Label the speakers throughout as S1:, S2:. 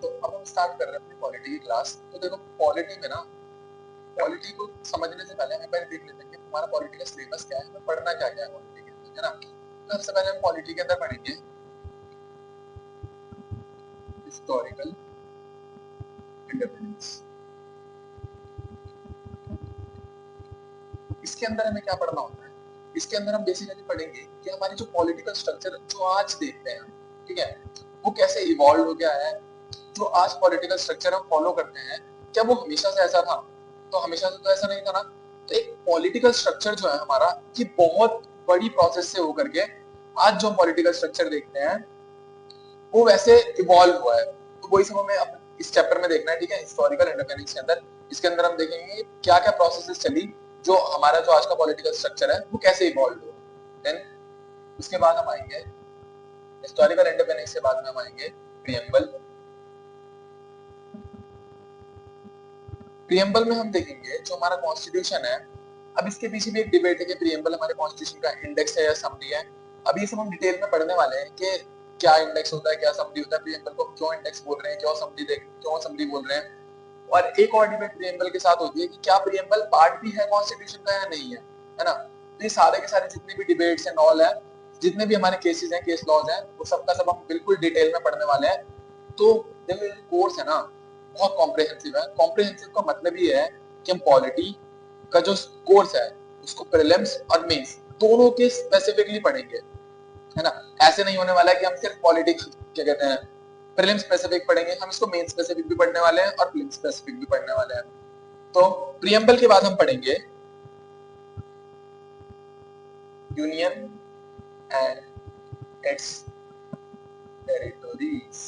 S1: तो अब हम स्टार्ट कर रहे हैं अपनी पॉलिटी की क्लास। तो देखो पॉलिटी में ना, पॉलिटी को समझने से पहले हम एक बार देख लेते हैं कि हमारा पॉलिटी का सिलेबस क्या है, हमें पढ़ना क्या क्या है पॉलिटी के अंदर, है ना। तो सबसे पहले हम पॉलिटी के अंदर पढ़ेंगे हिस्टोरिकल इंडिपेंडेंस। इसके अंदर हमें क्या पढ़ना होता है, इसके अंदर हम बेसिकली पढ़ेंगे कि हमारी जो पॉलिटिकल स्ट्रक्चर जो आज देखते हैं, ठीक है, वो कैसे इवॉल्व हो गया है। जो आज पॉलिटिकल स्ट्रक्चर हम फॉलो करते हैं, क्या वो हमेशा से ऐसा था? तो हमेशा से तो ऐसा नहीं था ना। तो एक पॉलिटिकल स्ट्रक्चर जो है हमारा, ये बहुत बड़ी प्रोसेस से होकर के आज जो पॉलिटिकल स्ट्रक्चर देखते हैं वो वैसे इवॉल्व हुआ है। तो वही सब हमें इस चैप्टर में देखना है, ठीक है, हिस्टोरिकल इंडिपेंडेंस के अंदर। इसके अंदर हम देखेंगे क्या क्या प्रोसेसेस चली, जो हमारा जो आज का पॉलिटिकल स्ट्रक्चर है वो कैसे इवॉल्व हुआ। देन उसके बाद हम आएंगे हिस्टोरिकल इंडिपेंडेंस के बाद में हम आएंगे प्रीएम्बल। प्रीएम्बल में हम देखेंगे जो हमारा कॉन्स्टिट्यूशन है। अब इसके पीछे भी एक डिबेट है कि प्रीएम्बल हमारे कॉन्स्टिट्यूशन का इंडेक्स है या समरी है। अब ये सब हम डिटेल में पढ़ने वाले हैं कि क्या इंडेक्स होता है, क्या समरी होता है, प्रीएम्बल को क्यों इंडेक्स बोल रहे हैं, क्यों समरी बोल रहे हैं। और एक और डिबेट प्रीएम्बल के साथ होती है कि क्या प्रीएम्बल पार्ट भी है कॉन्स्टिट्यूशन का या नहीं है ना। तो ये सारे के सारे जितने भी डिबेट्स एंड ऑल है, जितने भी हमारे केसेस हैं, केस लॉज हैं, वो सबका सब हम बिल्कुल डिटेल में पढ़ने वाले हैं। तो देखो कोर्स है ना बहुत कॉम्प्रिहेंसिव है। कॉम्प्रिहेंसिव का मतलब ये है कि हम पॉलिटी का जो कोर्स है उसको प्रीलिम्स और मेंस दोनों के स्पेसिफिकली पढ़ेंगे, है ना। ऐसे नहीं होने वाला है कि हम सिर्फ पॉलिटिक्स क्या कहते हैं प्रीलिम्स स्पेसिफिक पढ़ेंगे, हम इसको मेन स्पेसिफिक भी पढ़ने वाले हैं और प्रीलिम्स स्पेसिफिक भी पढ़ने वाले हैं। तो प्रीएम्बल के बाद हम पढ़ेंगे यूनियन एंड इट्स टेरिटरीज।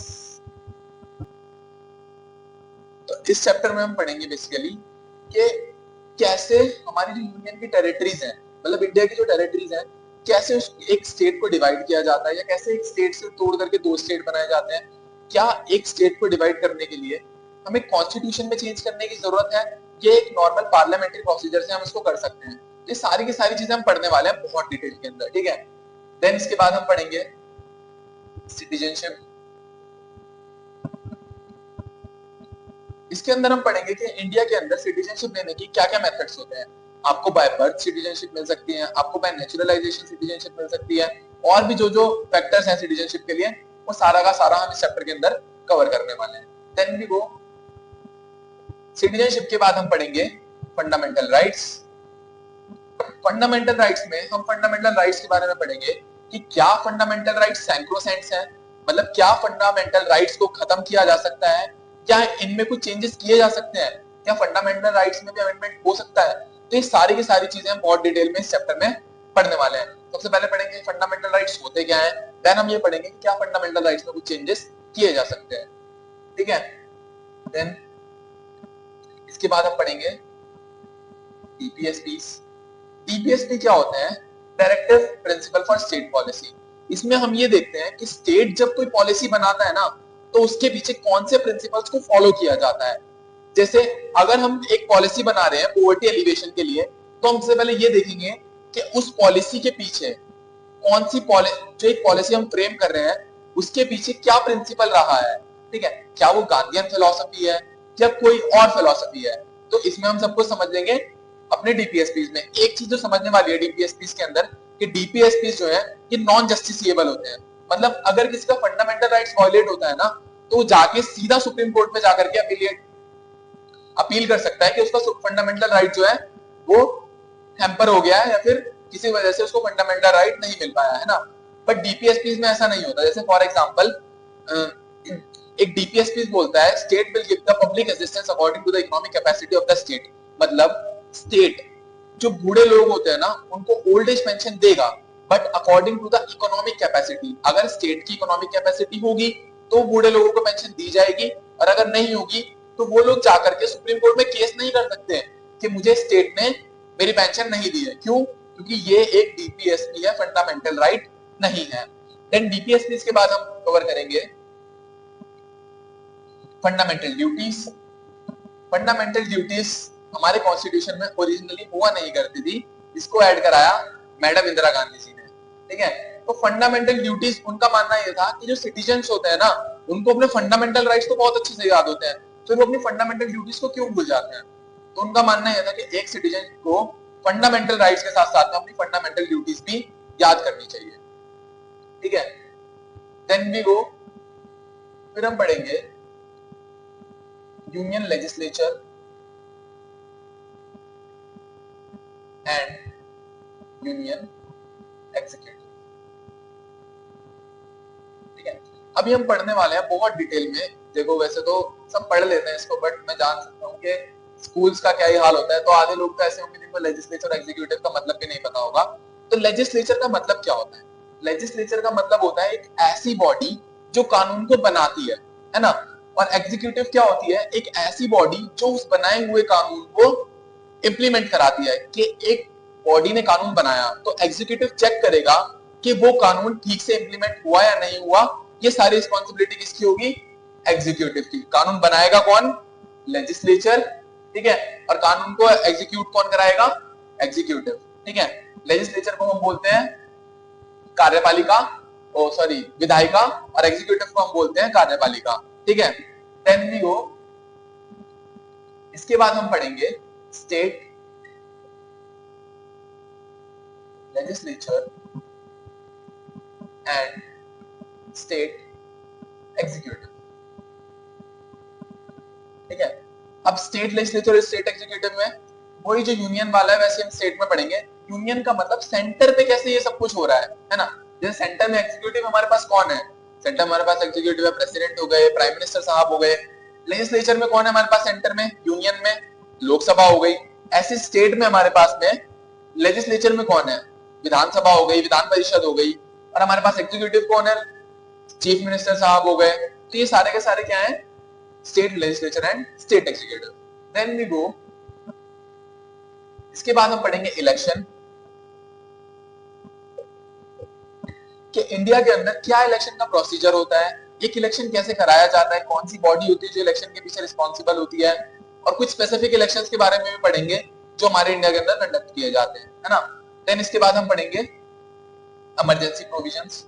S1: तो इस चैप्टर में हम पढ़ेंगे बेसिकली कि कैसे हमारी जो यूनियन की टेरिटरीज हैं, मतलब इंडिया की जो टेरिटरीज हैं, कैसे उस एक स्टेट को डिवाइड किया जाता है या कैसे एक स्टेट से तोड़ करके दो स्टेट बनाए जाते हैं। क्या एक स्टेट को डिवाइड करने के लिए हमें कॉन्स्टिट्यूशन में चेंज करने की जरूरत है, ये एक नॉर्मल पार्लियामेंट्री प्रोसीजर से हम इसको कर सकते हैं। ये सारी की सारी चीजें हम पढ़ने वाले हैं बहुत डिटेल के अंदर, ठीक है। देन इसके बाद हम पढ़ेंगे सिटीजनशिप। इसके अंदर हम पढ़ेंगे कि इंडिया के अंदर सिटीजनशिप लेने की क्या क्या मेथड्स होते हैं। आपको बाय बर्थ सिटीजनशिप मिल सकती है, आपको बाय नेचुरलाइजेशन सिटीजनशिप मिल सकती है, और भी जो जो फैक्टर्स हैं सिटीजनशिप के लिए, वो सारा का सारा हम इस चैप्टर के अंदर कवर करने वाले हैं। देन वी गो सिटीजनशिप के बाद हम पढ़ेंगे फंडामेंटल राइट्स। फंडामेंटल राइट्स में हम फंडामेंटल राइट्स के बारे में पढ़ेंगे कि क्या फंडामेंटल राइट्स सैंक्रोसेंट्स हैं, मतलब क्या फंडामेंटल राइट्स को खत्म किया जा सकता है, क्या इनमें कुछ चेंजेस किए जा सकते हैं, क्या फंडामेंटल राइट्स में भी अमेंडमेंट हो सकता है। तो ये सारी की सारी चीजें हम बहुत डिटेल में इस चैप्टर में पढ़ने वाले हैं। सबसे पहले पढ़ेंगे फंडामेंटल राइट्स होते क्या है, देन हम ये पढ़ेंगे कि क्या फंडामेंटल राइट्स में कुछ चेंजेस किए जा सकते हैं, ठीक है। देन इसके बाद हम पढ़ेंगे डीपीएसपी। डीपीएसपी क्या होते हैं, directive principle for state policy. इसमें हम ये देखते हैं कि स्टेट जब कोई पॉलिसी बनाता है ना, तो उसके पीछे कौन से प्रिंसिपल्स को फॉलो किया जाता है। जैसे अगर हम एक पॉलिसी बना रहे हैं पॉवर्टी एलिवेशन के लिए, तो हम सबसे पहले ये देखेंगे कि उस पॉलिसी के पीछे कौन सी जो एक पॉलिसी हम फ्रेम कर रहे हैं उसके पीछे क्या प्रिंसिपल रहा है, ठीक है। क्या वो गांधीयन फिलॉसफी है या कोई और फिलॉसफी है। तो इसमें हम सबको समझ लेंगे अपने डीपीएसपीज में। एक चीज जो समझने वाली है डीपीएसपीज के अंदर कि डीपीएसपीज जो है ये नॉन जस्टिसिएबल होते हैं। मतलब अगर किसी का फंडामेंटल राइट्स वायलेट होता है ना, तो जाके सीधा सुप्रीम कोर्ट में जाकर के अपील कर सकता है कि उसका फंडामेंटल राइट जो है वो हैम्पर हो गया है या फिर किसी वजह से उसको फंडामेंटल राइट नहीं मिल पाया है ना। बट डीपीएसपीज में ऐसा नहीं होता। जैसे फॉर एग्जांपल एक डीपीएसपी बोलता है state will give the public assistance according to the economic capacity of the state. मतलब स्टेट जो बूढ़े लोग होते हैं ना उनको ओल्ड एज पेंशन देगा, but according to the economic capacity. अगर स्टेट की इकोनॉमिक कैपेसिटी होगी तो बूढ़े लोगों को पेंशन दी जाएगी, और अगर नहीं होगी तो वो लोग जाकर के सुप्रीम कोर्ट में केस नहीं कर सकते कि मुझे स्टेट ने मेरी पेंशन नहीं दी है। क्यों? क्योंकि ये एक डीपीएसपी है, फंडामेंटल राइट नहीं है। देन डीपीएसपी के बाद हम कवर करेंगे फंडामेंटल ड्यूटीज। फंडामेंटल ड्यूटीज हमारे कॉन्स्टिट्यूशन में ओरिजिनली हुआ नहीं करती थी, इसको ऐड कराया मैडम इंदिरा गांधी जी ने। ठीक है। तो फंडामेंटल ड्यूटीज, उनका मानना ये था कि जो सिटीजन्स होते हैं ना, उनको अपने फंडामेंटल राइट्स तो बहुत अच्छे से याद होते हैं, तो वो अपनी फंडामेंटल ड्यूटीज को क्यों भूल जाते हैं। तो उनका मानना यह था कि एक सिटीजन को फंडामेंटल राइट्स के साथ साथ में अपनी फंडामेंटल ड्यूटीज भी याद करनी चाहिए। ठीक है। देन वी गो, फिर हम पढ़ेंगे union legislature and union executive. ठीक है। अभी हम पढ़ने वाले हैं बहुत डिटेल में। देखो वैसे तो सब पढ़ लेते हैं इसको, बट मैं जान सकता हूँ कि स्कूल्स का क्या ही हाल होता है, तो आधे लोग तो ऐसे होंगे जिनको लेजिस्लेचर और एग्जीक्यूटिव का मतलब भी नहीं पता होगा। तो लेजिस्लेचर का मतलब क्या होता है? लेजिस्लेचर का मतलब होता है एक ऐसी बॉडी जो कानून को बनाती है ना। और एग्जीक्यूटिव क्या होती है? एक ऐसी बॉडी जो उस बनाए हुए कानून को इंप्लीमेंट कराती है। कि एक बॉडी ने कानून बनाया तो एग्जीक्यूटिव चेक करेगा कि वो कानून ठीक से इंप्लीमेंट हुआ या नहीं हुआ। ये सारी रिस्पॉन्सिबिलिटी किसकी होगी? एग्जीक्यूटिव की। कानून बनाएगा कौन? लेजिस्लेचर। ठीक है। और कानून को एग्जीक्यूट कौन कराएगा? एग्जीक्यूटिव। ठीक है। लेजिस्लेचर को हम बोलते हैं कार्यपालिका, ओ सॉरी विधायिका, और एग्जीक्यूटिव को हम बोलते हैं कार्यपालिका। ठीक है। देन वी गो, इसके बाद हम पढ़ेंगे state legislature and state executive. ठीक है। अब स्टेट लेजिस्लेचर और स्टेट एग्जीक्यूटिव में वही जो यूनियन वाला है वैसे हम स्टेट में पढ़ेंगे। यूनियन का मतलब सेंटर पे कैसे ये सब कुछ हो रहा है ना। जैसे सेंटर में एग्जीक्यूटिव हमारे पास कौन है? सेंटर हमारे पास एग्जीक्यूटिव है, प्रेसिडेंट हो गए, प्राइम मिनिस्टर साहब हो गए। लेजिस्लेचर में कौन है हमारे पास? सेंटर में यूनियन में लोकसभा हो गई। ऐसे स्टेट में हमारे पास में लेजिस्लेचर में कौन है? विधानसभा हो गई, विधान परिषद हो गई। और हमारे पास एग्जीक्यूटिव कौन है? चीफ मिनिस्टर साहब हो गए। तो ये सारे के सारे क्या है? State legislature and state executive. Then we go, इसके बाद हम पढ़ेंगे इलेक्शन। कि इंडिया के अंदर क्या इलेक्शन का प्रोसीजर होता है, एक इलेक्शन कैसे कराया जाता है, कौन सी बॉडी होती है जो इलेक्शन के पीछे रिस्पॉन्सिबल होती है, और कुछ स्पेसिफिक इलेक्शंस के बारे में भी पढ़ेंगे जो हमारे इंडिया के अंदर कंडक्ट किए जाते हैं, है ना। देन इसके बाद हम पढ़ेंगे इमरजेंसी प्रोविजंस।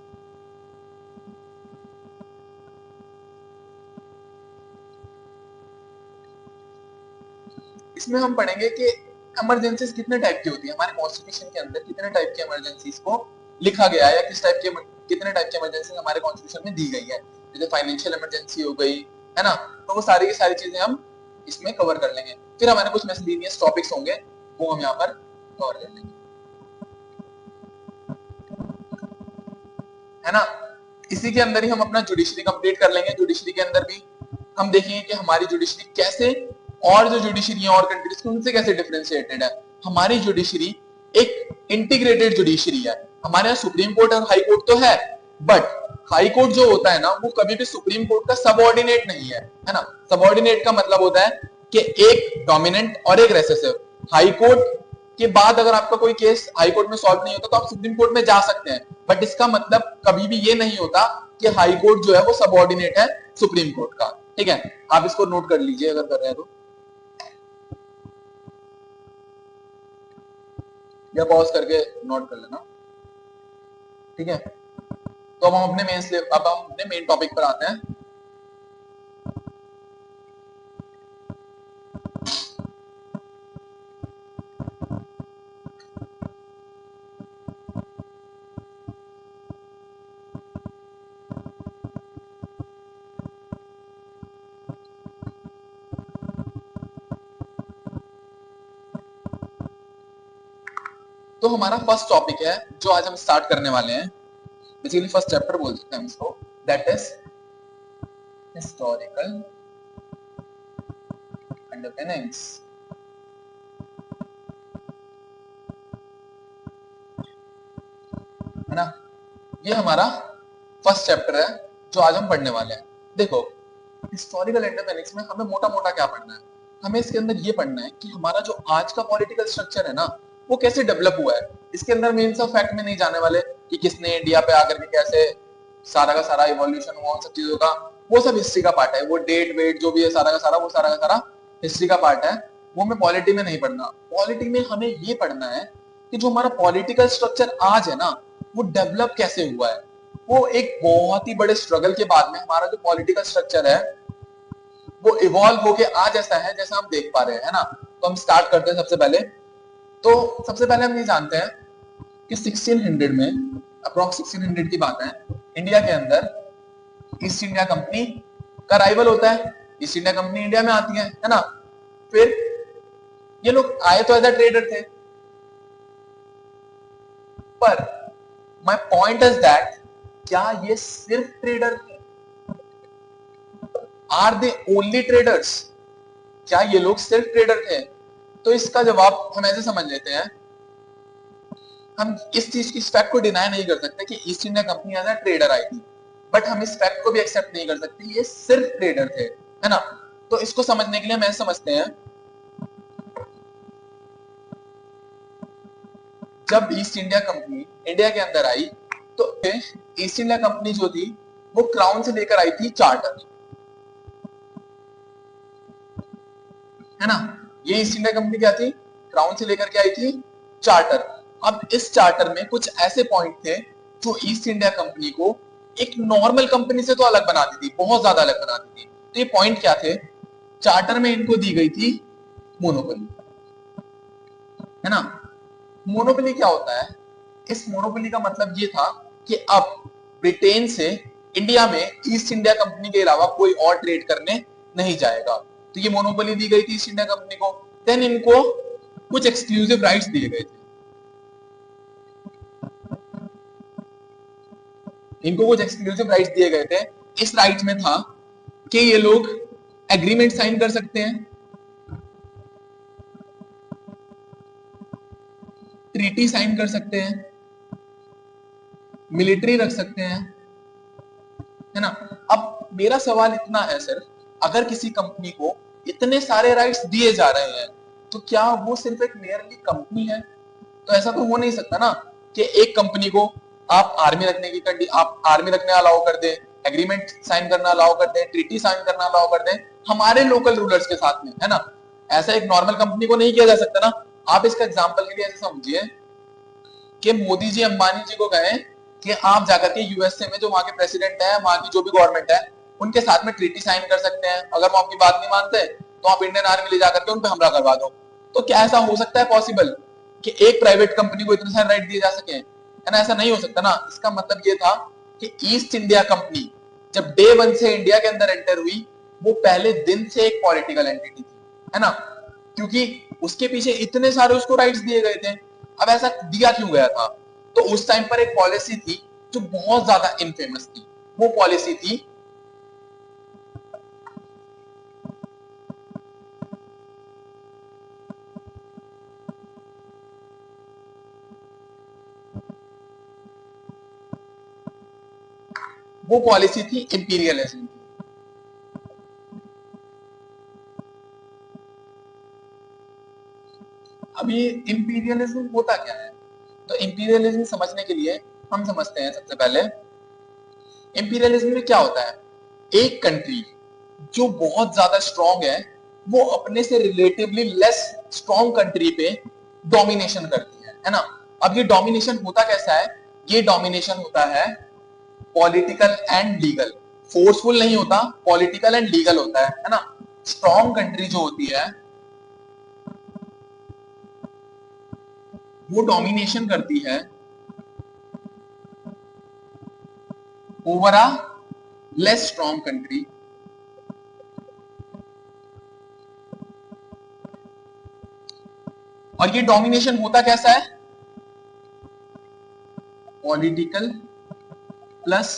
S1: इसमें हम पढ़ेंगे कि इमरजेंसीज कितने टाइप की होती है, हमारे कॉन्स्टिट्यूशन के अंदर कितने टाइप की इमरजेंसीज को लिखा गया है, या कितने टाइप की इमरजेंसी हमारे कॉन्स्टिट्यूशन में दी गई है। जैसे फाइनेंशियल इमरजेंसी हो गई, है ना। तो वो सारी की सारी चीजें हम इसमें कवर कर लेंगे। फिर हमारे कुछ मिसलेनियस टॉपिक्स होंगे वो हम यहाँ पर कवर कर लेंगे, है ना। इसी के अंदर ही हम अपना जुडिशरी कंप्लीट कर लेंगे। जुडिशरी के अंदर भी हम देखेंगे कि हमारी जुडिशरी कैसे और जो जुडिशरी है और कंट्रीज की उनसे कैसे डिफरेंशिएटेड है। हमारी जुडिशरी एक इंटीग्रेटेड जुडिशरी है। हमारे यहाँ सुप्रीम कोर्ट और हाई कोर्ट तो है, बट हाई कोर्ट जो होता है ना वो कभी भी सुप्रीम कोर्ट का सबऑर्डिनेट नहीं है ना। सबऑर्डिनेट का मतलब होता है कि एक डोमिनेंट और एक रेसेसिव। हाई कोर्ट के बाद अगर आपका कोई केस हाई कोर्ट में सॉल्व नहीं होता तो आप सुप्रीम कोर्ट में जा सकते हैं, बट इसका मतलब कभी भी ये नहीं होता कि हाई कोर्ट जो है वो सबऑर्डिनेट है सुप्रीम कोर्ट का। ठीक है। आप इसको नोट कर लीजिए अगर कर रहे हैं तो, या पॉज करके नोट कर लेना। ठीक है। तो अब हम अपने मेन टॉपिक पर आते हैं। तो हमारा फर्स्ट टॉपिक है जो आज हम स्टार्ट करने वाले हैं, बेसिकली फर्स्ट चैप्टर बोल सकते हैं हम इसको, दैट इज हिस्टोरिकल अंडरपिनिंग्स। है ना। ये हमारा फर्स्ट चैप्टर है जो आज हम पढ़ने वाले हैं। देखो हिस्टोरिकल अंडरपिनिंग्स में हमें मोटा मोटा क्या पढ़ना है? हमें इसके अंदर ये पढ़ना है कि हमारा जो आज का पॉलिटिकल स्ट्रक्चर है ना वो कैसे डेवलप हुआ है। इसके अंदर मेन सा फैक्ट में नहीं जाने वाले कि किसने इंडिया पे आकर के कैसे सारा का सारा इवोल्यूशन हुआ, उन सब चीजों का वो सब हिस्ट्री का पार्ट है। वो डेट वेट जो भी है सारा का सारा वो सारा का सारा हिस्ट्री का पार्ट है। वो हमें पॉलिटी में नहीं पढ़ना। पॉलिटी में हमें ये पढ़ना है कि जो हमारा पॉलिटिकल स्ट्रक्चर आज है ना वो डेवलप कैसे हुआ है, वो एक बहुत ही बड़े स्ट्रगल के बाद में हमारा जो पॉलिटिकल स्ट्रक्चर है वो इवॉल्व होके आज ऐसा है जैसा हम देख पा रहे हैं, है ना। तो हम स्टार्ट करते हैं सबसे पहले हम ये जानते हैं कि 1600 में, अप्रॉक्स 1600 की बात है, इंडिया के अंदर ईस्ट इंडिया कंपनी का राइवल होता है। ईस्ट इंडिया कंपनी इंडिया में आती है ना। फिर ये लोग आए तो एज अ ट्रेडर थे, पर माय पॉइंट इज दैट क्या ये सिर्फ ट्रेडर थे? Are they only traders? क्या ये लोग सिर्फ ट्रेडर थे? तो इसका जवाब हम ऐसे समझ लेते हैं, हम इस चीज की फैक्ट को डिनाई नहीं कर सकते कि East India Company as a trader आई थी, बट हम इस फैक्ट को भी एक्सेप्ट नहीं कर सकते ये सिर्फ ट्रेडर थे, है ना। तो इसको समझने के लिए हम ऐसे समझते हैं, जब ईस्ट इंडिया कंपनी इंडिया के अंदर आई तो ईस्ट इंडिया कंपनी जो थी वो क्राउन से लेकर आई थी चार्टर, है ना। ये ईस्ट इंडिया कंपनी क्या थी? क्राउन से लेकर के आई थी चार्टर। अब इस चार्टर में कुछ ऐसे पॉइंट थे जो ईस्ट इंडिया कंपनी को एक नॉर्मल कंपनी से तो अलग बनाती थी, बहुत ज्यादा अलग बनाती थी। तो ये पॉइंट क्या थे? चार्टर में इनको दी गई थी मोनोपोली, है ना। मोनोपोली क्या होता है? इस मोनोपोली का मतलब ये था कि अब ब्रिटेन से इंडिया में ईस्ट इंडिया कंपनी के अलावा कोई और ट्रेड करने नहीं जाएगा। तो ये मोनोपोली दी गई थी ईस्ट इंडिया कंपनी को। देन इनको कुछ एक्सक्लूसिव राइट्स दिए गए थे। इनको कुछ एक्सक्लूसिव राइट्स दिए गए थे। इस राइट में था कि ये लोग एग्रीमेंट साइन कर सकते हैं, ट्रीटी साइन कर सकते हैं, मिलिट्री रख सकते हैं, है ना। अब मेरा सवाल इतना है सर, अगर किसी कंपनी को इतने सारे राइट्स दिए जा रहे हैं तो क्या वो सिर्फ एक मेयरली कंपनी है? तो ऐसा तो हो नहीं सकता ना कि एक कंपनी को आप आर्मी रखने अलाउ कर दे, एग्रीमेंट साइन करना अलाउ कर दे, ट्रीटी साइन करना अलाउ कर दे हमारे लोकल रूलर्स के साथ में, है ना। ऐसा एक नॉर्मल कंपनी को नहीं किया जा सकता ना। आप इसका एग्जांपल के लिए ऐसे समझिए कि मोदी जी अंबानी जी को कहें कि आप जाकर के यूएसए में जो वहां के प्रेसिडेंट है, वहां की जो भी गवर्नमेंट है, उनके साथ में ट्रीटी साइन कर सकते हैं। अगर वो आपकी बात नहीं मानते तो आप इंडियन आर्मी ले जाकर के उन पे हमला करवा दो। तो क्या ऐसा हो सकता है पॉसिबल कि एक प्राइवेट कंपनी को इतने सारे राइट दिए जा सके? है ना, ऐसा नहीं हो सकता ना। इसका मतलब ये था कि ईस्ट इंडिया कंपनी जब डे वन से इंडिया के अंदर एंटर हुई, वो पहले दिन से एक पॉलिटिकल एंटिटी थी, है ना, क्योंकि उसके पीछे इतने सारे उसको राइट्स दिए गए थे। अब ऐसा दिया क्यों गया था? तो उस टाइम पर एक पॉलिसी थी जो बहुत ज्यादा इनफेमस थी। वो पॉलिसी थी इंपीरियलिज्म की। अब ये इंपीरियलिज्म होता क्या है? तो इंपीरियलिज्म समझने के लिए हम समझते हैं सबसे पहले इंपीरियलिज्म में क्या होता है। एक कंट्री जो बहुत ज्यादा स्ट्रांग है वो अपने से रिलेटिवली लेस स्ट्रांग कंट्री पे डोमिनेशन करती है ना। अब ये डोमिनेशन होता कैसा है? ये डोमिनेशन होता है पॉलिटिकल एंड लीगल। फोर्सफुल नहीं होता, पॉलिटिकल एंड लीगल होता है ना। स्ट्रांग कंट्री जो होती है वो डोमिनेशन करती है over a less strong country, और ये डोमिनेशन होता कैसा है? पॉलिटिकल प्लस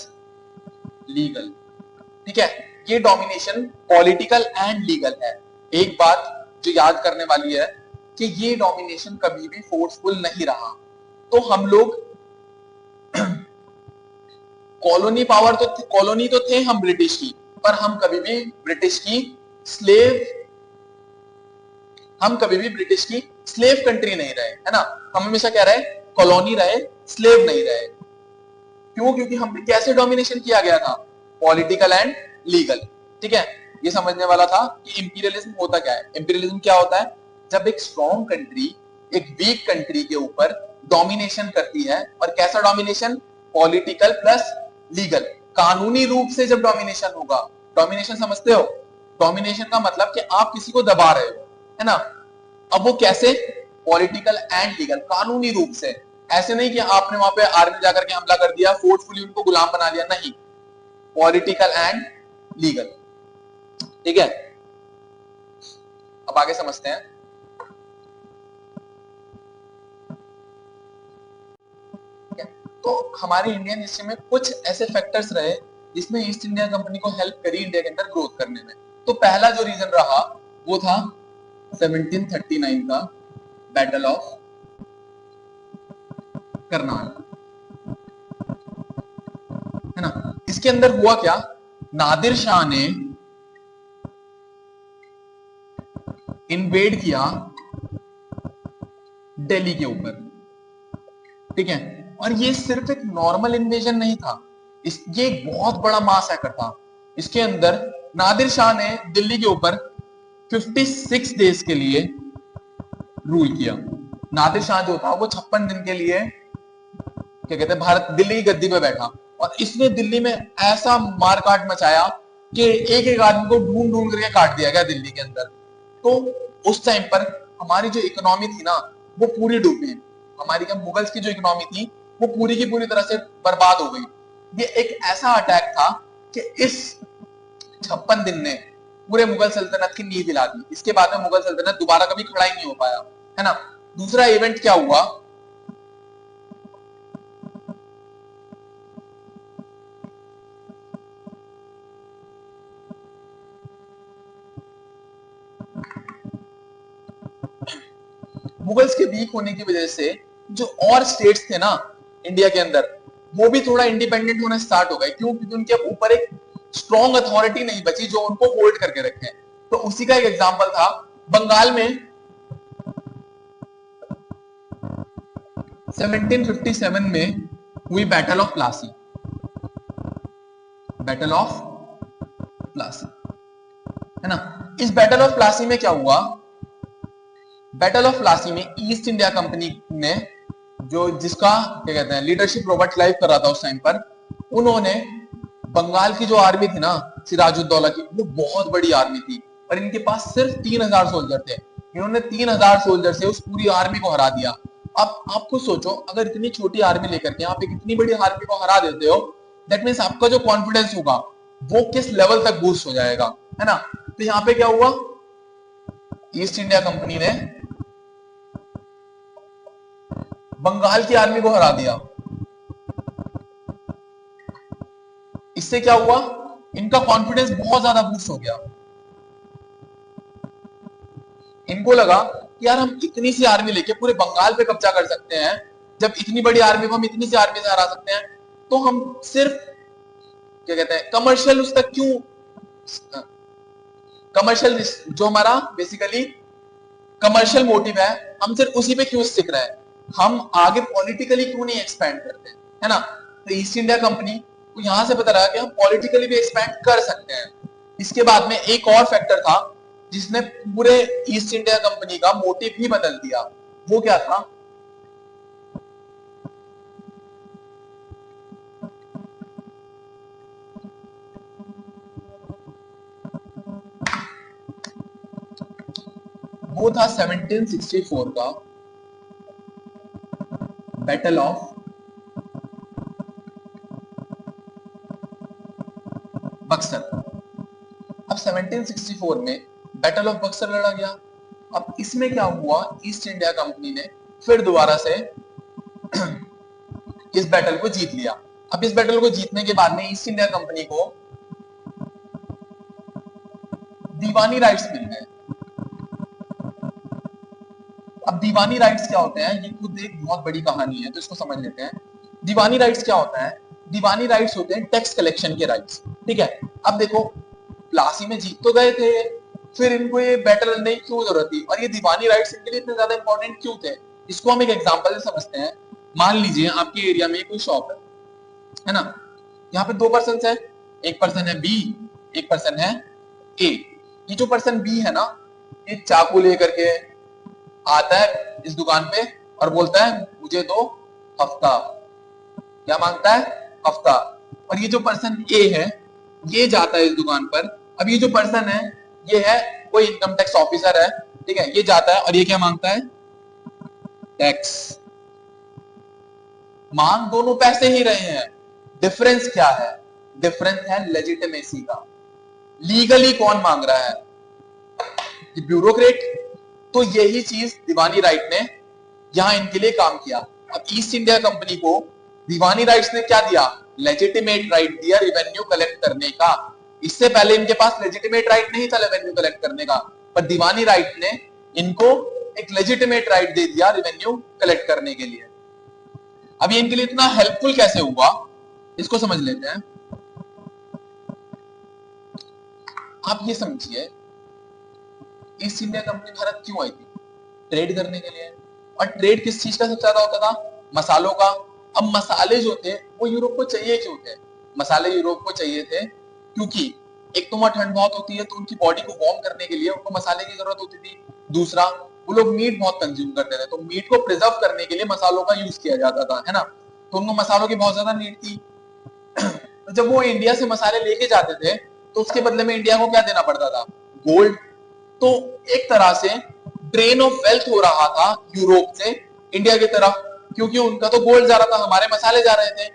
S1: लीगल, ठीक है। ये डोमिनेशन पॉलिटिकल एंड लीगल है। एक बात जो याद करने वाली है कि ये डोमिनेशन कभी भी फोर्सफुल नहीं रहा। तो हम लोग कॉलोनी तो थे हम ब्रिटिश की, पर हम कभी भी ब्रिटिश की स्लेव कंट्री नहीं रहे, है ना। हम हमेशा क्या रहे? कॉलोनी रहे, स्लेव नहीं रहे। क्यों? क्योंकि हम पे कैसे डोमिनेशन किया गया था? पॉलिटिकल एंड लीगल, ठीक है। ये समझने वाला था कि इंपीरियलिज्म होता क्या है। इंपीरियलिज्म क्या होता है? जब एक स्ट्रॉन्ग कंट्री एक वीक कंट्री के ऊपर डोमिनेशन करती है। और कैसा डोमिनेशन? पॉलिटिकल प्लस लीगल, कानूनी रूप से जब डोमिनेशन होगा। डोमिनेशन समझते हो? डोमिनेशन का मतलब कि आप किसी को दबा रहे हो, है ना। अब वो कैसे? पॉलिटिकल एंड लीगल, कानूनी रूप से। ऐसे नहीं कि आपने वहां पे आर्मी जाकर के हमला कर दिया, फोर्सफुली उनको गुलाम बना लिया, नहीं, पॉलिटिकल एंड लीगल। ठीक है, अब आगे समझते हैं। तो हमारे इंडियन हिस्ट्री में कुछ ऐसे फैक्टर्स रहे जिसमें ईस्ट इंडिया कंपनी को हेल्प करी इंडिया के अंदर ग्रोथ करने में। तो पहला जो रीजन रहा वो था 1739 का बैटल ऑफ करनाल, है ना। इसके अंदर हुआ क्या? नादिर शाह ने इन्वेड किया दिल्ली के ऊपर, ठीक है। और ये सिर्फ एक नॉर्मल इन्वेजन नहीं था, ये एक बहुत बड़ा मास हैकर था। इसके अंदर नादिर शाह ने दिल्ली के ऊपर 56 डेज के लिए रूल किया। नादिर शाह जो था वो 56 दिन के लिए क्या कहते हैं, भारत दिल्ली की गद्दी पे बैठा। और इसने दिल्ली में ऐसा मारकाट मचाया कि एक एक आदमी को ढूंढ ढूंढ करके काट दिया गया दिल्ली के अंदर। तो उस टाइम पर हमारी जो इकोनॉमी थी ना वो पूरी डूबी। हमारी क्या मुगल्स की जो इकोनॉमी थी वो पूरी की पूरी तरह से बर्बाद हो गई। ये एक ऐसा अटैक था कि इस 56 दिन ने पूरे मुगल सल्तनत की नींव हिला दी। इसके बाद में मुगल सल्तनत दोबारा कभी खड़ा ही नहीं हो पाया, है ना। दूसरा इवेंट क्या हुआ? मुगल्स के वीक होने की वजह से जो और स्टेट्स थे ना इंडिया के अंदर वो भी थोड़ा इंडिपेंडेंट होना स्टार्ट हो गए। क्यों? क्योंकि उनके ऊपर एक स्ट्रॉन्ग अथॉरिटी नहीं बची जो उनको होल्ड करके रखे। तो उसी का एक एग्जांपल था बंगाल में 1757 में हुई battle of Plassey. Battle of Plassey, है ना। इस बैटल ऑफ प्लासी में क्या हुआ? बैटल ऑफ प्लासी में ईस्ट इंडिया कंपनी ने जो जिसका क्या कहते हैं लीडरशिप रॉबर्ट क्लाइव कर रहा था उस टाइम पर, उन्होंने बंगाल की जो आर्मी थी ना सिराजुद्दौला की, वो बहुत बड़ी आर्मी थी और इनके पास सिर्फ 3000 सोल्जर थे। इन्होंने 3000 सोल्जर से उस पूरी आर्मी को हरा दिया। अब आपको सोचो, अगर इतनी छोटी आर्मी लेकर के आप एक इतनी बड़ी आर्मी को हरा देते हो, दैट मीन्स आपका जो कॉन्फिडेंस होगा वो किस लेवल तक बूस्ट हो जाएगा, है ना। तो यहाँ पे क्या हुआ? ईस्ट इंडिया कंपनी ने बंगाल की आर्मी को हरा दिया। इससे क्या हुआ? इनका कॉन्फिडेंस बहुत ज्यादा बूस्ट हो गया। इनको लगा कि यार हम इतनी सी आर्मी लेके पूरे बंगाल पे कब्जा कर सकते हैं। जब इतनी बड़ी आर्मी को हम इतनी सी आर्मी से हरा सकते हैं तो हम सिर्फ क्या कहते हैं कमर्शियल उस तक क्यों, कमर्शियल जो हमारा बेसिकली कमर्शियल मोटिव है हम सिर्फ उसी पे क्यों स्टिक रहे हैं, हम आगे पॉलिटिकली क्यों नहीं एक्सपैंड करते, है ना। तो ईस्ट इंडिया कंपनी को यहां से पता लगा कि हम पॉलिटिकली भी एक्सपैंड कर सकते हैं। इसके बाद में एक और फैक्टर था जिसने पूरे ईस्ट इंडिया कंपनी का मोटिव ही बदल दिया। वो क्या था? वो था 1764 का बैटल ऑफ बक्सर। अब 1764 में बैटल ऑफ बक्सर लड़ा गया। अब इसमें क्या हुआ? ईस्ट इंडिया कंपनी ने फिर दोबारा से इस बैटल को जीत लिया। अब इस बैटल को जीतने के बाद में ईस्ट इंडिया कंपनी को दीवानी राइट्स मिल गए। अब दीवानी राइट्स क्या होते हैं, ये खुद एक बहुत बड़ी कहानी है, तो इसको समझ लेते हैं। दीवानी राइट्स क्या होता है? दीवानी राइट्स होते हैं टैक्स कलेक्शन के राइट्स, ठीक है। अब देखो, प्लासी में जीत तो गए थे, फिर इनको ये बैटल लड़ने की क्यों जरूरत थी, और ये दीवानी राइट्स इनके लिए इतने ज्यादा इंपॉर्टेंट क्यों थे? इसको हम एक एग्जांपल से समझते हैं। मान लीजिए आपके एरिया में कोई शॉप है ना। यहाँ पे दो पर्सन है, एक पर्सन है बी, एक पर्सन है ए। ये जो पर्सन बी है ना, ये चाकू लेकर के आता है इस दुकान पे और बोलता है मुझे दो हफ्ता। क्या मांगता है? हफ्ता। और ये जो पर्सन ए है ये जाता है इस दुकान पर। अब ये जो पर्सन है ये है कोई इनकम टैक्स ऑफिसर है, ठीक है, ये जाता है और ये क्या मांगता है? टैक्स। मांग दोनों पैसे ही रहे हैं, डिफरेंस क्या है? डिफरेंस है लेजिटिमेसी का। लीगली कौन मांग रहा है? ब्यूरोक्रेट। तो यही चीज दीवानी राइट ने यहां इनके लिए काम किया। अब ईस्ट इंडिया कंपनी को दीवानी राइट्स ने क्या दिया? लेजिटिमेट राइट दिया रेवेन्यू कलेक्ट करने का। इससे पहले इनके पास लेजिटिमेट राइट नहीं था रेवेन्यू कलेक्ट करने का, पर दीवानी राइट ने इनको एक लेजिटिमेट राइट दे दिया रेवेन्यू कलेक्ट करने के लिए। अब ये इनके लिए इतना हेल्पफुल कैसे हुआ इसको समझ लेते हैं। आप ये समझिए ईस्ट इंडिया कंपनी भारत क्यों आई थी? ट्रेड करने के लिए। और ट्रेड किस चीज का सबसे ज्यादा होता था? मसालों का। अब मसाले जो थे वो यूरोप को चाहिए क्यों थे? मसाले यूरोप को चाहिए थे क्योंकि एक तो वहां ठंड बहुत होती है तो उनकी बॉडी को वार्म करने के लिए उनको मसाले की जरूरत होती थी। दूसरा, वो लोग मीट बहुत कंज्यूम करते थे तो मीट को प्रिजर्व करने के लिए मसालों का यूज किया जाता था, है ना। तो उनको मसालों की बहुत ज्यादा नीड थी। तो जब वो इंडिया से मसाले लेके जाते थे तो उसके बदले में इंडिया को क्या देना पड़ता था? गोल्ड। तो एक तरह से ड्रेन ऑफ वेल्थ हो रहा था यूरोप से इंडिया की तरफ, क्योंकि उनका तो गोल्ड जा रहा था, हमारे मसाले जा रहे थे।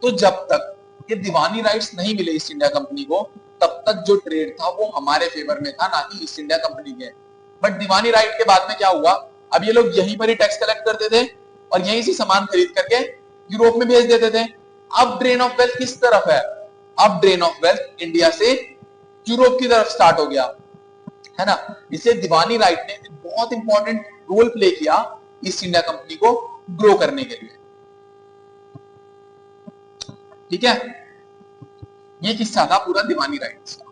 S1: तो जब तक ये दीवानी राइट्स नहीं मिले ईस्ट इंडिया कंपनी को तब तक जो ट्रेड था वो हमारे फेवर में था, ना कि ईस्ट इंडिया कंपनी के। बट दीवानी राइट के बाद में क्या हुआ? अब ये लोग यहीं पर ही टैक्स कलेक्ट करते थे और यहीं से सामान खरीद करके यूरोप में भेज देते थे। अब ड्रेन ऑफ वेल्थ किस तरफ है? अब ड्रेन ऑफ वेल्थ इंडिया से यूरोप की तरफ स्टार्ट हो गया, है ना। इसलिए दीवानी राइट ने बहुत इंपॉर्टेंट रोल प्ले किया ईस्ट इंडिया कंपनी को ग्रो करने के लिए। ठीक है, ये किस्सा था पूरा दीवानी राइट्स का।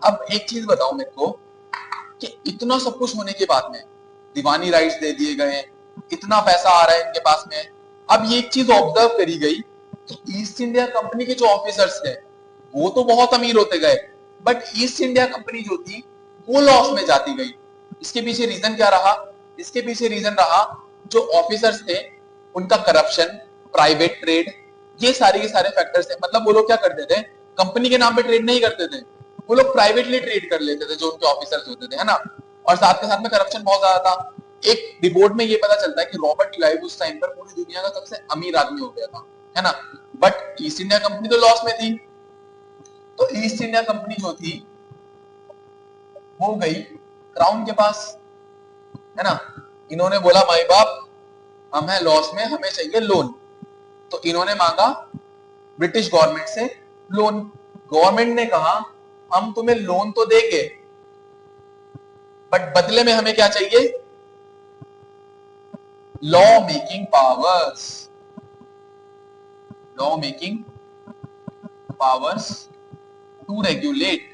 S1: अब एक चीज बताओ मेरे को कि इतना सब कुछ होने के बाद में दीवानी राइट्स दे दिए गए, इतना पैसा आ रहा है इनके पास में। अब ये एक चीज ऑब्जर्व करी गई कि ईस्ट इंडिया कंपनी के जो ऑफिसर्स थे वो तो बहुत अमीर होते गए, बट ईस्ट इंडिया कंपनी जो थी वो लॉस में जाती गई। इसके पीछे रीजन क्या रहा? इसके पीछे रीजन रहा जो ऑफिसर्स थे उनका करप्शन, प्राइवेट ट्रेड, ये सारे के सारे फैक्टर्स थे। मतलब वो लोग क्या करते थे? कंपनी के नाम पे ट्रेड नहीं करते थे, वो लोग प्राइवेटली ट्रेड कर लेते थे जो उनके ऑफिसर्स होते थे, है ना। और साथ के साथ में करप्शन बहुत ज्यादा था। एक रिपोर्ट में ये पता चलता है कि रॉबर्ट क्लाइव उस टाइम पर पूरी दुनिया का सबसे अमीर आदमी हो गया था, है ना। बट ईस्ट इंडिया कंपनी तो लॉस में थी। तो ईस्ट इंडिया कंपनी जो थी वो गई क्राउन के पास, है ना। इन्होंने बोला माई बाप हम है लॉस में, हमें चाहिए लोन। तो इन्होंने मांगा ब्रिटिश गवर्नमेंट से लोन। गवर्नमेंट ने कहा हम तुम्हें लोन तो देंगे बट बदले में हमें क्या चाहिए? Law making powers. Law making powers to regulate.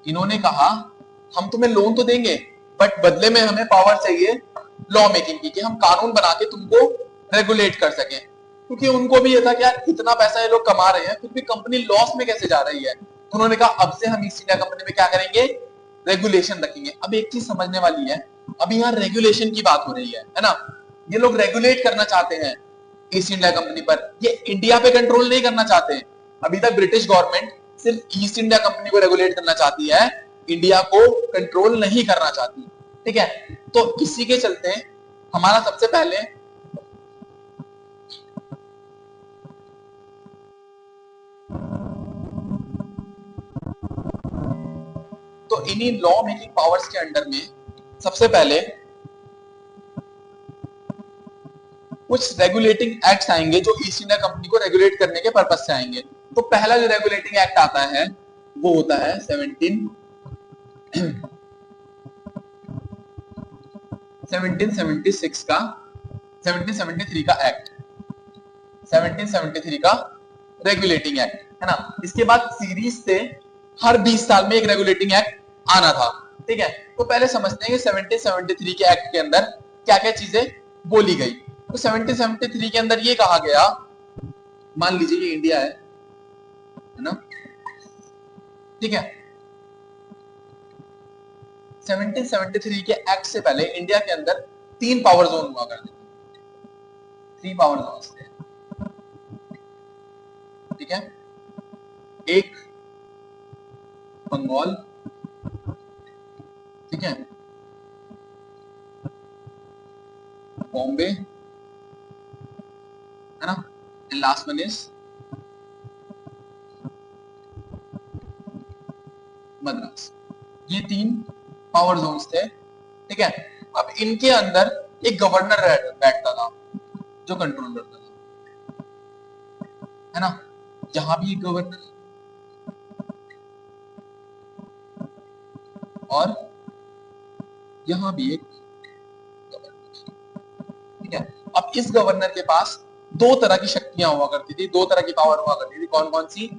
S1: इन्होंने कहा हम तुम्हें लोन तो देंगे बट बदले में हमें पावर चाहिए लॉ मेकिंग की, कि हम कानून बना के तुमको रेगुलेट कर सकें। क्योंकि उनको भी ये था कि यार इतना पैसा ये लोग कमा रहे हैं फिर भी कंपनी लॉस में कैसे जा रही है। तो उन्होंने कहा अब से हम ईस्ट इंडिया कंपनी में क्या करेंगे? रेगुलेशन रखेंगे। अब एक चीज समझने वाली है, अभी यहाँ रेगुलेशन की बात हो रही है ना। ये लोग रेगुलेट करना चाहते हैं ईस्ट इंडिया कंपनी पर, ये इंडिया पे कंट्रोल नहीं करना चाहते। अभी तक ब्रिटिश गवर्नमेंट सिर्फ ईस्ट इंडिया कंपनी को रेगुलेट करना चाहती है, इंडिया को कंट्रोल नहीं करना चाहती। ठीक है, तो इसी के चलते हमारा सबसे पहले तो इन्हीं लॉ मेकिंग पावर्स के अंडर में सबसे पहले कुछ रेगुलेटिंग एक्ट्स आएंगे जो ईस्ट इंडिया कंपनी को रेगुलेट करने के पर्पस से आएंगे। तो पहला जो रेगुलेटिंग एक्ट आता है वो होता है 1776 का 1773 का एक्ट, 1773 का रेगुलेटिंग एक्ट, है ना। इसके बाद सीरीज से हर 20 साल में एक रेगुलेटिंग एक्ट आना था। ठीक है, तो पहले समझते हैं कि 1773 के एक्ट के अंदर क्या क्या चीजें बोली गई। तो 1773 के अंदर ये कहा गया, मान लीजिए ये इंडिया है ना, ठीक है। 1773 के एक्ट से पहले इंडिया के अंदर 3 पावर जोन हुआ करते थे, 3 पावर जोन थे, ठीक है। एक बंगाल, ठीक है, बॉम्बे, है ना, and last one is Madras. ये 3 पावर जोन्स थे, ठीक है। अब इनके अंदर एक गवर्नर बैठता था जो कंट्रोल करता था, है ना। यहां भी एक गवर्नर और यहां भी एक गवर्नर, ठीक है। अब इस गवर्नर के पास 2 तरह की शक्तियां हुआ करती थी, 2 तरह की पावर हुआ करती थी। कौन कौन सी?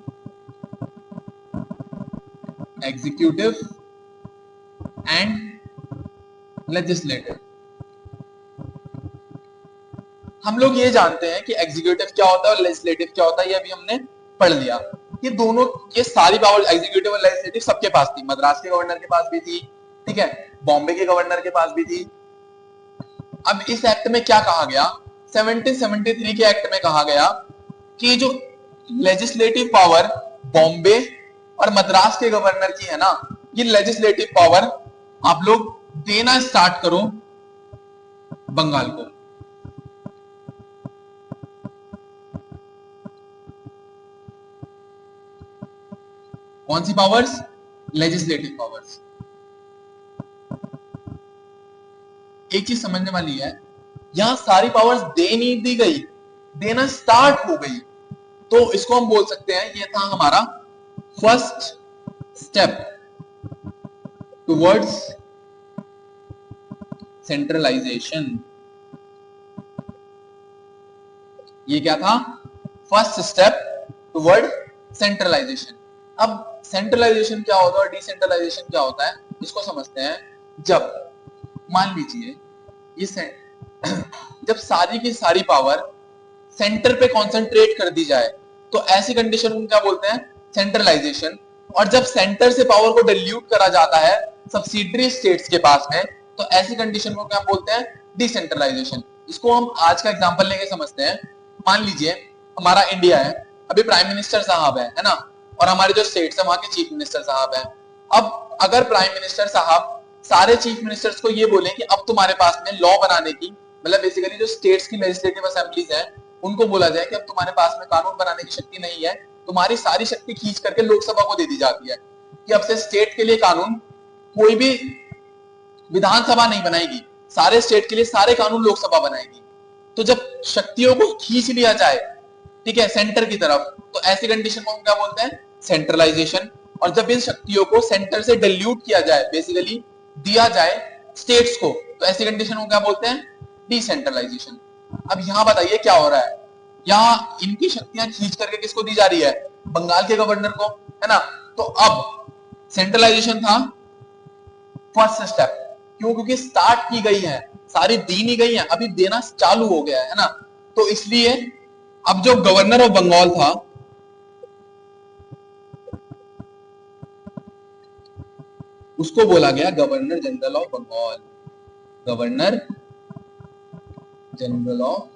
S1: Executive and legislative. हम लोग ये जानते हैं कि एग्जीक्यूटिव क्या होता है और लेजिस्लेटिव क्या होता है, ये अभी हमने पढ़ लिया। ये दोनों, ये सारी पावर एग्जीक्यूटिव और लेजिस्लेटिव सबके पास थी। मद्रास के गवर्नर के पास भी थी, ठीक है, बॉम्बे के गवर्नर के पास भी थी। अब इस एक्ट में क्या कहा गया? 1773 के एक्ट में कहा गया कि जो लेजिस्लेटिव पावर बॉम्बे और मद्रास के गवर्नर की है ना, ये लेजिस्लेटिव पावर आप लोग देना स्टार्ट करो बंगाल को। कौन सी पावर्स? Legislative powers. एक चीज समझने वाली है, यहां सारी पावर्स दे नहीं दी गई, देना स्टार्ट हो गई, तो इसको हम बोल सकते हैं ये था हमारा फर्स्ट स्टेप टुवर्ड्स सेंट्रलाइजेशन। ये क्या था? First step toward centralisation. अब सेंट्रलाइजेशन क्या होता है और डिसेंट्रलाइजेशन क्या होता है, इसको समझते हैं। जब मान लीजिए ये जब सारी की सारी पावर सेंटर पे कंसंट्रेट कर दी जाए, तो ऐसी कंडीशन को क्या बोलते हैं? सेंट्रलाइजेशन। और जब सेंटर से पावर को डिल्यूट करा जाता है सब्सिडियरी स्टेट्स के पास में, तो ऐसी कंडीशन को क्या बोलते हैं? डिसेंट्रलाइजेशन। इसको हम आज का एग्जांपल लेके समझते हैं। मान लीजिए हमारा इंडिया है, अभी प्राइम मिनिस्टर साहब है ना, और हमारे जो स्टेट्स है वहां के चीफ मिनिस्टर साहब है। अब अगर प्राइम मिनिस्टर साहब सारे चीफ मिनिस्टर्स को ये बोले कि अब तुम्हारे पास में लॉ बनाने की, मतलब बेसिकली जो स्टेट्स की लेजिस्लेटिव असेंबलीज है, उनको बोला जाए कि अब तुम्हारे पास में कानून बनाने की शक्ति नहीं है, तुम्हारी सारी शक्ति खींच करके लोकसभा को दे दी जाती है कि अब से स्टेट के लिए कानून कोई भी विधानसभा नहीं बनाएगी, सारे स्टेट के लिए सारे कानून लोकसभा बनाएगी। तो जब शक्तियों को खींच लिया जाए, ठीक है, सेंटर की तरफ, तो ऐसी कंडीशन को हम क्या बोलते हैं? सेंट्रलाइजेशन। और जब इन शक्तियों को सेंटर से डिल्यूट किया जाए, बेसिकली दिया जाए स्टेट्स को, तो ऐसी कंडीशन को क्या बोलते हैं? डिसेंट्रलाइजेशन। अब यहां बताइए क्या हो रहा है? यहां इनकी शक्तियां खींच करके किसको दी जा रही है? बंगाल के गवर्नर को, है ना। तो अब सेंट्रलाइजेशन था फर्स्ट स्टेप। क्यों? क्योंकि स्टार्ट की गई है, सारी दी नहीं गई है, अभी देना चालू हो गया है ना। तो इसलिए अब जो गवर्नर ऑफ बंगाल था, उसको बोला गया governor general of Bengal. Governor general of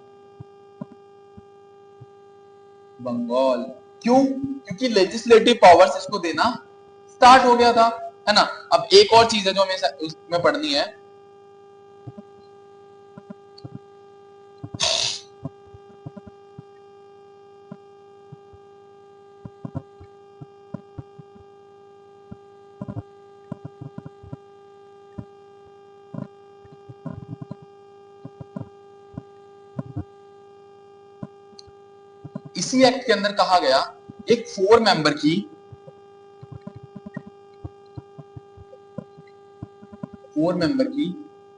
S1: Bengal. क्यों? क्योंकि लेजिस्लेटिव पावर्स इसको देना स्टार्ट हो गया था, है ना। अब एक और चीज है जो हमें उसमें पढ़नी है। इसी एक्ट के अंदर कहा गया एक 4 मेंबर की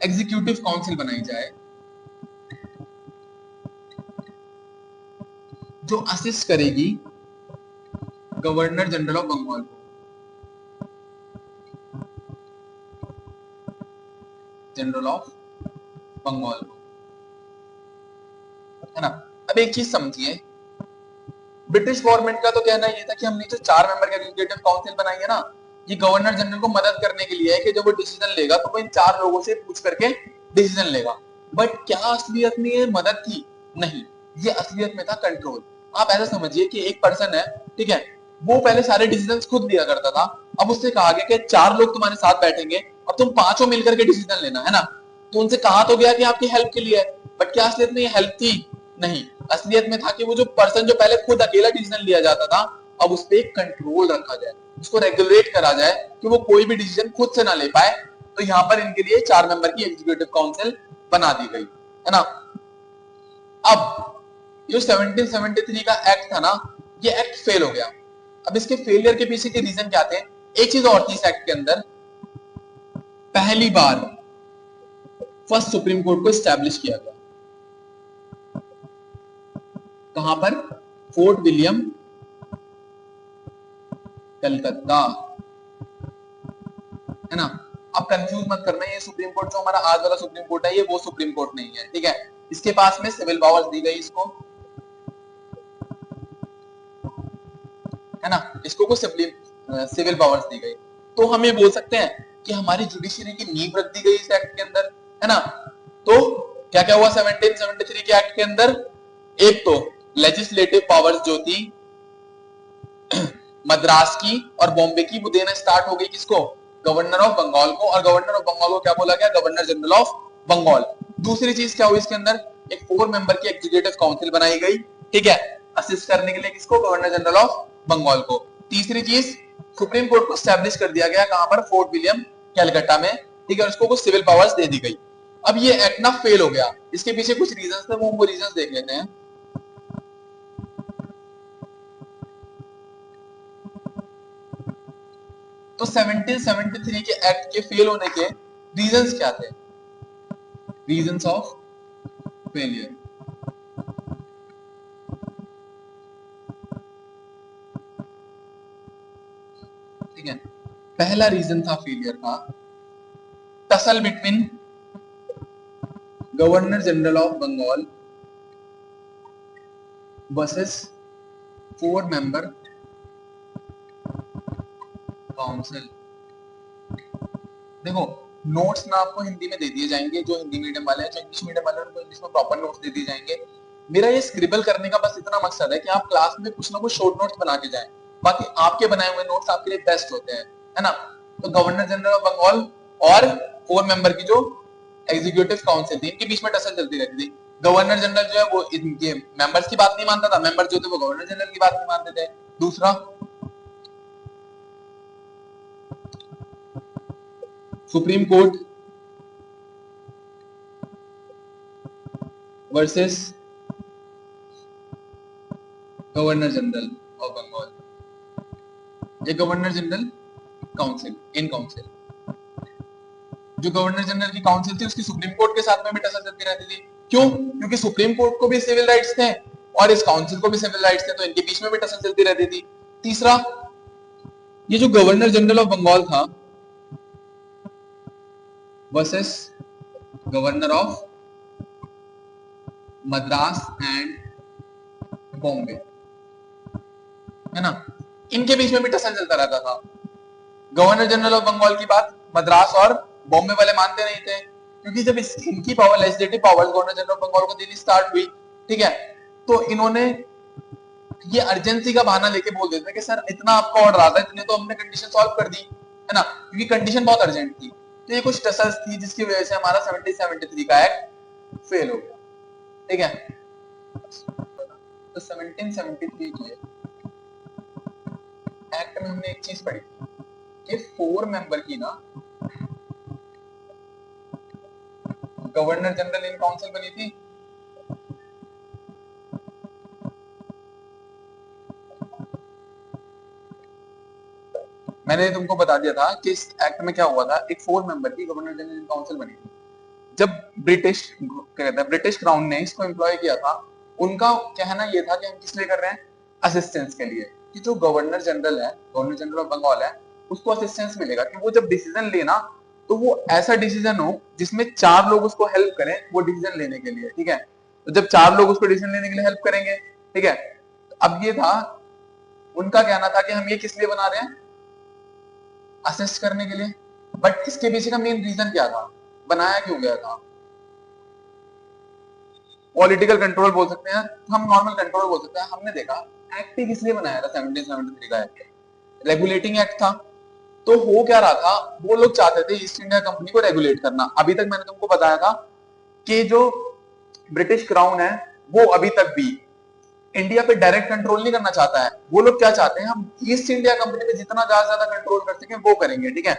S1: एग्जीक्यूटिव काउंसिल बनाई जाए, जो असिस्ट करेगी गवर्नर जनरल ऑफ बंगाल को। जनरल ऑफ बंगाल को, है ना। अब एक चीज समझिए, ब्रिटिश गवर्नमेंट का तो कहना ये था कि हमने जो 4 मेंबर की एग्जीक्यूटिव काउंसिल बनाई है ना, ये गवर्नर जनरल को मदद करने के लिए है कि जब वो डिसीजन लेगा तो वो इन 4 लोगों से पूछ करके डिसीजन लेगा। बट क्या असलियत में ये मदद थी? नहीं, ये असलियत में था कंट्रोल। आप ऐसा समझिए कि एक पर्सन है, ठीक है, वो पहले सारे डिसीजन खुद लिया करता था। अब उससे कहा गया कि 4 लोग तुम्हारे साथ बैठेंगे, अब तुम पांचों मिलकर के डिसीजन लेना है ना। तो उनसे कहा तो गया कि आपकी हेल्प के लिए है, बट क्या असलियत में ये हेल्प थी? नहीं, असलियत में था कि वो जो पर्सन जो पहले खुद अकेला डिसीजन लिया जाता था, अब उस पर कंट्रोल रखा जाए, उसको रेगुलेट करा जाए कि वो कोई भी डिसीजन खुद से ना ले पाए। तो यहाँ पर इनके लिए 4 मेंबर की एग्जीक्यूटिव काउंसिल बना दी गई है ना। अब जो 1773 का एक्ट था ना, ये एक्ट फेल हो गया। अब इसके फेलियर के पीछे के रीजन क्या थे? एक चीज और थी इस एक्ट के अंदर, पहली बार फर्स्ट सुप्रीम कोर्ट को एस्टैब्लिश किया गया। कहां पर? फोर्ट विलियम, कलकत्ता, है ना। अब कंफ्यूज मत करना, ये सुप्रीम कोर्ट जो हमारा आज वाला सुप्रीम कोर्ट है, ये वो सुप्रीम कोर्ट नहीं है, ठीक है। इसके पास में सिविल पावर्स दी गई इसको, है ना, इसको कुछ सिविल पावर्स दी गई। तो हम ये बोल सकते हैं कि हमारी जुडिशरी की नींव रख दी गई इस एक्ट के अंदर, है ना। तो क्या क्या हुआ 1773 के एक्ट के अंदर? एक तो लेजिस्लेटिव पावर्स जो थी मद्रास की और बॉम्बे की, वो देना स्टार्ट हो गई किसको? गवर्नर ऑफ बंगाल को। और गवर्नर ऑफ बंगाल को क्या बोला गया? Governor general of Bengal. दूसरी चीज क्या हुई इसके अंदर? एक 4 मेंबर की एग्जीक्यूटिव काउंसिल बनाई गई, ठीक है, असिस्ट करने के लिए किसको? गवर्नर जनरल ऑफ बंगाल को। तीसरी चीज, सुप्रीम कोर्ट को एस्टैब्लिश कर दिया गया, कहां पर? फोर्ट विलियम, कलकत्ता में, ठीक है, उसको कुछ सिविल पावर्स दे दी गई। अब ये एक्ट ना फेल हो गया, इसके पीछे कुछ रीजंस थे, वो रीजंस देख लेते हैं। तो 1773 के एक्ट के फेल होने के रीजंस क्या थे? रीजंस ऑफ फेलियर, ठीक है। पहला रीजन था फेलियर का, tussle between governor general of Bengal versus 4 member council. देखो, नोट्स ना आपको हिंदी में दे दिए जाएंगे, जो हिंदी मीडियम वाले हैं, जो इंग्लिश मीडियम वाले हैं उनको इंग्लिश में प्रॉपर नोट्स दे दिए जाएंगे। मेरा ये स्क्रिबल करने का बस इतना मकसद है कि आप क्लास में कुछ ना कुछ शॉर्ट नोट्स बना के जाएं, बाकी आपके बनाए हुए नोट्स आपके लिए बेस्ट होते हैं, है ना। तो गवर्नर जनरल ऑफ बंगाल और 4 मेंबर की जो एग्जीक्यूटिव काउंसिल थी, इनके बीच में टसल चलती रहती थी। गवर्नर जनरल जो है वो इनके मेंबर्स की बात नहीं मानता था, मेंबर जो थे वो गवर्नर जनरल की बात नहीं मानते थे। दूसरा, supreme court versus governor general of Bengal, ये governor general council, in council, जो गवर्नर जनरल की काउंसिल थी उसकी सुप्रीम कोर्ट के साथ में भी टसल चलती रहती थी। क्यों? क्योंकि सुप्रीम कोर्ट को भी सिविल राइट्स थे और इस काउंसिल को भी सिविल राइट्स थे, तो इनके बीच में भी टसल चलती रहती थी। तीसरा, ये जो गवर्नर जनरल ऑफ बंगाल था versus governor of Madras and Bombay, है ना, इनके बीच में भी टसल चलता रहता था। गवर्नर जनरल ऑफ बंगाल की बात मद्रास और बॉम्बे वाले मानते नहीं थे, क्योंकि जब इनकी power, legislative power governor general of Bengal को देनी स्टार्ट हुई, ठीक है, तो इन्होंने ये अर्जेंसी का बहाना लेके बोल देते कि सर इतना आपका ऑर्डर आता है, इतने तो हमने कंडीशन सॉल्व कर दी, है ना, क्योंकि कंडीशन बहुत अर्जेंट थी। तो ये कुछ टसल्स थी जिसकी वजह से हमारा 1773 का एक्ट फेल हो गया, ठीक है। तो 1773 के एक्ट में हमने एक चीज पढ़ी कि 4 मेंबर की ना गवर्नर जनरल इन काउंसिल बनी थी। मैंने तुमको बता दिया था कि इस एक्ट में क्या हुआ था, एक 4 मेंबर की गवर्नर जनरल इन काउंसिल बनी थी। जब ब्रिटिश क्राउन ने इसको एम्प्लॉय किया था, उनका कहना यह था कि हम किस लिए कर रहे हैं? असिस्टेंस के लिए, कि जो गवर्नर जनरल है, गवर्नर जनरल ऑफ बंगाल है, उसको असिस्टेंस मिलेगा कि वो जब डिसीजन लेना तो वो ऐसा डिसीजन हो जिसमें 4 लोग उसको हेल्प करें वो डिसीजन लेने के लिए, ठीक है। तो जब 4 लोग उसको डिसीजन लेने के लिए हेल्प करेंगे, ठीक है, अब ये था, उनका कहना था कि हम ये किस लिए बना रहे हैं? असिस्ट करने के लिए। बट इसके पीछे का मेन रीजन क्या था, बनाया क्यों गया था? पॉलिटिकल कंट्रोल बोल सकते हैं, हम नॉर्मल कंट्रोल बोल सकते हैं। हमने देखा एक्ट ही किस लिए बनाया था, 1773 का एक्ट रेगुलेटिंग एक्ट था। तो हो क्या रहा था, वो लोग चाहते थे ईस्ट इंडिया कंपनी को रेगुलेट करना। अभी तक मैंने तुमको बताया था कि जो ब्रिटिश क्राउन है वो अभी तक भी इंडिया पे डायरेक्ट कंट्रोल नहीं करना चाहता है। वो लोग क्या चाहते हैं, हम ईस्ट इंडिया कंपनी पे जितना ज्यादा कंट्रोल कर सकें वो करेंगे, ठीक है।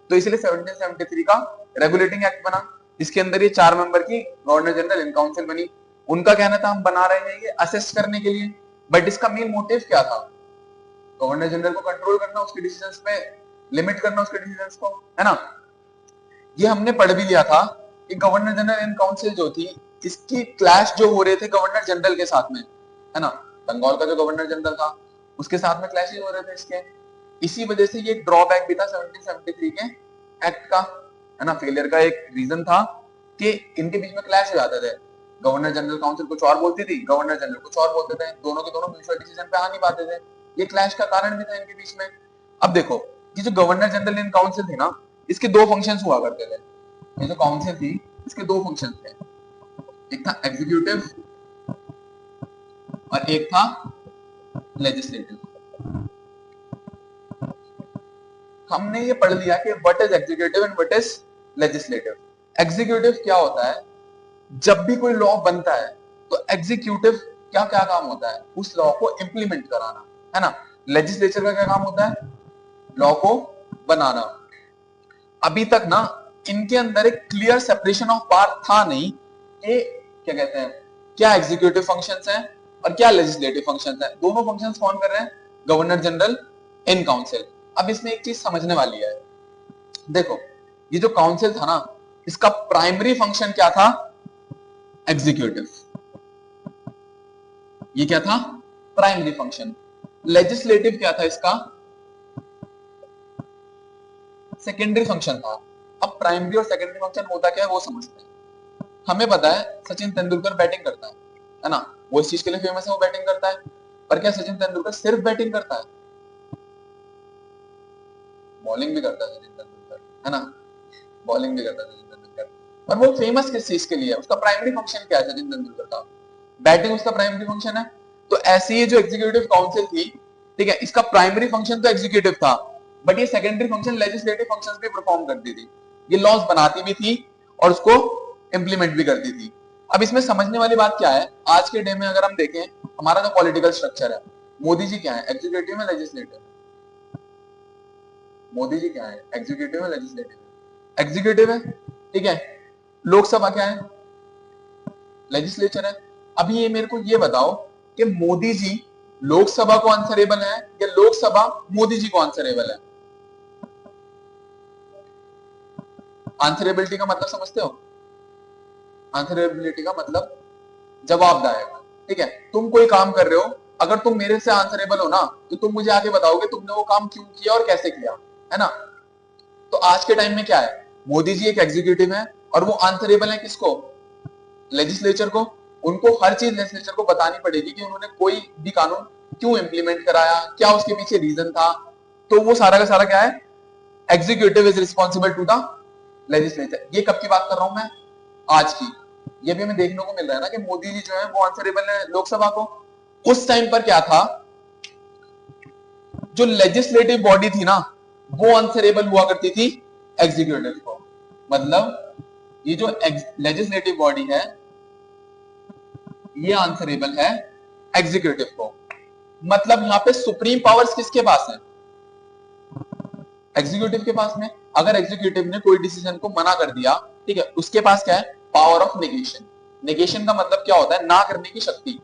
S1: तो इसलिए 1773 का रेगुलेटिंग एक्ट बना, इसके अंदर ये 4 मेंबर की गवर्नर जनरल इन काउंसिल बनी। उनका कहना था हम बना रहे हैं ये असिस्ट करने के लिए, बट इसका मेन मोटिव क्या था, गवर्नर जनरल को कंट्रोल करना, उसके डिसीजंस पे लिमिट करना उसके डिसीजंस को, है ना। ये हमने पढ़ भी लिया था कि गवर्नर जनरल इन काउंसिल जो थी, इसकी क्लैश जो हो रहे थे गवर्नर जनरल के साथ में, है ना। बंगाल का जो गवर्नर जनरल था उसके साथ में क्लैशेस हो रहे थे इसके। इसी वजह से ये ड्रॉबैक भी था 1773 के एक्ट का, है ना। फेलियर का एक रीजन था कि इनके बीच में क्लैश हो जाते थे। गवर्नर जनरल काउंसिल कुछ और बोलती थी, गवर्नर जनरल कुछ और बोलते थे, दोनों के दोनों म्यूचुअल डिसीजन पे आ नहीं पाते थे। ये क्लैश का कारण भी था इनके बीच में। अब देखो ये जो गवर्नर जनरल इन काउंसिल थी ना, इसके दो फंक्शंस हुआ करते थे। ये जो काउंसिल थी इसके दो फंक्शंस थे, एक था एग्जीक्यूटिव और एक था लेजिस्लेटिव। हमने ये पढ़ लिया कि what is executive and what is legislative. Executive क्या होता है, जब भी कोई लॉ बनता है तो एग्जीक्यूटिव क्या क्या काम होता है, उस लॉ को इंप्लीमेंट कराना, है ना। लेजिस्लेचर का क्या काम होता है, लॉ को बनाना। अभी तक ना इनके अंदर एक क्लियर सेपरेशन ऑफ पावर था नहीं कि क्या कहते हैं, क्या एग्जीक्यूटिव फंक्शंस हैं और क्या लेजिस्लेटिव फंक्शंस हैं। दोनों फंक्शंस कौन कर रहे हैं, गवर्नर जनरल इन काउंसिल। अब इसमें एक चीज समझने वाली है, देखो ये जो काउंसिल था ना, इसका प्राइमरी फंक्शन क्या था, एग्जीक्यूटिव। ये क्या था, प्राइमरी फंक्शन। लेजिस्लेटिव क्या था इसका, सेकेंडरी फंक्शन था। अब प्राइमरी और सेकेंडरी फंक्शन होता क्या है वो समझते हैं। हमें पता है सचिन तेंदुलकर बैटिंग करता है ना, वो इस चीज के लिए फेमस है, वो बैटिंग करता है। पर क्या सचिन तेंदुलकर सिर्फ बैटिंग करता है, बॉलिंग भी करता है सचिन तेंदुलकर, है ना, बॉलिंग भी करता है सचिन तेंदुलकर। पर वो फेमस किस चीज के लिए है, उसका प्राइमरी फंक्शन क्या है सचिन तेंदुलकर का, बैटिंग उसका प्राइमरी फंक्शन है। तो ऐसी ये जो एग्जीक्यूटिव काउंसिल थी, ठीक है, इसका प्राइमरी फंक्शन तो एग्जीक्यूटिव था, बट ये सेकेंडरी फंक्शन लेजिस्लेटिव फंक्शंस भी परफॉर्म करती थी। ये लॉज बनाती भी थी और उसको इंप्लीमेंट भी करती थी। अब इसमें समझने वाली बात क्या है, आज के डे में अगर हम देखें हमारा जो पॉलिटिकल स्ट्रक्चर है, मोदी जी क्या है, एग्जीक्यूटिव में लेजिस्लेटिव, मोदी जी क्या है, एग्जीक्यूटिव में लेजिस्लेटिव, एग्जीक्यूटिव है, ठीक है। लोकसभा क्या है, लेजिस्लेचर है। अभी ये मेरे को ये बताओ कि मोदी जी लोकसभा को आंसरेबल है या लोकसभा मोदी जी को आंसरेबल है। आंसरेबिलिटी का मतलब समझते हो, आंसरेबिलिटी का मतलब जवाबदायक, ठीक है। तुम कोई काम कर रहे हो, अगर तुम मेरे से आंसरेबल हो ना, तो तुम मुझे आगे बताओगे तुमने वो काम क्यों किया और कैसे किया, है ना। तो आज के टाइम में क्या है, मोदी जी एक एग्जीक्यूटिव है और वो आंसरेबल है किसको, लेजिस्लेचर को। उनको हर चीज लेजिस्लेचर को बतानी पड़ेगी कि उन्होंने कोई भी कानून क्यों इंप्लीमेंट कराया, क्या उसके पीछे रीजन था। तो वो सारा का सारा क्या है, executive is responsible to the legislature. ये कब की बात कर रहा हूं मैं, आज की। ये भी हमें देखने को मिल रहा है ना कि मोदी जी जो है वो आंसरेबल है लोकसभा को। उस टाइम पर क्या था, जो लेजिस्लेटिव बॉडी थी ना, वो आंसरेबल हुआ करती थी एग्जीक्यूटिव को। मतलब ये जो लेजिस्लेटिव बॉडी है ये आंसरेबल है एग्जीक्यूटिव को। मतलब यहां पे सुप्रीम पावर्स किसके पास है, एग्जीक्यूटिव के पास में। अगर एग्जीक्यूटिव ने कोई डिसीजन को मना कर दिया, ठीक है, उसके पास क्या है, पावर ऑफ नेगेशन। नेगेशन का मतलब क्या होता है, ना करने की शक्ति।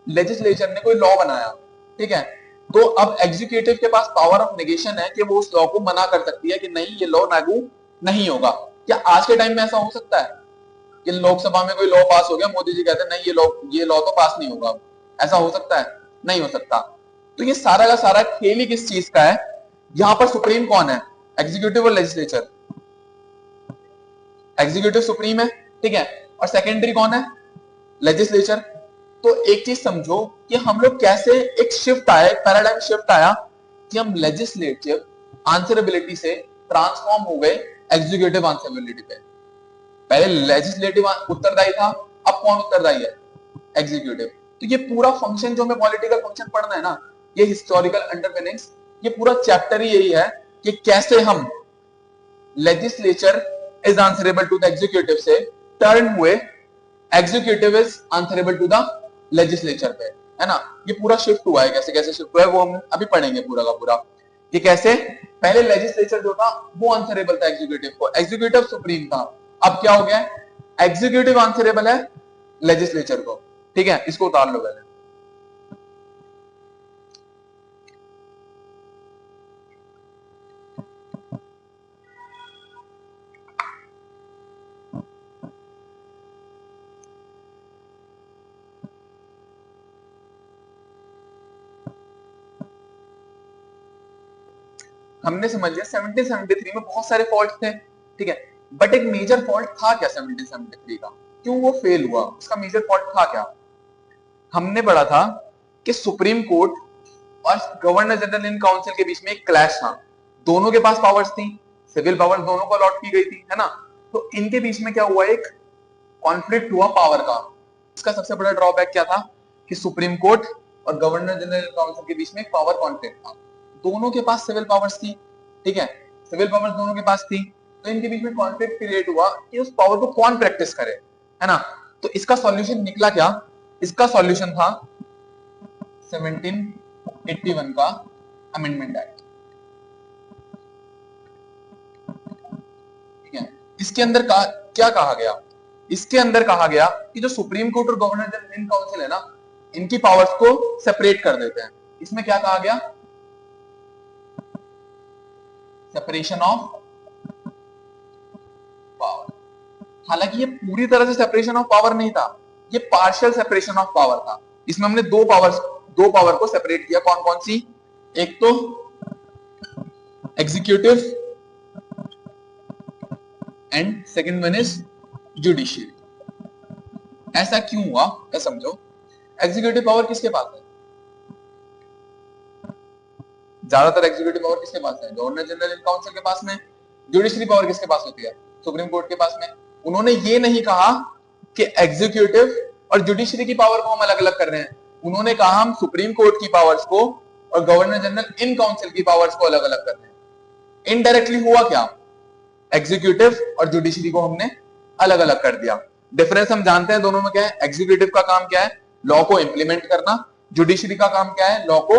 S1: लेजिस्लेचर ने कोई लॉ बनाया, ठीक है, तो अब एग्जीक्यूटिव के पास पावर ऑफ नेगेशन है कि वो उस लॉ को मना कर सकती है कि नहीं ये लॉ लागू नहीं होगा। क्या आज के टाइम में ऐसा हो सकता है कि लोकसभा में कोई लॉ पास हो गया, मोदी जी कहते हैं नहीं ये लॉ तो पास नहीं होगा, ऐसा हो सकता है, नहीं हो सकता। तो ये सारा का सारा खेल ही किस चीज का है, यहां पर सुप्रीम कौन है, एग्जीक्यूटिव और लेजिस्लेचर। एग्जीक्यूटिव सुप्रीम है, ठीक है, और सेकेंडरी कौन है, लेजिस्लेचर। तो एक चीज समझो कि हम लोग कैसे एक शिफ्ट आया, एक पैराडाइम शिफ्ट आया कि हम लेजिस्लेटिव आंसरेबिलिटी से ट्रांसफॉर्म हो गए एग्जीक्यूटिव आंसरेबिलिटी पे। पहले लेजिस्लेटिव उत्तरदायी था, अब कौन उत्तरदायी है? एग्जीक्यूटिव। तो ये पूरा फंक्शन जो हमें पॉलिटिकल फंक्शन पढ़ना है ना, ये हिस्टोरिकल अंडरपिनिंग्स, ये पूरा चैप्टर ही यही है कि कैसे हम legislature is answerable to the executive से टर्न हुए executive is answerable to the legislature पे, है ना। ये पूरा शिफ्ट हुआ है, कैसे कैसे शिफ्ट हुआ है वो हम अभी पढ़ेंगे पूरा का पूरा, कि कैसे पहले लेजिस्लेचर जो था वो आंसरेबल था एग्जीक्यूटिव को, एग्जीक्यूटिव सुप्रीम था। अब क्या हो गया, एग्जीक्यूटिव आंसरेबल है लेजिस्लेचर को। ठीक है, इसको उतार लो पहले। हमने समझ लिया 1773 में बहुत सारे फॉल्ट थे, ठीक है, बट एक मेजर फॉल्ट था क्या 1773 का, क्यों वो फेल हुआ, उसका मेजर फॉल्ट था क्या? हमने पढ़ा था कि सुप्रीम कोर्ट और गवर्नर जनरल इन काउंसिल के बीच में एक क्लैश था, दोनों के पास पावर्स थी, सिविल पावर्स दोनों को अलॉट की गई थी, है ना। तो इनके बीच में क्या हुआ, एक कॉन्फ्लिक्ट हुआ पावर का। इसका सबसे बड़ा ड्रॉबैक क्या था कि सुप्रीम कोर्ट और गवर्नर जनरल काउंसिल के बीच में एक पावर कॉन्फ्लिक्ट था, दोनों के पास सिविल पावर्स थी, ठीक है, सिविल पावर्स दोनों के पास थी, तो इनके बीच में कॉन्फ्लिक्ट क्रिएट हुआ कि उस पावर को कौन प्रैक्टिस करे, है ना। तो इसका सॉल्यूशन निकला क्या, इसका सॉल्यूशन था 1781 का अमेंडमेंट एक्ट, ठीक है। इसके अंदर क्या कहा गया, इसके अंदर कहा गया कि जो सुप्रीम कोर्ट और गवर्नर जनरल इन काउंसिल है ना, इनकी पावर्स को सेपरेट कर देते हैं। इसमें क्या कहा गया, सेपरेशन ऑफ पावर। हालांकि ये पूरी तरह से सेपरेशन ऑफ पावर नहीं था, ये पार्शियल सेपरेशन ऑफ पावर था। इसमें हमने दो पावर को सेपरेट किया, कौन कौन सी, एक तो executive and second one is judiciary. ऐसा क्यों हुआ, क्या समझो, एग्जीक्यूटिव पावर किसके पास है, ज्यादातर एग्जीक्यूटिव पावर किसके पास है, गवर्नर जनरल इन काउंसिल के पास में। जुडिशरी पावर किसके पास होती है, सुप्रीम कोर्ट के पास में। उन्होंने ये नहीं कहा कि एग्जीक्यूटिव और जुडिशरी की पावर को हम अलग अलग कर रहे हैं, उन्होंने कहा हम सुप्रीम कोर्ट की पावर्स को और गवर्नर जनरल इन काउंसिल की पावर्स को अलग अलग कर रहे हैं। इनडायरेक्टली हुआ क्या, एग्जीक्यूटिव और जुडिशरी को हमने अलग अलग कर दिया। डिफरेंस हम जानते हैं दोनों में क्या है, एग्जीक्यूटिव का काम क्या है, लॉ को इंप्लीमेंट करना, जुडिशरी का काम क्या है, लॉ को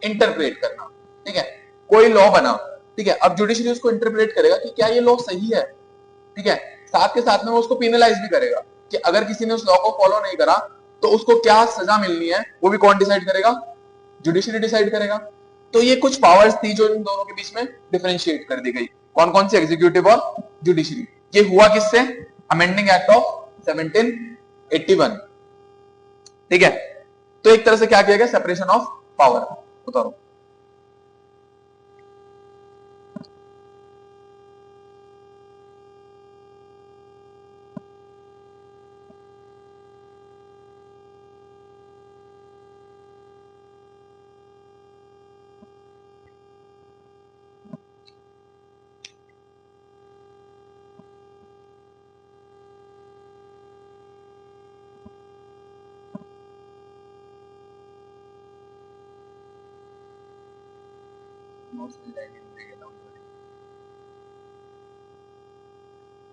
S1: इंटरप्रेट करना, ठीक है। कोई लॉ बना, ठीक है, अब जुडिशरी उसको इंटरप्रेट करेगा कि क्या ये लॉ सही है, ठीक है, साथ के साथ में वो उसको पेनलाइज भी करेगा कि अगर किसी ने उस लॉ को फॉलो नहीं करा तो उसको क्या सजा मिलनी है, वो भी कौन डिसाइड करेगा, जुडिशरी डिसाइड करेगा। तो ये कुछ पावर्स थी जो इन दोनों के बीच में डिफरेंशिएट कर दी गई, कौन कौन सी, एग्जीक्यूटिव और जुडिशरी। ये हुआ किससे, अमेंडिंग एक्ट ऑफ 1781, ठीक है। तो एक तरह से क्या किया गया, सेपरेशन ऑफ पावर। उतारो।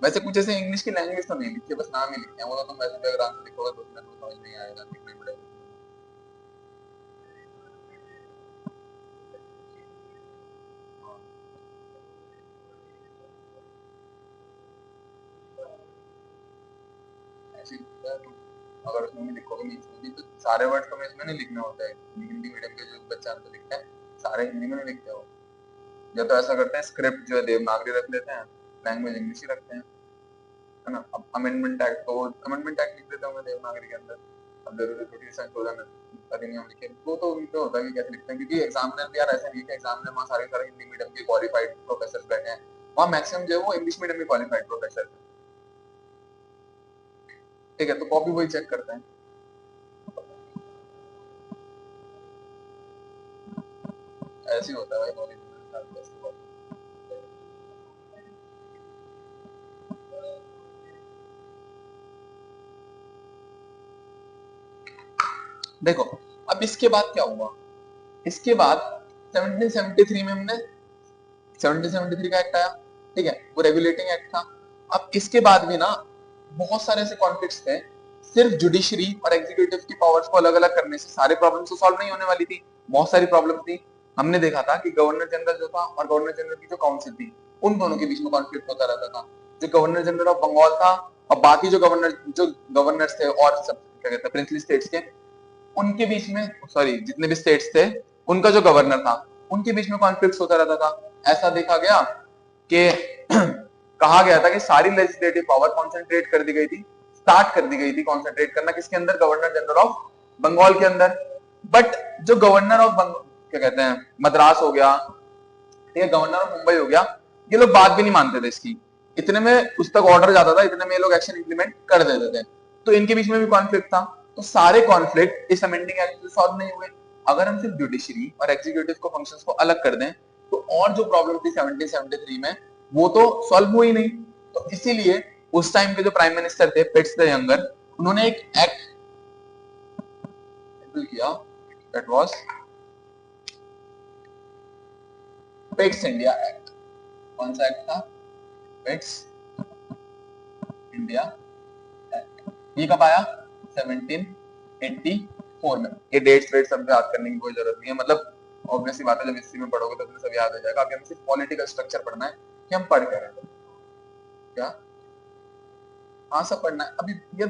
S1: वैसे कुछ ऐसे इंग्लिश की लैंग्वेज तो नहीं लिखी है, बस नाम ही लिखे हैं, वो तो तुम वैसे भी अगर आंसर लिखोगे तो उसमें तो समझ नहीं आएगा, लिखना ही पड़ेगा। हाँ, ऐसे ही लिखता है तो, अगर उसमें भी लिखोगे मीन्स में भी तो सारे वर्ड तुम्हें इसमें नहीं लिखने होते हैं। हिंदी मीडियम के जो बच्चा आंसर लिखते हैं सारे हिंदी में नहीं लिखते हो, या तो ऐसा करते हैं स्क्रिप्ट जो है देवनागरी रख लेते हैं, लैंग्वेज इंग्लिश ही रखते हैं, है ना। अब अमेंडमेंट एक्ट तो अमेंडमेंट एक्ट लिख देते होंगे देवनागरी के अंदर, अब जरूरी थोड़ी है संशोधन अधिनियम लिखे, वो तो उनपे होता है कि कैसे लिखते हैं, क्योंकि एग्जामिनर भी यार ऐसा नहीं है कि एग्जामिनर वहाँ सारे सारे हिंदी मीडियम के क्वालिफाइड प्रोफेसर बैठे हैं, वहाँ मैक्सिमम जो है वो इंग्लिश मीडियम में क्वालिफाइड प्रोफेसर है, ठीक है, तो कॉपी वही चेक करते हैं। ऐसे ही होता है भाई कॉलेज में। देखो अब इसके बाद क्या हुआ, इसके बाद 1773 में हमने 1773 का एक्ट आया, ठीक है, वो रेगुलेटिंग एक्ट था। अब इसके बाद भी ना बहुत सारे ऐसे कॉन्फ्लिक्ट्स थे, सिर्फ जुडिशरी और एग्जीक्यूटिव की पावर्स को अलग अलग करने से सारे प्रॉब्लम्स तो सॉल्व नहीं होने वाली थी, बहुत सारी प्रॉब्लम थी। हमने देखा था कि गवर्नर जनरल जो था और गवर्नर जनरल की जो काउंसिल थी, उन दोनों के बीच में कॉन्फ्लिक्ट होता रहता था। जो गवर्नर जनरल ऑफ बंगाल था और बाकी जो गवर्नर्स थे और सब क्या कहते हैं प्रिंसली स्टेट्स के, उनके बीच में, सॉरी जितने भी स्टेट्स थे उनका जो गवर्नर था उनके बीच में कॉन्फ्लिक्ट होता रहता था। ऐसा देखा गया कि कहा गया था कि सारी लेजिस्लेटिव पावर कॉन्सेंट्रेट कर दी गई थी, स्टार्ट कर दी गई थी कॉन्सेंट्रेट करना किसके अंदर, गवर्नर जनरल ऑफ बंगाल के अंदर। बट जो गवर्नर ऑफ क्या कहते हैं मद्रास हो गया, ठीक है, गवर्नर ऑफ मुंबई हो गया, ये लोग बात भी नहीं मानते थे इसकी, इतने में उस तक ऑर्डर जाता था, इतने में ये लोग एक्शन इंप्लीमेंट कर देते थे, तो इनके बीच में भी कॉन्फ्लिक्ट था। तो सारे कॉन्फ्लिक्ट इस अमेंडिंग एक्ट से सॉल्व नहीं हुए। अगर हम सिर्फ जुडिशरी और एग्जीक्यूटिव को फंक्शंस को अलग कर दें तो और जो प्रॉब्लम थी 1773 में वो तो सॉल्व हुई नहीं। तो इसीलिए उस टाइम के जो प्राइम मिनिस्टर थे पिट्स द यंगर, उन्होंने एक एक्ट किया, that was Pitt's India act. कौन सा एक्ट था, पिट्स इंडिया एक्ट। ये कब आया, 1784 में। ये डेट्स वेट सब याद करने की कोई जरूरत नहीं है, मतलब ऑब्वियसली बात है, जब हिस्ट्री में पढ़ोगे तो तुम्हें सब याद हो जाएगा। अभी हमें सिर्फ पॉलिटिकल स्ट्रक्चर पढ़ना है कि हम पढ़ क्या रहे हैं, क्या, हाँ सब पढ़ना है। अभी ये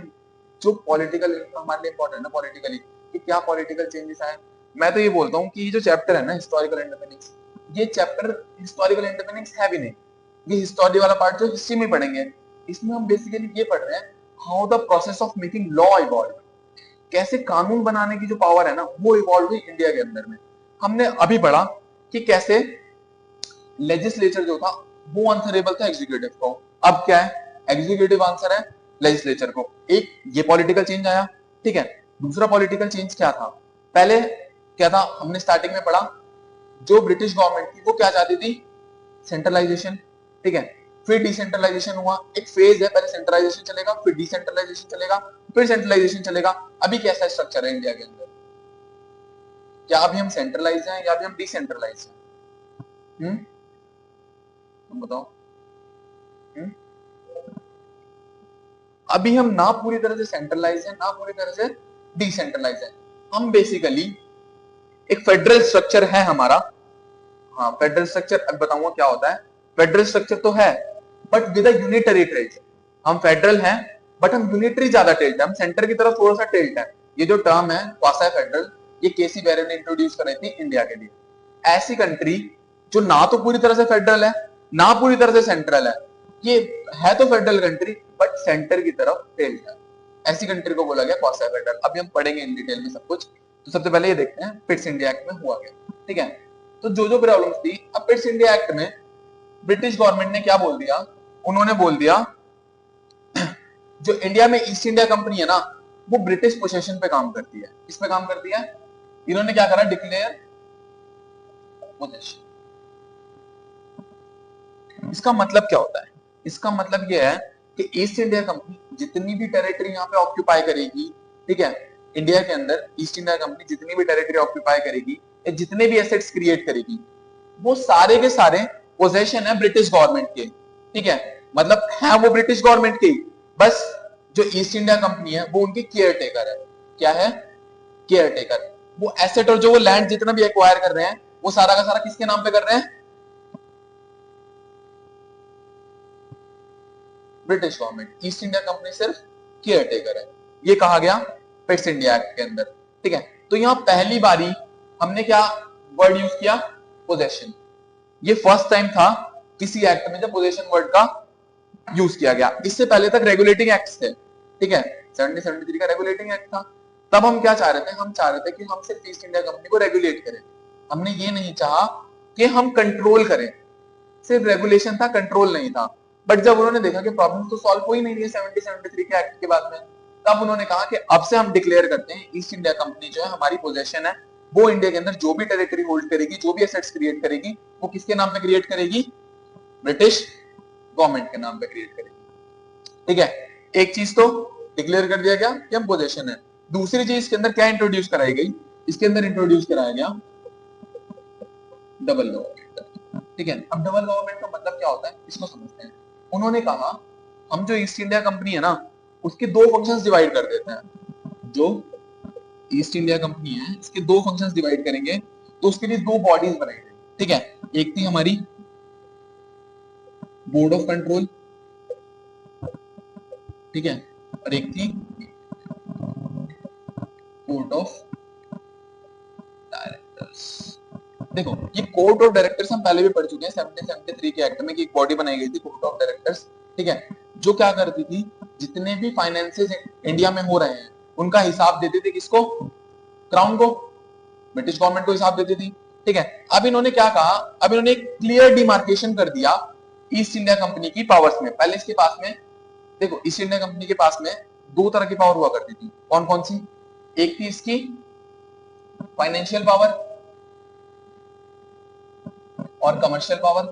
S1: जो पॉलिटिकल हमारे लिए इंपॉर्टेंट है ना पॉलिटिकली, कि क्या पॉलिटिकल चेंजेस आए। मैं तो ये बोलता हूँ कि ये जो चैप्टर है ना हिस्टोरिकल इंडिपेंडेंस, ये चैप्टर हिस्टोरिकल इंडिपेंडेंस है भी नहीं, ये हिस्टोरी वाला पार्ट जो हिस्ट्री में पढ़ेंगे, इसमें हम बेसिकली ये पढ़ रहे हैं how the process of making law evolve, कैसे कानून बनाने की जो पावर है ना वो इवॉल्व हुई इंडिया के अंदर में। हमने अभी पढ़ा कि कैसे लेजिस्लेचर जो था वो आंसरेबल था एग्जीक्यूटिव को, अब क्या है, एग्जीक्यूटिव आंसर है लेजिस्लेचर को। एक ये पॉलिटिकल चेंज आया, ठीक है। दूसरा पॉलिटिकल चेंज क्या था, पहले क्या था, हमने स्टार्टिंग में पढ़ा, जो ब्रिटिश गवर्नमेंट थी वो क्या चाहती थी, सेंट्रलाइजेशन, ठीक है। फिर डिसेंट्रलाइजेशन हुआ, एक फेज है, पहले सेंट्रलाइजेशन चलेगा, फिर डिसेंट्रलाइजेशन चलेगा, फिर सेंट्रलाइजेशन चलेगा। अभी कैसा स्ट्रक्चर है इंडिया के अंदर, क्या अभी हम सेंट्रलाइज हैं या अभी हम डिसेंट्रलाइज हैं, तुम बताओ। अभी हम ना पूरी तरह से सेंट्रलाइज है ना पूरी तरह से डिसेंट्रलाइज है, हम बेसिकली एक फेडरल स्ट्रक्चर है हमारा। हाँ फेडरल स्ट्रक्चर अब बताऊंगा क्या होता है। फेडरल स्ट्रक्चर तो है but with a unitary tilt, हम फेडरल हैं बट हम यूनिटरी ज्यादा टिल्ट है, हम सेंटर की तरफ थोड़ा सा टिल्ट है। ये जो टर्म है क्वासी फेडरल, ये केसी बैरन ने इंट्रोड्यूस कराई थी इंडिया के लिए। ऐसी कंट्री जो ना तो पूरी तरह से फेडरल है ना पूरी तरह से सेंट्रल है, ये है तो फेडरल कंट्री बट सेंटर की तरफ टिल्ट है, ऐसी कंट्री को बोला गया क्वासी फेडरल। अभी हम पढ़ेंगे इन डिटेल में सब कुछ। तो सबसे पहले ये देखते हैं पिट्स इंडिया एक्ट में हुआ क्या, ठीक है। तो जो प्रॉब्लम्स थी, अब पिट्स इंडिया एक्ट में ब्रिटिश गवर्नमेंट ने क्या बोल दिया, उन्होंने बोल दिया जो इंडिया में ईस्ट इंडिया कंपनी है ना वो ब्रिटिश पोजीशन पे काम करती है। किस पे काम करती है, इन्होंने क्या करा, डिक्लेयर पोजीशन। इसका मतलब क्या होता है, इसका मतलब यह है कि ईस्ट इंडिया कंपनी जितनी भी टेरिटरी यहाँ पे ऑक्यूपाई करेगी, ठीक है, इंडिया के अंदर ईस्ट इंडिया कंपनी जितनी भी टेरिटरी ऑक्यूपाई करेगी, जितने भी एसेट्स क्रिएट करेगी, वो सारे के सारे पोजेशन है ब्रिटिश गवर्नमेंट के, ठीक है। मतलब है वो ब्रिटिश गवर्नमेंट की, बस जो ईस्ट इंडिया कंपनी है वो उनकी केयर टेकर है। क्या है, केयर टेकर। वो एसेट और जो वो लैंड जितना भी एक्वायर कर रहे हैं वो सारा का सारा किसके नाम पे कर रहे हैं, British government. East India company सिर्फ केयर टेकर है, ये कहा गया पिट्स इंडिया एक्ट के अंदर, ठीक है। तो यहां पहली बारी हमने क्या वर्ड यूज किया, पोजेशन। ये फर्स्ट टाइम था किसी एक्ट में जब पोजेशन वर्ड का यूज किया गया। इससे पहले तक रेगुलेटिंग एक्ट्स थे, ठीक है, 1773 का रेगुलेटिंग एक्ट था। तब हम क्या चाह रहे थे, हम चाह रहे थे कि हम सिर्फ ईस्ट इंडिया कंपनी को रेगुलेट करें, हमने ये नहीं चाहा कि हम कंट्रोल करें। सिर्फ रेगुलेशन था, कंट्रोल नहीं था। बट जब उन्होंने देखा कि प्रॉब्लम तो सॉल्व हो ही नहीं रही है 1773 के एक्ट के बाद में, तब उन्होंने कहा कि अब से हम डिक्लेयर करते हैं ईस्ट इंडिया कंपनी जो है हमारी पोजेशन है, वो इंडिया के अंदर जो भी टेरिटरी होल्ड करेगी, जो भी एसेट्स क्रिएट करेगी, वो किसके नाम पे क्रिएट करेगी, ब्रिटिश गवर्नमेंट के नाम पे क्रिएट करेगी, ठीक है। एक चीज तो डिक्लेयर कर दिया गया कि हम पोजेशन है। दूसरी चीज इसके अंदर क्या इंट्रोड्यूस कराई गई, इसके अंदर इंट्रोड्यूस कराया गया डबल गवर्नमेंट। ठीक है, अब डबल गवर्नमेंट का मतलब क्या होता है इसको समझते हैं। उन्होंने कहा हम जो ईस्ट इंडिया कंपनी है ना उसके दो फंक्शंस डिवाइड कर देते हैं। जो ईस्ट इंडिया कंपनी है इसके दो फंक्शंस डिवाइड करेंगे, तो उसके लिए दो बॉडीज बनाई गई। ठीक है, एक थी हमारी बोर्ड ऑफ कंट्रोल, ठीक है, और एक थी कोर्ट ऑफ डायरेक्टर्स। देखो ये कोर्ट ऑफ डायरेक्टर्स हम पहले भी पढ़ चुके हैं 1773 के एक्ट में कि एक बॉडी बनाई गई थी कोर्ट ऑफ डायरेक्टर्स। ठीक है, जो क्या करती थी जितने भी फाइनेंसेस इंडिया में हो रहे हैं उनका हिसाब देती थी किसको, क्राउन को, ब्रिटिश गवर्नमेंट को हिसाब देती थी। ठीक है, अब इन्होंने क्या कहा, अब इन्होंने एक क्लियर डिमार्केशन कर दिया ईस्ट इंडिया कंपनी की पावर्स में। पहले इसके पास में देखो ईस्ट इंडिया कंपनी के पास में दो तरह की पावर हुआ करती थी, कौन कौन सी, एक थी इसकी फाइनेंशियल पावर और कमर्शियल पावर।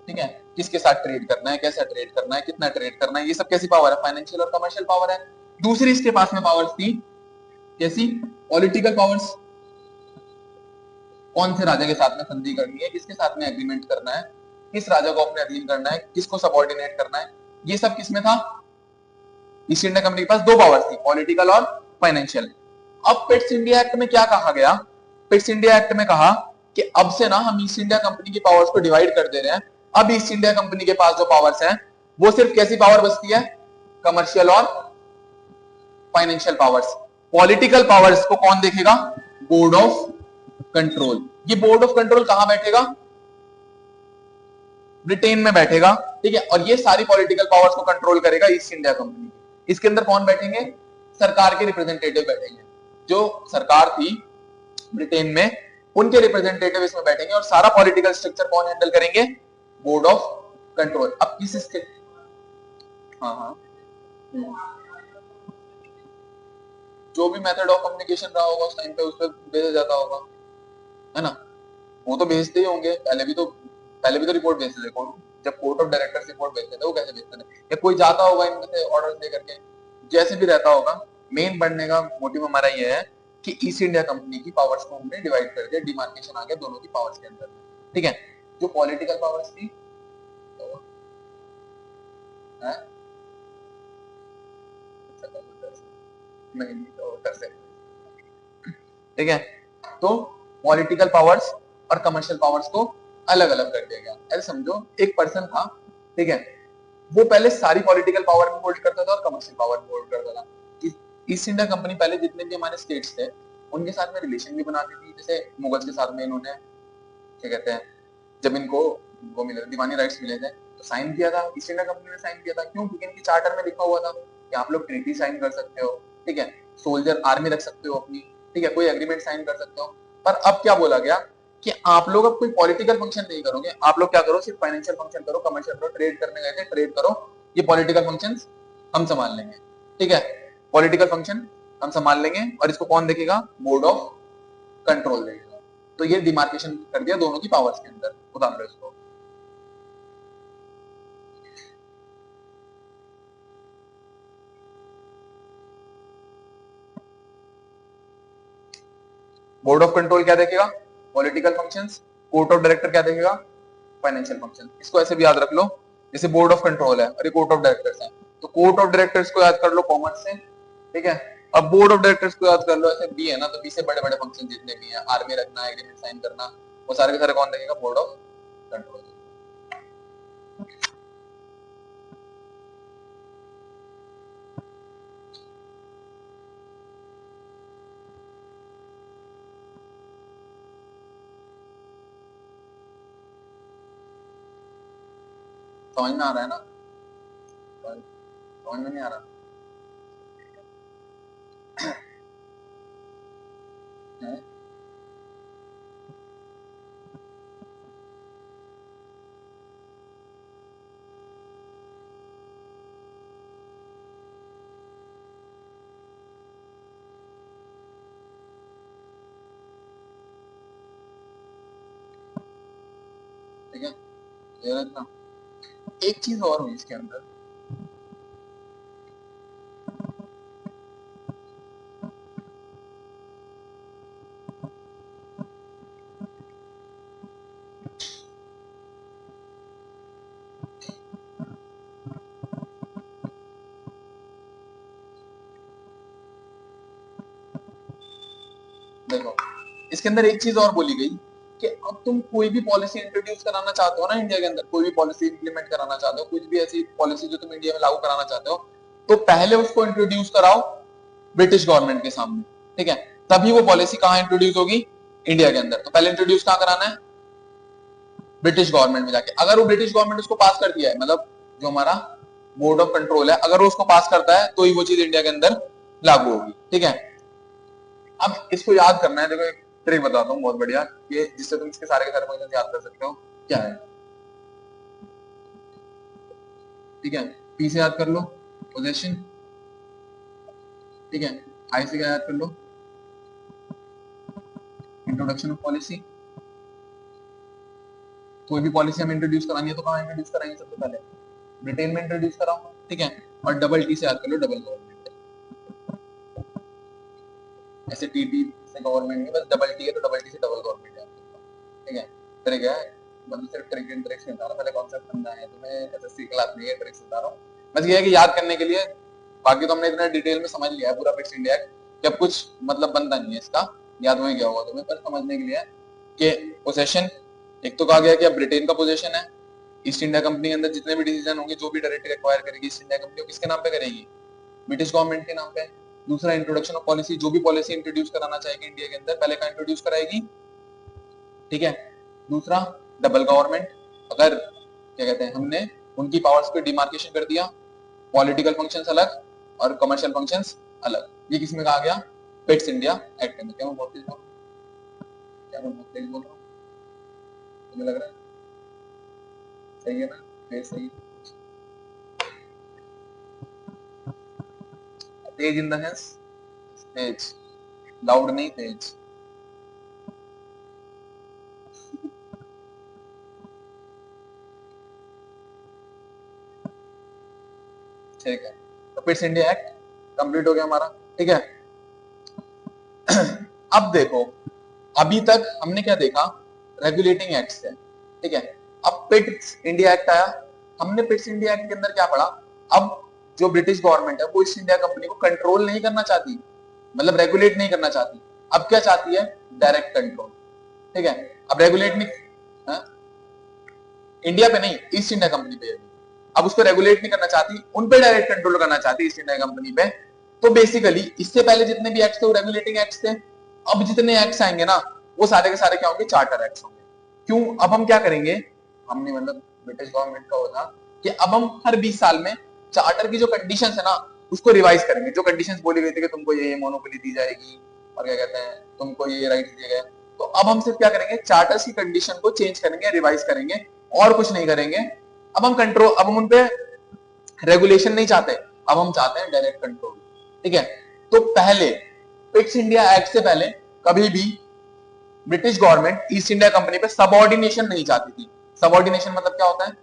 S1: ठीक है, किसके साथ ट्रेड करना है, कैसा ट्रेड करना है, कितना ट्रेड करना है, ये सब कैसी पावर है, फाइनेंशियल और कमर्शियल पावर है। दूसरी इसके पास में पावर्स थी कैसी, पॉलिटिकल पावर्स, कौन से राजा के साथ में संधि करनी है, किसके साथ में एग्रीमेंट करना है, किस राजा को अपने अधीन करना है, किसको सबऑर्डिनेट करना है, ये सब किसमें था, ईस्ट इंडिया कंपनी के पास दो पावर्स थी, पॉलिटिकल और फाइनेंशियल। अब पिट्स इंडिया एक्ट में क्या कहा गया, पिट्स इंडिया एक्ट में कहा कि अब से ना हम ईस्ट इंडिया कंपनी की पावर्स को डिवाइड कर दे रहे हैं। अब ईस्ट इंडिया कंपनी के पास जो पावर्स हैं वो सिर्फ कैसी पावर बचती है, कमर्शियल और फाइनेंशियल पावर्स। पॉलिटिकल पावर्स को कौन देखेगा, बोर्ड ऑफ कंट्रोल। ये बोर्ड ऑफ कंट्रोल कहां बैठेगा, ब्रिटेन में बैठेगा। ठीक है, और ये सारी पॉलिटिकल पावर्स को कंट्रोल करेगा ईस्ट इंडिया कंपनी। इसके अंदर कौन बैठेंगे, सरकार के रिप्रेजेंटेटिव बैठेंगे, जो सरकार थी ब्रिटेन में उनके रिप्रेजेंटेटिव इसमें बैठेंगे, और सारा पॉलिटिकल स्ट्रक्चर कौन हैंडल करेंगे, बोर्ड ऑफ कंट्रोल। अब किस इसके, हाँ हाँ, जो भी मेथड ऑफ कम्युनिकेशन रहा होगा उस टाइम पे उस पर भेजा जाता होगा, है ना, वो तो भेजते ही होंगे। पहले भी तो रिपोर्ट भेजते थे कोर्ट, जब कोर्ट ऑफ डायरेक्टर्स रिपोर्ट भेजते थे वो कैसे भेजते थे, या कोई जाता होगा इनमें से ऑर्डर दे करके, जैसे भी रहता होगा। मेन बढ़ने का मोटिव हमारा ये है कि ईस्ट इंडिया कंपनी की पावर्स को हमने डिवाइड कर दिया, डिमार्केशन आ गया दोनों की पावर्स के अंदर। ठीक है, जो पॉलिटिकल पावर्स थी तो, है? नहीं तो कर सकते। ठीक है, तो पॉलिटिकल पावर्स और कमर्शियल पावर्स को अलग अलग कर दिया गया। ऐसे समझो एक पर्सन था, ठीक है, वो पहले सारी पॉलिटिकल पावर भी होल्ड करता था और कमर्शियल पावर भी होल्ड करता था। ईस्ट इंडिया कंपनी पहले जितने भी हमारे स्टेट्स थे उनके साथ में रिलेशन भी बनाती थी। जैसे मुगल्स के साथ में इन्होंने क्या कहते हैं, जब इनको वो मिले दीवानी राइट्स मिले थे तो साइन किया था, ईस्ट इंडिया कंपनी ने साइन किया था। क्यों, क्योंकि इनकी चार्टर में लिखा हुआ था कि आप लोग ट्रीटी साइन कर सकते हो, ठीक है, सोल्जर आर्मी रख सकते हो अपनी, ठीक है, कोई एग्रीमेंट साइन कर सकते हो। पर अब क्या बोला गया कि आप लोग अब कोई पॉलिटिकल फंक्शन नहीं करोगे, आप लोग क्या करो, सिर्फ फाइनेंशियल फंक्शन करो, कमर्शियल करो, ट्रेड करने गए थे ट्रेड करो, ये पॉलिटिकल फंक्शन हम संभाल लेंगे। ठीक है, पॉलिटिकल फंक्शन हम संभाल लेंगे और इसको कौन देखेगा, बोर्ड ऑफ कंट्रोल देखेगा। तो ये डिमार्केशन कर दिया दोनों की पावर्स के अंदर। उदाहरण इसको, बोर्ड ऑफ कंट्रोल क्या देखेगा, political functions, court of director क्या देखेगा, फाइनेंशियल फंक्शन। इसको ऐसे भी याद रख लो, जैसे बोर्ड ऑफ कंट्रोल है और ये कोर्ट ऑफ डायरेक्टर्स है, तो कोर्ट ऑफ डायरेक्टर्स को याद कर लो कॉमर्स से, ठीक है। अब बोर्ड ऑफ डायरेक्टर्स को याद कर लो, ऐसे बी है ना, तो बी से बड़े बड़े फंक्शन जितने भी हैं, आर्मी रखना, एग्रीमेंट साइन करना, वो सारे के सारे कौन देखेगा, बोर्ड ऑफ कंट्रोल। समझ में आ रहा है ना, समझ में नहीं आ रहा है? ठीक है, ये रखना। एक चीज और हुई इसके अंदर, देखो इसके अंदर एक चीज और बोली गई कि अब तुम कोई भी पॉलिसी इंट्रोड्यूस कराना चाहते हो ना इंडिया के अंदर, कोई भी पॉलिसी इंप्लीमेंट कराना चाहते हो, कुछ भी ऐसी पॉलिसी जो तुम इंडिया में लागू कराना चाहते हो, तो पहले उसको इंट्रोड्यूस कराओ ब्रिटिश गवर्नमेंट के सामने, ठीक है, तभी वो पॉलिसी कहां इंट्रोड्यूस होगी, इंडिया के अंदर। तो पहले इंट्रोड्यूस कहां कराना है, ब्रिटिश गवर्नमेंट में जाके। अगर वो ब्रिटिश गवर्नमेंट उसको पास कर दिया है, मतलब जो हमारा बोर्ड ऑफ कंट्रोल है, अगर वो उसको पास करता है तो ही वो चीज इंडिया के अंदर लागू होगी, ठीक है। अब इसको याद करना है, देखो एक ट्रिक बताता हूँ बहुत बढ़िया, ये जिससे तुम इसके सारे के सारे फंक्शन याद कर सकते हो। क्या है, ठीक है, पी से याद कर लो पोजीशन, ठीक है, आई से क्या याद कर लो, इंट्रोडक्शन ऑफ पॉलिसी। कोई भी पॉलिसी हमें इंट्रोड्यूस करानी है तो कहां इंट्रोड्यूस कराएंगे, सबसे पहले ब्रिटेन में इंट्रोड्यूस कराओ, ठीक है। और डबल टी से याद कर लो, डबल गवर्नमेंट, ऐसे टी से गवर्नमेंट नहीं, बस डबल टी है तो डबल टी से डबल गवर्नमेंट है, ठीक है। ट्रिक है, मतलब सिर्फ ट्रिक एंड ट्रिक्स नहीं बता रहा, पहले कॉन्सेप्ट समझना है तुम्हें, एसएससी क्लास नहीं है, ट्रिक्स बता रहा हूं बस ये है कि याद करने के लिए। बाकी तो हमने इतना डिटेल में समझ लिया है पूरा फिक्स इंडिया एक्ट, कि अब कुछ मतलब बनता नहीं है इसका, याद हो ही गया होगा तुम्हें, पर समझने के लिए कि पोजेशन एक तो कहा गया कि अब ब्रिटेन का पोजेशन है ईस्ट इंडिया कंपनी के अंदर, जितने भी डिसीजन होंगे, जो भी डायरेक्टली एक्वायर करेगी ईस्ट इंडिया कंपनी, किसके नाम पे करेगी, ब्रिटिश गवर्नमेंट के नाम पे। दूसरा इंट्रोडक्शन ऑफ पॉलिसी, जो भी पॉलिसी इंट्रोड्यूस कराना चाहेगी इंडिया के अंदर, पहले का इंट्रोड्यूस कराएगी, ठीक है। दूसरा डबल गवर्नमेंट, अगर क्या कहते हैं हमने उनकी पावर्स पे डिमार्केशन कर दिया, पॉलिटिकल फंक्शंस अलग और कमर्शियल फंक्शंस अलग, ये किसमें कहा गया, पिट्स इंडिया एक्ट में। क्या मैं बहुत तेज बोल रहा हूँ, क्या मैं बहुत तेज बोल रहा हूँ, तुम्हें लग रहा है सही है ना, फिर सही, तेज इन द सेंस तेज, लाउड नहीं, तेज, ठीक है। तो पिट्स इंडिया एक्ट कंप्लीट हो गया हमारा, ठीक है। अब देखो, अभी तक हमने क्या देखा, रेगुलेटिंग एक्ट्स थे, ठीक है। अब पिट्स इंडिया एक्ट आया, हमने पिट्स इंडिया एक्ट के अंदर क्या पढ़ा, अब जो ब्रिटिश गवर्नमेंट है वो ईस्ट इंडिया कंपनी को कंट्रोल नहीं करना चाहती, मतलब रेगुलेट नहीं करना चाहती, अब क्या चाहती है, डायरेक्ट कंट्रोल, ठीक है। अब रेगुलेट नहीं, हाँ? इंडिया पे नहीं, ईस्ट इंडिया कंपनी पे, अब उसको रेगुलेट नहीं करना चाहती, उन पे डायरेक्ट कंट्रोल करना चाहती ईस्ट इंडिया कंपनी पे। तो बेसिकली इससे पहले जितने भी एक्ट्स थे वो रेगुलेटिंग एक्ट्स थे, अब जितने एक्ट्स आएंगे ना वो सारे के सारे क्या होंगे, चार्टर एक्ट्स होंगे। क्यों, अब हम क्या करेंगे, हमने मतलब ब्रिटिश गवर्नमेंट का होता कि अब हम हर 20 साल में चार्टर की जो कंडीशंस है ना उसको रिवाइज करेंगे, जो कंडीशंस बोली गई थी कि तुमको ये मोनोपोली दी जाएगी और क्या कहते हैं तुमको ये राइट्स दिए गए, तो अब हम सिर्फ क्या करेंगे, चार्टर्स की कंडीशन को चेंज करेंगे, रिवाइज करेंगे, और कुछ नहीं करेंगे। अब हम कंट्रोल, अब हम उन पे रेगुलेशन नहीं चाहते, अब हम चाहते हैं डायरेक्ट कंट्रोल, ठीक है। तो पहले पिट्स इंडिया एक्ट से पहले कभी भी British government east India company पे सबऑर्डिनेशन नहीं चाहती थी। सबऑर्डिनेशन मतलब क्या होता है,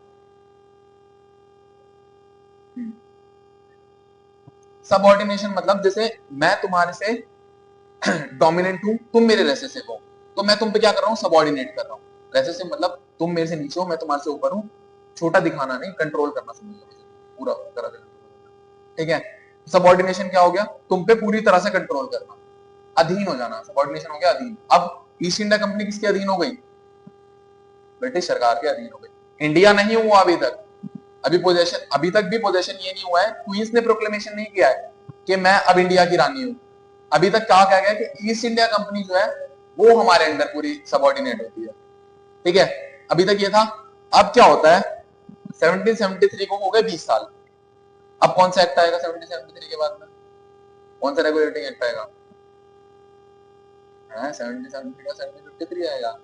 S1: सबऑर्डिनेशन मतलब जैसे मैं तुम्हारे से डोमिनेंट हूं, तुम मेरे रेसेसिव हो, तो मैं तुम पे क्या कर रहा हूं, सबऑर्डिनेट कर रहा हूं। रेसेसिव मतलब तुम मेरे से नीचे हो, मैं तुम्हारे से ऊपर हूं, छोटा दिखाना नहीं, कंट्रोल करना समझ लो, पूरा तरह से, ठीक है। सबऑर्डिनेशन क्या हो गया, तुम पे पूरी तरह से कंट्रोल करना, अधीन हो जाना, सबऑर्डिनेशन हो गया अधीन। अब ईस्ट इंडिया कंपनी किसके अधीन हो गई, ब्रिटिश सरकार के अधीन हो गई। इंडिया नहीं हुआ अभी तक, अभी पोजेशन, अभी तक भी पोजेशन ये नहीं हुआ है, क्वींस ने प्रोक्लेमेशन नहीं किया है कि मैं अब इंडिया की रानी हूं। अभी तक कहा गया कि ईस्ट इंडिया कंपनी जो है वो हमारे अंदर पूरी सबऑर्डिनेट होती है, ठीक है। अभी तक ये था। अब क्या होता है, 1773 को हो गए 20 साल, अब कौन सा एक्ट आएगा 1773 के बाद में, कौन सा रेगुलेटिंग एक्ट आएगा, 1773 का 1753 आएगा,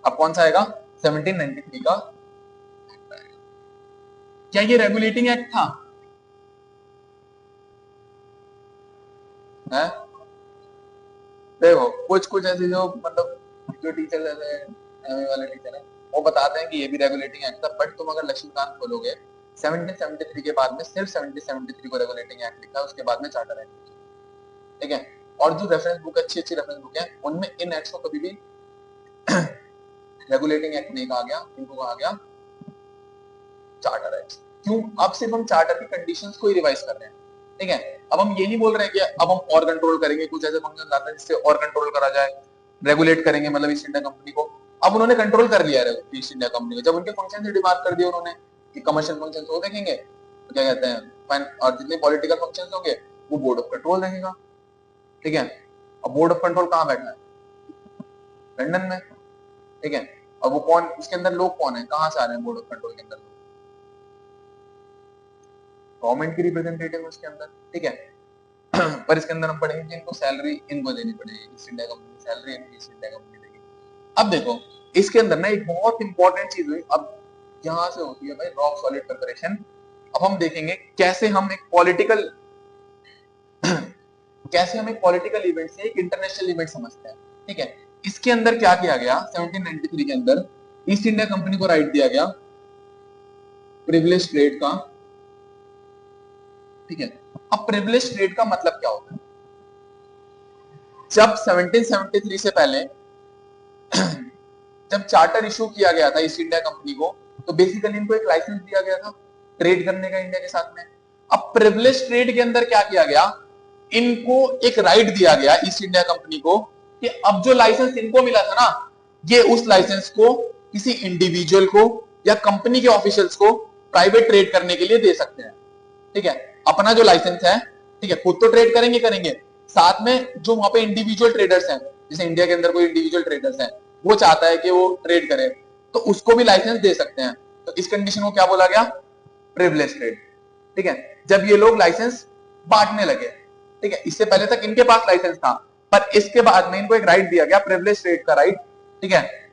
S1: अब कौन सा आएगा, 1793 का। क्या ये रेगुलेटिंग एक्ट था, है? देखो कुछ कुछ ऐसे जो मतलब जो टीचर जैसे एमए वाले टीचर है वो बताते हैं कि ये भी रेगुलेटिंग एक्ट था, बट तुम अगर लक्ष्मीकांत खोलोगे 1773 के बाद में सिर्फ 1773 को रेगुलेटिंग एक्ट लिखा है, उसके बाद में चार्टर एक्ट लिखा है, ठीक है। और जो रेफरेंस बुक, अच्छी अच्छी रेफरेंस बुक है, उनमें इन एक्ट्स को कभी भी रेगुलेटिंग एक्ट नहीं कहा गया, इनको कहा गया चार्टर एक्ट। क्यों, अब सिर्फ हम चार्टर की कंडीशंस को ही रिवाइज कर रहे हैं, ठीक है। अब हम ये नहीं बोल रहे हैं कि अब हम और कंट्रोल करेंगे, कुछ ऐसे फंक्शन आते हैं जिससे और कंट्रोल करा जाए, रेगुलेट करेंगे मतलब ईस्ट इंडिया कंपनी को। अब उन्होंने कंट्रोल कर लिया है ईस्ट इंडिया कंपनी को, जब उनके फंक्शन से डिमार्क कर दिया उन्होंने कि कमर्शियल फंक्शन वो देखेंगे, तो क्या कहते हैं, और जितने पॉलिटिकल फंक्शन होंगे वो बोर्ड ऑफ कंट्रोल देखेगा। ठीक है। अब बोर्ड ऑफ कंट्रोल कहाँ बैठा है? लंदन में। ठीक है। अब वो कौन, उसके अंदर लोग कौन है, कहाँ से आ रहे हैं बोर्ड ऑफ कंट्रोल के अंदर? गवर्नमेंट की रिप्रेजेंटेटिव उसके अंदर। ठीक है। पर इसके अंदर हम पढ़ेंगे कि इनको सैलरी इनको देनी पड़ेगी, ईस्ट इंडिया कंपनी सैलरी इनको ईस्ट इंडिया कंपनी देगी। अब देखो इसके अंदर ना एक बहुत इंपॉर्टेंट चीज हुई, अब यहां से होती है भाई रॉक सॉलिड प्रिपरेशन। अब हम देखेंगे कैसे हम एक पॉलिटिकल कैसे हम एक पॉलिटिकल इवेंट से एक इंटरनेशनल इवेंट समझते हैं। ठीक है। इसके अंदर क्या किया गया, 1793 के अंदर ईस्ट इंडिया कंपनी को राइट दिया गया प्रिविलेज ट्रेड का। ठीक है। अब प्रिविलेज ट्रेड का मतलब क्या होता है? जब 1773 से पहले जब चार्टर इशू किया गया था ईस्ट इंडिया कंपनी को, तो बेसिकली इनको एक लाइसेंस दिया गया था ट्रेड करने का इंडिया के साथ में। अब प्रिविलेज ट्रेड के अंदर क्या किया गया, इनको एक राइट दिया गया ईस्ट इंडिया कंपनी को कि अब जो लाइसेंस इनको मिला था ना, ये उस लाइसेंस को किसी इंडिविजुअल को या कंपनी के ऑफिशियल्स को प्राइवेट ट्रेड करने के लिए दे सकते हैं। ठीक है। अपना जो लाइसेंस है, ठीक है, खुद तो ट्रेड करेंगे, साथ में जो वहां पे इंडिविजुअल ट्रेडर्स हैं, जैसे इंडिया के अंदर कोई इंडिविजुअल ट्रेडर्स हैं, वो चाहता है कि वो ट्रेड करे, तो उसको भी लाइसेंस दे सकते हैं। तो इस कंडीशन को क्या बोला गया? Privilege trade. ठीक है। जब ये लोग लाइसेंस बांटने लगे, ठीक है, इससे पहले तक इनके पास लाइसेंस था, पर इसके बाद में इनको एक राइट दिया गया, प्रिविलेज ट्रेड का राइट। ठीक है।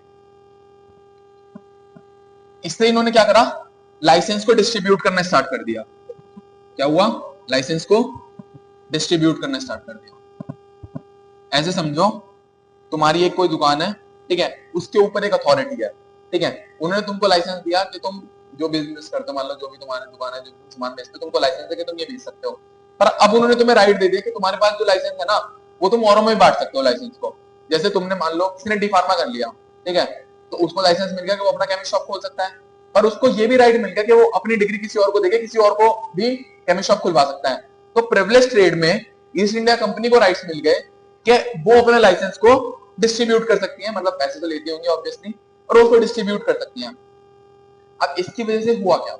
S1: इससे इन्होंने क्या करा, लाइसेंस को डिस्ट्रीब्यूट करना स्टार्ट कर दिया। क्या हुआ? लाइसेंस को डिस्ट्रीब्यूट करना स्टार्ट कर दिया। ऐसे समझो तुम्हारी एक कोई दुकान है, ठीक है, उसके ऊपर एक अथॉरिटी है, ठीक है, उन्होंने तुमको लाइसेंस दिया कि तुम जो बिजनेस करते हो, मान लो जो भी तुम्हारी दुकान है, जो सामान बेचते हो, तुमको लाइसेंस है कि तुम ये बेच सकते हो। पर अब उन्होंने तुम्हें राइट दे दिया कि तुम्हारे पास जो लाइसेंस है ना, वो तुम औरों में बांट सकते हो लाइसेंस को। जैसे तुमने मान लो किसी ने डी फार्मा कर लिया, ठीक है, तो उसको लाइसेंस मिल गया कि वो अपना केमिस्ट शॉप खोल सकता है, पर उसको ये भी राइट मिल गया कि वो अपनी डिग्री किसी और को देके किसी और को भी केमिस्ट शॉप खुलवा सकता है। तो प्रिविलेज ट्रेड में ईस्ट इंडिया कंपनी को राइट्स मिल गए कि वो अपने लाइसेंस को डिस्ट्रीब्यूट कर सकती है, मतलब पैसे तो लेती होंगी ऑब्वियसली, और उसको डिस्ट्रीब्यूट कर सकती हैं। अब इसकी वजह से हुआ क्या?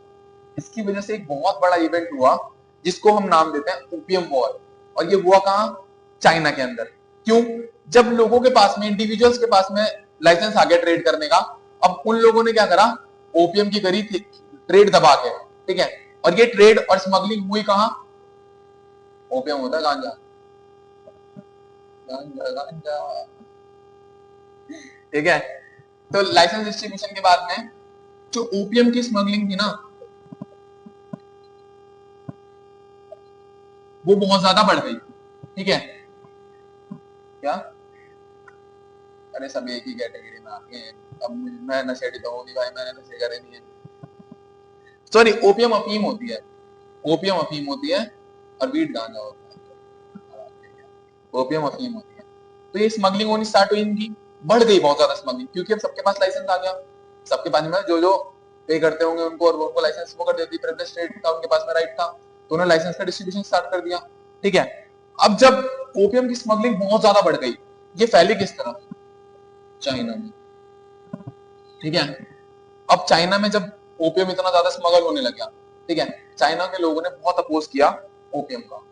S1: इसकी वजह से एक बहुत बड़ा इवेंट हुआ जिसको हम नाम देते हैं ओपियम वॉर। और ये हुआ कहां? चाइना के अंदर। क्यों? जब लोगों के पास में, इंडिविजुअल्स के पास में लाइसेंस आ गया ट्रेड करने का, अब उन लोगों ने क्या करा, ओपियम की करी ट्रेड दबा के। ठीक है। और ये ट्रेड और स्मगलिंग हुई कहां? ओपियम होता है गांजा, गांजा गांजा। ठीक है। तो लाइसेंस डिस्ट्रीब्यूशन के बाद में जो ओपियम की स्मगलिंग थी ना, वो बहुत ज्यादा बढ़ गई। ठीक है। क्या? अरे सब एक ही कैटेगरी में आ गए। अब मैं नशेड़ी तो हूं नहीं भाई, मैंने नशे करे नहीं है। सॉरी, ओपियम अफीम होती है, ओपियम अफीम होती है और वीट गांजा होता है। ओपियम अफीम होती है। तो ये स्मगलिंग होनी स्टार्ट हुई इनकी, बढ़ गई बहुत ज्यादा स्मगलिंग, क्योंकि अब सबके पास लाइसेंस आ गया। सबके पास में जो जो पे करते होंगे उनको, और उनको लाइसेंस वो कर देती, प्रिविलेज ट्रेड था उनके पास में, राइट था, तो उन्होंने लाइसेंस का डिस्ट्रीब्यूशन स्टार्ट कर दिया। ठीक है। अब जब ओपियम की स्मगलिंग बहुत ज्यादा बढ़ गई, ये फैली किस तरह? चाइना में। ठीक है। अब चाइना में जब ओपियम इतना ज्यादा स्मगल होने लगा, ठीक है, चाइना के लोगों ने बहुत अपोज किया ओपियम का।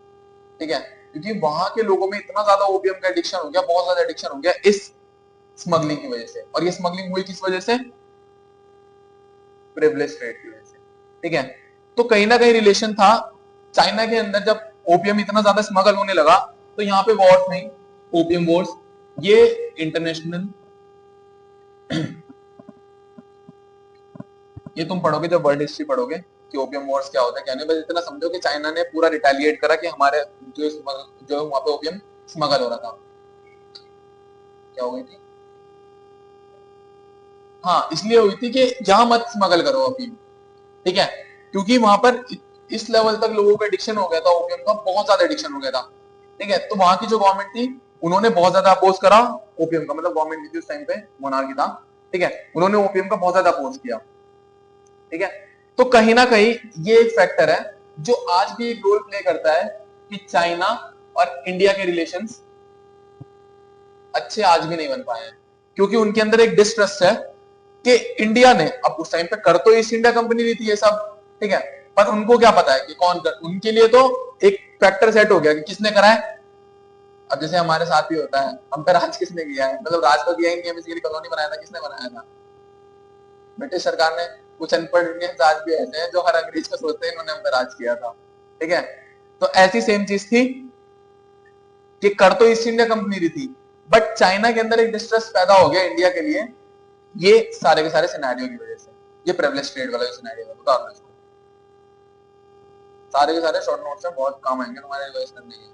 S1: ठीक है। क्योंकि वहां के लोगों में इतना ज्यादा ओपियम का एडिक्शन हो गया, बहुत ज्यादा एडिक्शन हो गया इस स्मगलिंग की वजह से। और ये स्मगलिंग हुई किस वजह से? प्रिविलेज ट्रेड की वजह से। ठीक है। तो कहीं ना कहीं रिलेशन था। चाइना के अंदर जब ओपियम इतना ज्यादा स्मगल होने लगा, तो यहाँ पे वॉर्स नहीं, ओपियम वॉर्स, ये इंटरनेशनल ये तुम पढ़ोगे जब वर्ल्ड हिस्ट्री पढ़ोगे कि ओपियम वॉर्स क्या होता है क्या नहीं, बस इतना समझो कि चाइना ने पूरा रिटेलिएट करा कि हमारे जो वहां पे ओपियम स्मगल हो रहा था। क्या हो गई थी? हाँ, इसलिए हुई थी कि यहां मत स्मगल करो अफीम। ठीक है। क्योंकि वहां पर इस लेवल तक लोगों को एडिक्शन हो गया था ओपियम का, बहुत ज्यादा एडिक्शन हो गया था। ठीक है। तो वहां की जो गवर्नमेंट थी, उन्होंने बहुत ज्यादा अपोज करा ओपियम का, मतलब गवर्नमेंट थी उस टाइम पे, मोनार्की था। ठीक है। उन्होंने ओपियम का बहुत ज्यादा अपोज किया। ठीक है। तो कहीं ना कहीं ये एक फैक्टर है जो आज भी एक रोल प्ले करता है कि चाइना और इंडिया के रिलेशंस अच्छे आज भी नहीं बन पाए हैं, क्योंकि उनके अंदर एक डिस्ट्रस्ट है कि इंडिया ने, अब उस टाइम पे कर तो ईस्ट इंडिया कंपनी रही थी ये सब, ठीक है, पर उनको क्या पता है कि कौन कर, उनके लिए तो एक फैक्टर सेट हो गया कि किसने करा है। अब जैसे हमारे साथ भी होता है, हम पे राज किसने किया है, मतलब राज तो किया ही नहीं है, बेसिकली कॉलोनी बनाया था, किसने बनाया था, ब्रिटिश सरकार ने। कुछ अनपढ़ इंडियंस आज भी ऐसे हैं जो हर अंग्रेज को सोचते हैं इन्होंने हम पे राज किया था, ठीक है। तो ऐसी सेम चीज थी कि कर तो ईस्ट इंडिया कंपनी रही थी, बट चाइना के अंदर एक डिस्ट्रस्ट पैदा हो गया इंडिया के लिए, ये सारे के सारे सिनेरियो की वजह से। ये प्रिविलेज ट्रेड वाला जो सिनेरियो है, बता दो, सारे के सारे शॉर्ट नोट्स में बहुत काम आएंगे तुम्हारे रिवाइज करने के।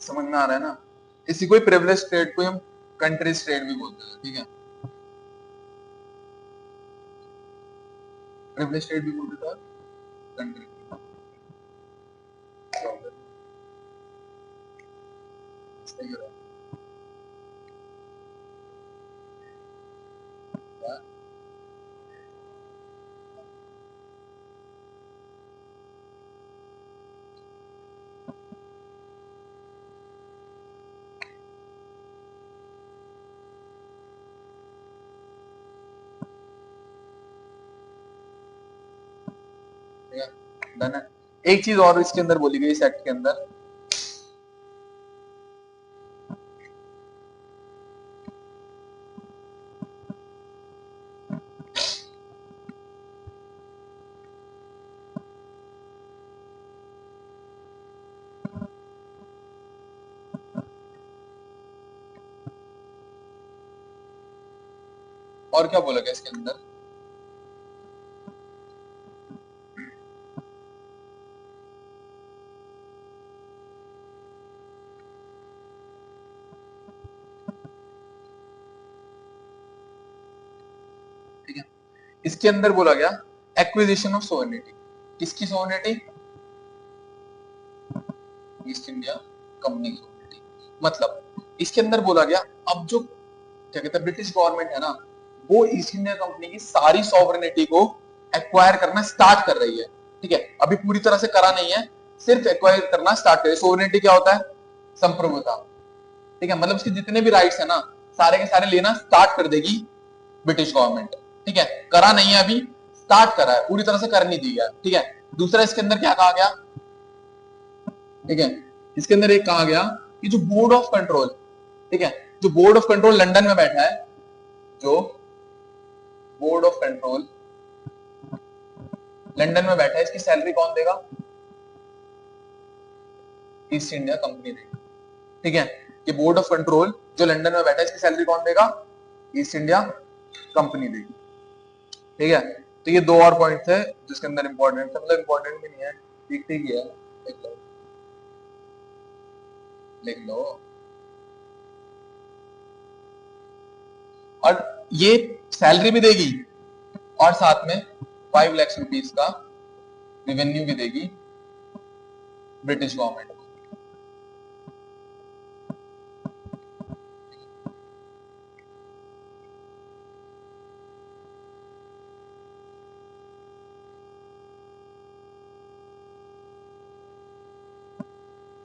S1: समझ में आ रहा है ना? इसी को प्रिविलेज ट्रेड को हम कंट्रीज ट्रेड भी बोलते हैं, ठीक है, प्रिविलेज ट्रेड भी बोलते थे कंट्री। डन है। एक चीज और इसके अंदर बोली गई इस एक्ट के अंदर, और क्या बोला गया इसके अंदर, ठीक है, इसके अंदर बोला गया एक्विजिशन ऑफ सोवरेनिटी। किसकी सोवरेनिटी? ईस्ट इंडिया कंपनी की सोवरेनिटी। मतलब इसके अंदर बोला गया, अब जो क्या कहते हैं ब्रिटिश गवर्नमेंट है ना, वो ईस्ट इंडिया कंपनी की सारी सॉवरेनिटी को एक्वायर करना स्टार्ट कर रही है, ठीक है। अभी पूरी तरह से करा नहीं है, सिर्फ एक्वायर करना स्टार्ट कर रही है। सोवरेनिटी क्या होता है? संप्रभुता, ठीक है, मतलब उसके जितने भी राइट्स है ना, सारे के सारे लेना स्टार्ट कर देगी ब्रिटिश गवर्नमेंट, ठीक है। करा नहीं है अभी, स्टार्ट करा है, पूरी तरह से कर नहीं दी है, ठीक है। दूसरा इसके अंदर क्या कहा गया, ठीक है, इसके अंदर एक कहा गया कि जो बोर्ड ऑफ कंट्रोल, ठीक है, जो बोर्ड ऑफ कंट्रोल लंदन में बैठा है, जो बोर्ड ऑफ कंट्रोल लंदन में बैठा है, इसकी सैलरी कौन देगा? ईस्ट इंडिया कंपनी देगी, ठीक है। ये बोर्ड ऑफ कंट्रोल जो लंदन में बैठा है, इसकी सैलरी कौन देगा? ईस्ट इंडिया कंपनी देगी, ठीक है। तो ये दो और पॉइंट थे जिसके अंदर इंपॉर्टेंट है, मतलब इंपॉर्टेंट भी नहीं है, ठीक ठीक ही है, लिख लो लिख लो। और ये सैलरी भी देगी और साथ में 5 लाख रुपीस का रेवेन्यू भी देगी ब्रिटिश गवर्नमेंट को।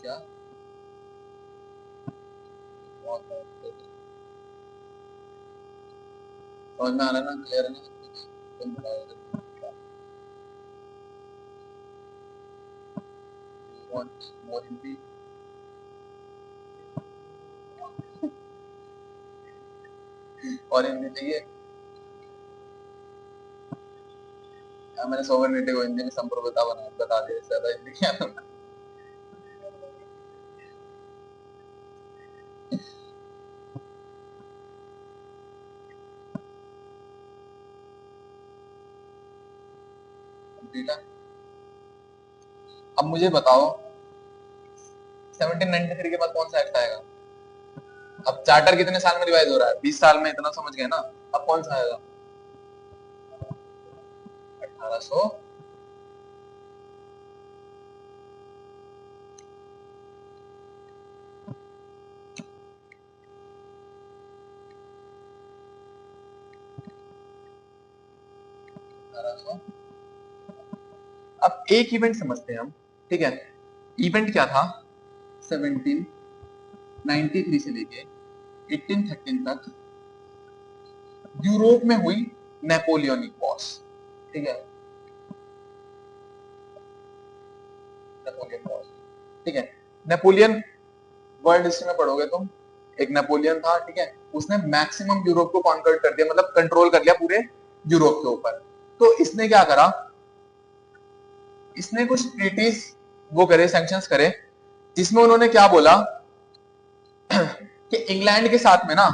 S1: क्या समझ में आ रहा है ना? क्लियर है ना? तुम बताओ want more Hindi? और हिंदी चाहिए? मैंने सोवरेनिटी को हिंदी में संप्रभुता बता दिया, ज्यादा हिंदी क्या होगा? अब मुझे बताओ 1793 के बाद कौन सा एक्ट आएगा? अब चार्टर कितने साल में रिवाइज हो रहा है? 20 साल में, इतना समझ गए ना। अब कौन सा आएगा? 1800 1800। अब एक इवेंट समझते हैं हम, ठीक है। इवेंट क्या था? 1793 से लेके 1813 तक यूरोप में हुई नेपोलियनिक वॉर्स, ठीक है। नेपोलियन वॉर्स, ठीक है। नेपोलियन वर्ल्ड हिस्ट्री में पढ़ोगे तुम, एक नेपोलियन था, ठीक है। उसने मैक्सिमम यूरोप को कॉन्कर कर दिया, मतलब कंट्रोल कर लिया पूरे यूरोप के ऊपर। तो इसने क्या करा? इसने कुछ ट्रीटीज वो करे, सैंक्शंस करे, जिसमें उन्होंने क्या बोला कि इंग्लैंड के साथ में ना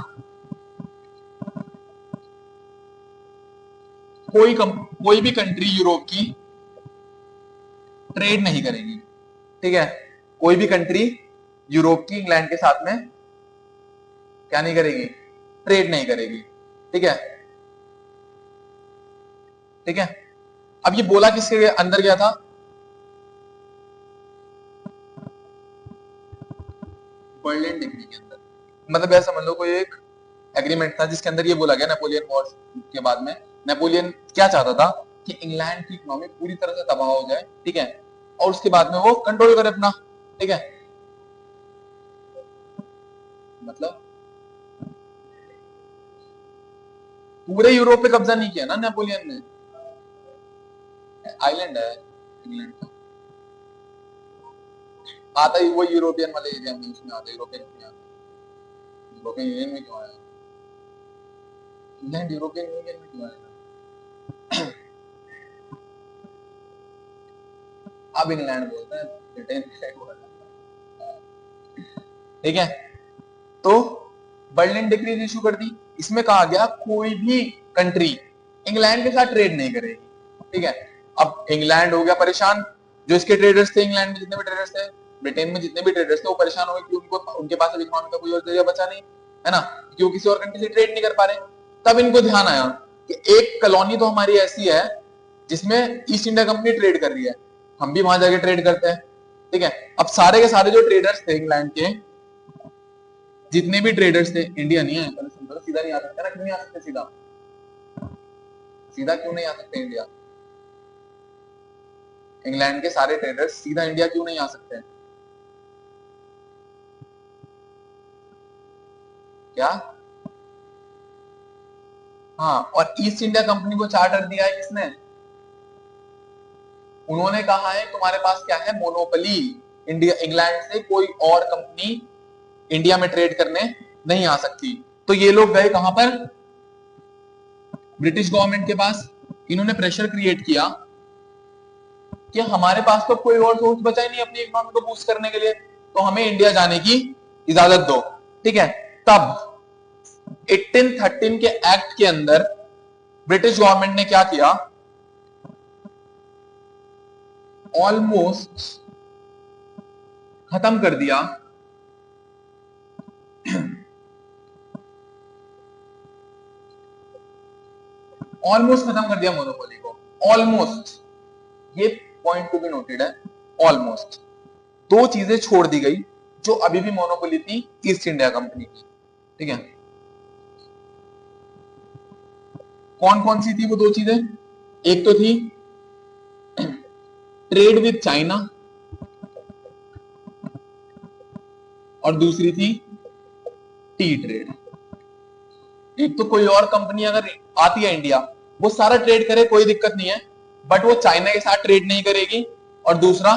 S1: कोई भी कंट्री यूरोप की ट्रेड नहीं करेगी, ठीक है। कोई भी कंट्री यूरोप की इंग्लैंड के साथ में क्या नहीं करेगी? ट्रेड नहीं करेगी, ठीक है। ठीक है। अब ये बोला किसके अंदर गया था? बर्लिन डिग्री के अंदर। मतलब ऐसा समझ लो कोई एक एग्रीमेंट था जिसके अंदर ये बोला गया नेपोलियन वॉर के बाद में, नेपोलियन क्या चाहता था कि इंग्लैंड की इकोनॉमी पूरी तरह से तबाह हो जाए, ठीक है, और उसके बाद में वो कंट्रोल करे अपना, ठीक है। मतलब पूरे यूरोप पे कब्जा नहीं किया ना नेपोलियन ने, आइलैंड है इंग्लैंड का, आता ही वो यूरोपियन वाले एरिया में, उसमें आता यूरोपियन में आता, यूरोपियन यूनियन में क्यों आया? इंग्लैंड यूरोपियन यूनियन में क्यों आएगा? अब इंग्लैंड बोलते हैं, ब्रिटेन, ठीक है। तो बर्लिन डिक्रीज इशू कर दी। इसमें कहा गया कोई भी कंट्री इंग्लैंड के साथ ट्रेड नहीं करेगी, ठीक है। अब इंग्लैंड हो गया परेशान, जो इसके ट्रेडर्स थे इंग्लैंड में जितने भी ट्रेडर्स थे, ब्रिटेन में जितने भी ट्रेडर्स थे, वो परेशान हो गए कि उनको उनके पास अब इकोनॉमी का कोई और जरिया बचा नहीं है ना, क्योंकि वो किसी और कंट्री से ट्रेड नहीं कर पा रहे। तब इनको ध्यान आया कि एक कॉलोनी तो हमारी ऐसी है जिसमें ईस्ट इंडिया कंपनी ट्रेड कर रही है, हम भी वहां जाके ट्रेड करते हैं, ठीक है। अब सारे के सारे जो ट्रेडर्स थे इंग्लैंड के, जितने भी ट्रेडर्स थे, इंडिया नहीं है, सीधा नहीं आ सकते ना, क्यों नहीं आ सकते? सीधा सीधा क्यों नहीं आ सकते इंडिया? इंग्लैंड के सारे ट्रेडर्स सीधा इंडिया क्यों नहीं आ सकते? क्या? हाँ, और ईस्ट इंडिया कंपनी को चार्टर दिया है किसने? उन्होंने कहा है तुम्हारे पास क्या है? मोनोपोली, इंडिया इंग्लैंड से कोई और कंपनी इंडिया में ट्रेड करने नहीं आ सकती। तो ये लोग गए कहां पर? ब्रिटिश गवर्नमेंट के पास। इन्होंने प्रेशर क्रिएट किया कि हमारे पास तो कोई और सोर्स बचा ही नहीं अपनी इकोनॉमी को बूस्ट करने के लिए, तो हमें इंडिया जाने की इजाजत दो, ठीक है। तब 1813 के एक्ट के अंदर ब्रिटिश गवर्नमेंट ने क्या किया? ऑलमोस्ट खत्म कर दिया ऑलमोस्ट खत्म कर दिया मोनोपोली को। ऑलमोस्ट, ये पॉइंट टू बी नोटेड है, ऑलमोस्ट। दो चीजें छोड़ दी गई जो अभी भी मोनोपोली थी ईस्ट इंडिया कंपनी की, ठीक है। कौन कौन सी थी वो दो चीजें? एक तो थी ट्रेड विद चाइना और दूसरी थी टी ट्रेड। एक तो कोई और कंपनी अगर आती है इंडिया, वो सारा ट्रेड करे, कोई दिक्कत नहीं है, बट वो चाइना के साथ ट्रेड नहीं करेगी, और दूसरा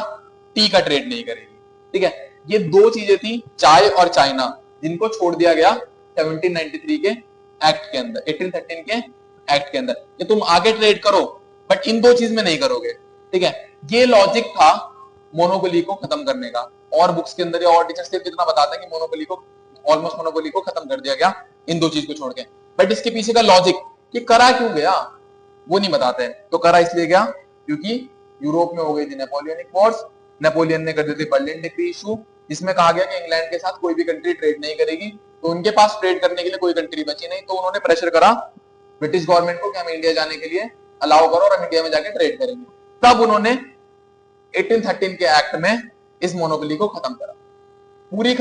S1: टी का ट्रेड नहीं करेगी, ठीक है। ये दो चीजें थी, चाय और चाइना, जिनको छोड़ दिया गया 1793 के एक्ट के अंदर, 1813 के एक्ट के अंदर, कि तुम आगे ट्रेड करो बट इन दो चीज में नहीं करोगे, ठीक है। ये लॉजिक था मोनोपोली को खत्म करने का। और बुक्स के अंदर या और टीचर्स सिर्फ इतना बताते हैं कि मोनोपोली को, ऑलमोस्ट मोनोपोली को खत्म कर दिया गया इन दो चीज को छोड़ के, बट इसके पीछे का लॉजिक कि करा क्यों गया वो नहीं बताते हैं। तो करा इसलिए गया क्योंकि यूरोप में हो गई थी नेपोलियनिक वॉर्स, नेपोलियन ने कर दी थी बर्लिन डिक्री इशू, जिसमें कहा गया कि इंग्लैंड के साथ कोई भी कंट्री ट्रेड नहीं करेगी, तो उनके पास ट्रेड करने के लिए कोई कंट्री बची नहीं, तो उन्होंने प्रेशर करा ब्रिटिश गवर्नमेंट को कि हम इंडिया जाने के लिए अलाउ करो और हम इंडिया में जाके ट्रेड करेंगे। तब उन्होंने 1813 के एक्ट में इस मोनोपोली को खत्म करा। पूरी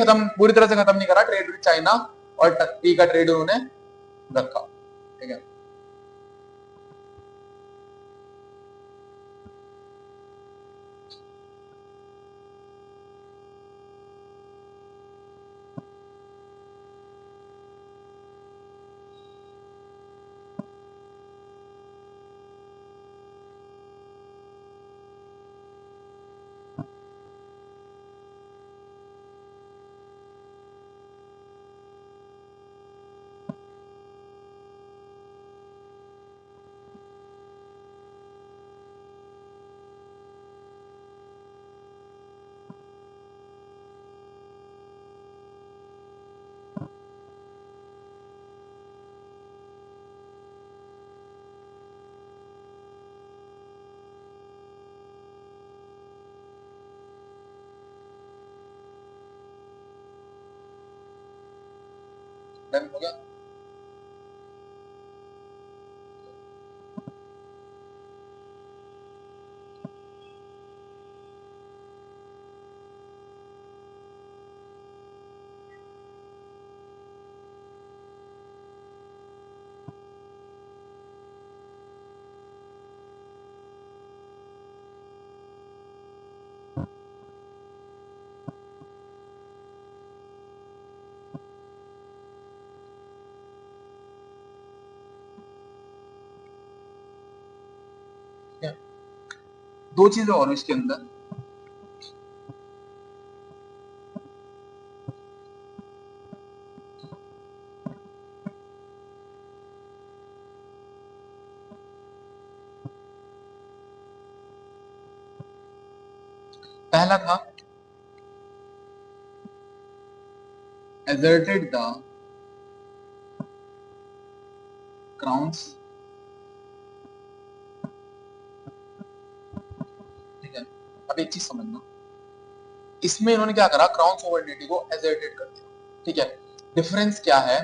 S1: तरह से खत्म नहीं करा, ट्रेड विद चाइना और टी का ट्रेड उन्होंने रखा। ठीक है, डन हो गया। दो चीजें और इसके अंदर, पहला था asserted the crowns, ठीक है। अब एक चीज समझना, इसमें इन्होंने क्या करा, क्राउन सोवरेनिटी को asserted कर दिया। ठीक है, डिफरेंस क्या है,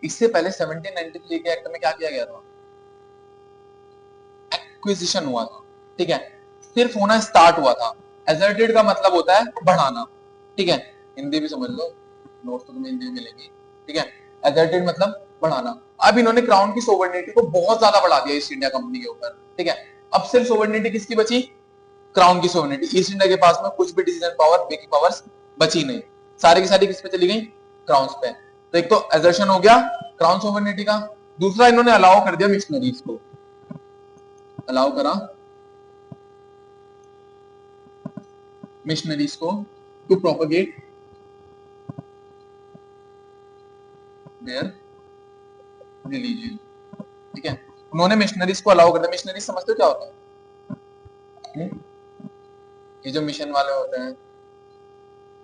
S1: इससे पहले 1793 के एक्ट में क्या किया गया था, एक्विजिशन हुआ था। ठीक है, सिर्फ होना स्टार्ट हुआ था। asserted का मतलब होता है बढ़ाना। ठीक है, हिंदी भी समझ लो, नोट्स तो तुम्हें हिंदी में मिलेंगी। ठीक है, asserted मतलब बढ़ाना। अब इन्होंने क्राउन की सोवरेनिटी को बहुत ज्यादा बढ़ा दिया ईस्ट इंडिया कंपनी के ऊपर। ठीक है, अब सिर्फ सोवरेनिटी किसकी बची, क्राउन की सोवरेनिटी। ईस्ट इंडिया के पास में कुछ भी डिसीजन पावर, मेकिंग पावर्स बची नहीं, सारी की सारी किस पे चली गई, क्राउन पे। तो एक तो असर्शन हो गया क्राउन सोवरेनिटी का, दूसरा इन्होंने अलाउ कर दिया मिशनरीज को, अलाउ करा मिशनरीज को टू प्रोपगेट देयर रिलीजन। ठीक है, उन्होंने मिशनरीज को अलाउ कर दिया। मिशनरीज समझते हो क्या होता है, ये जो मिशन वाले होते हैं,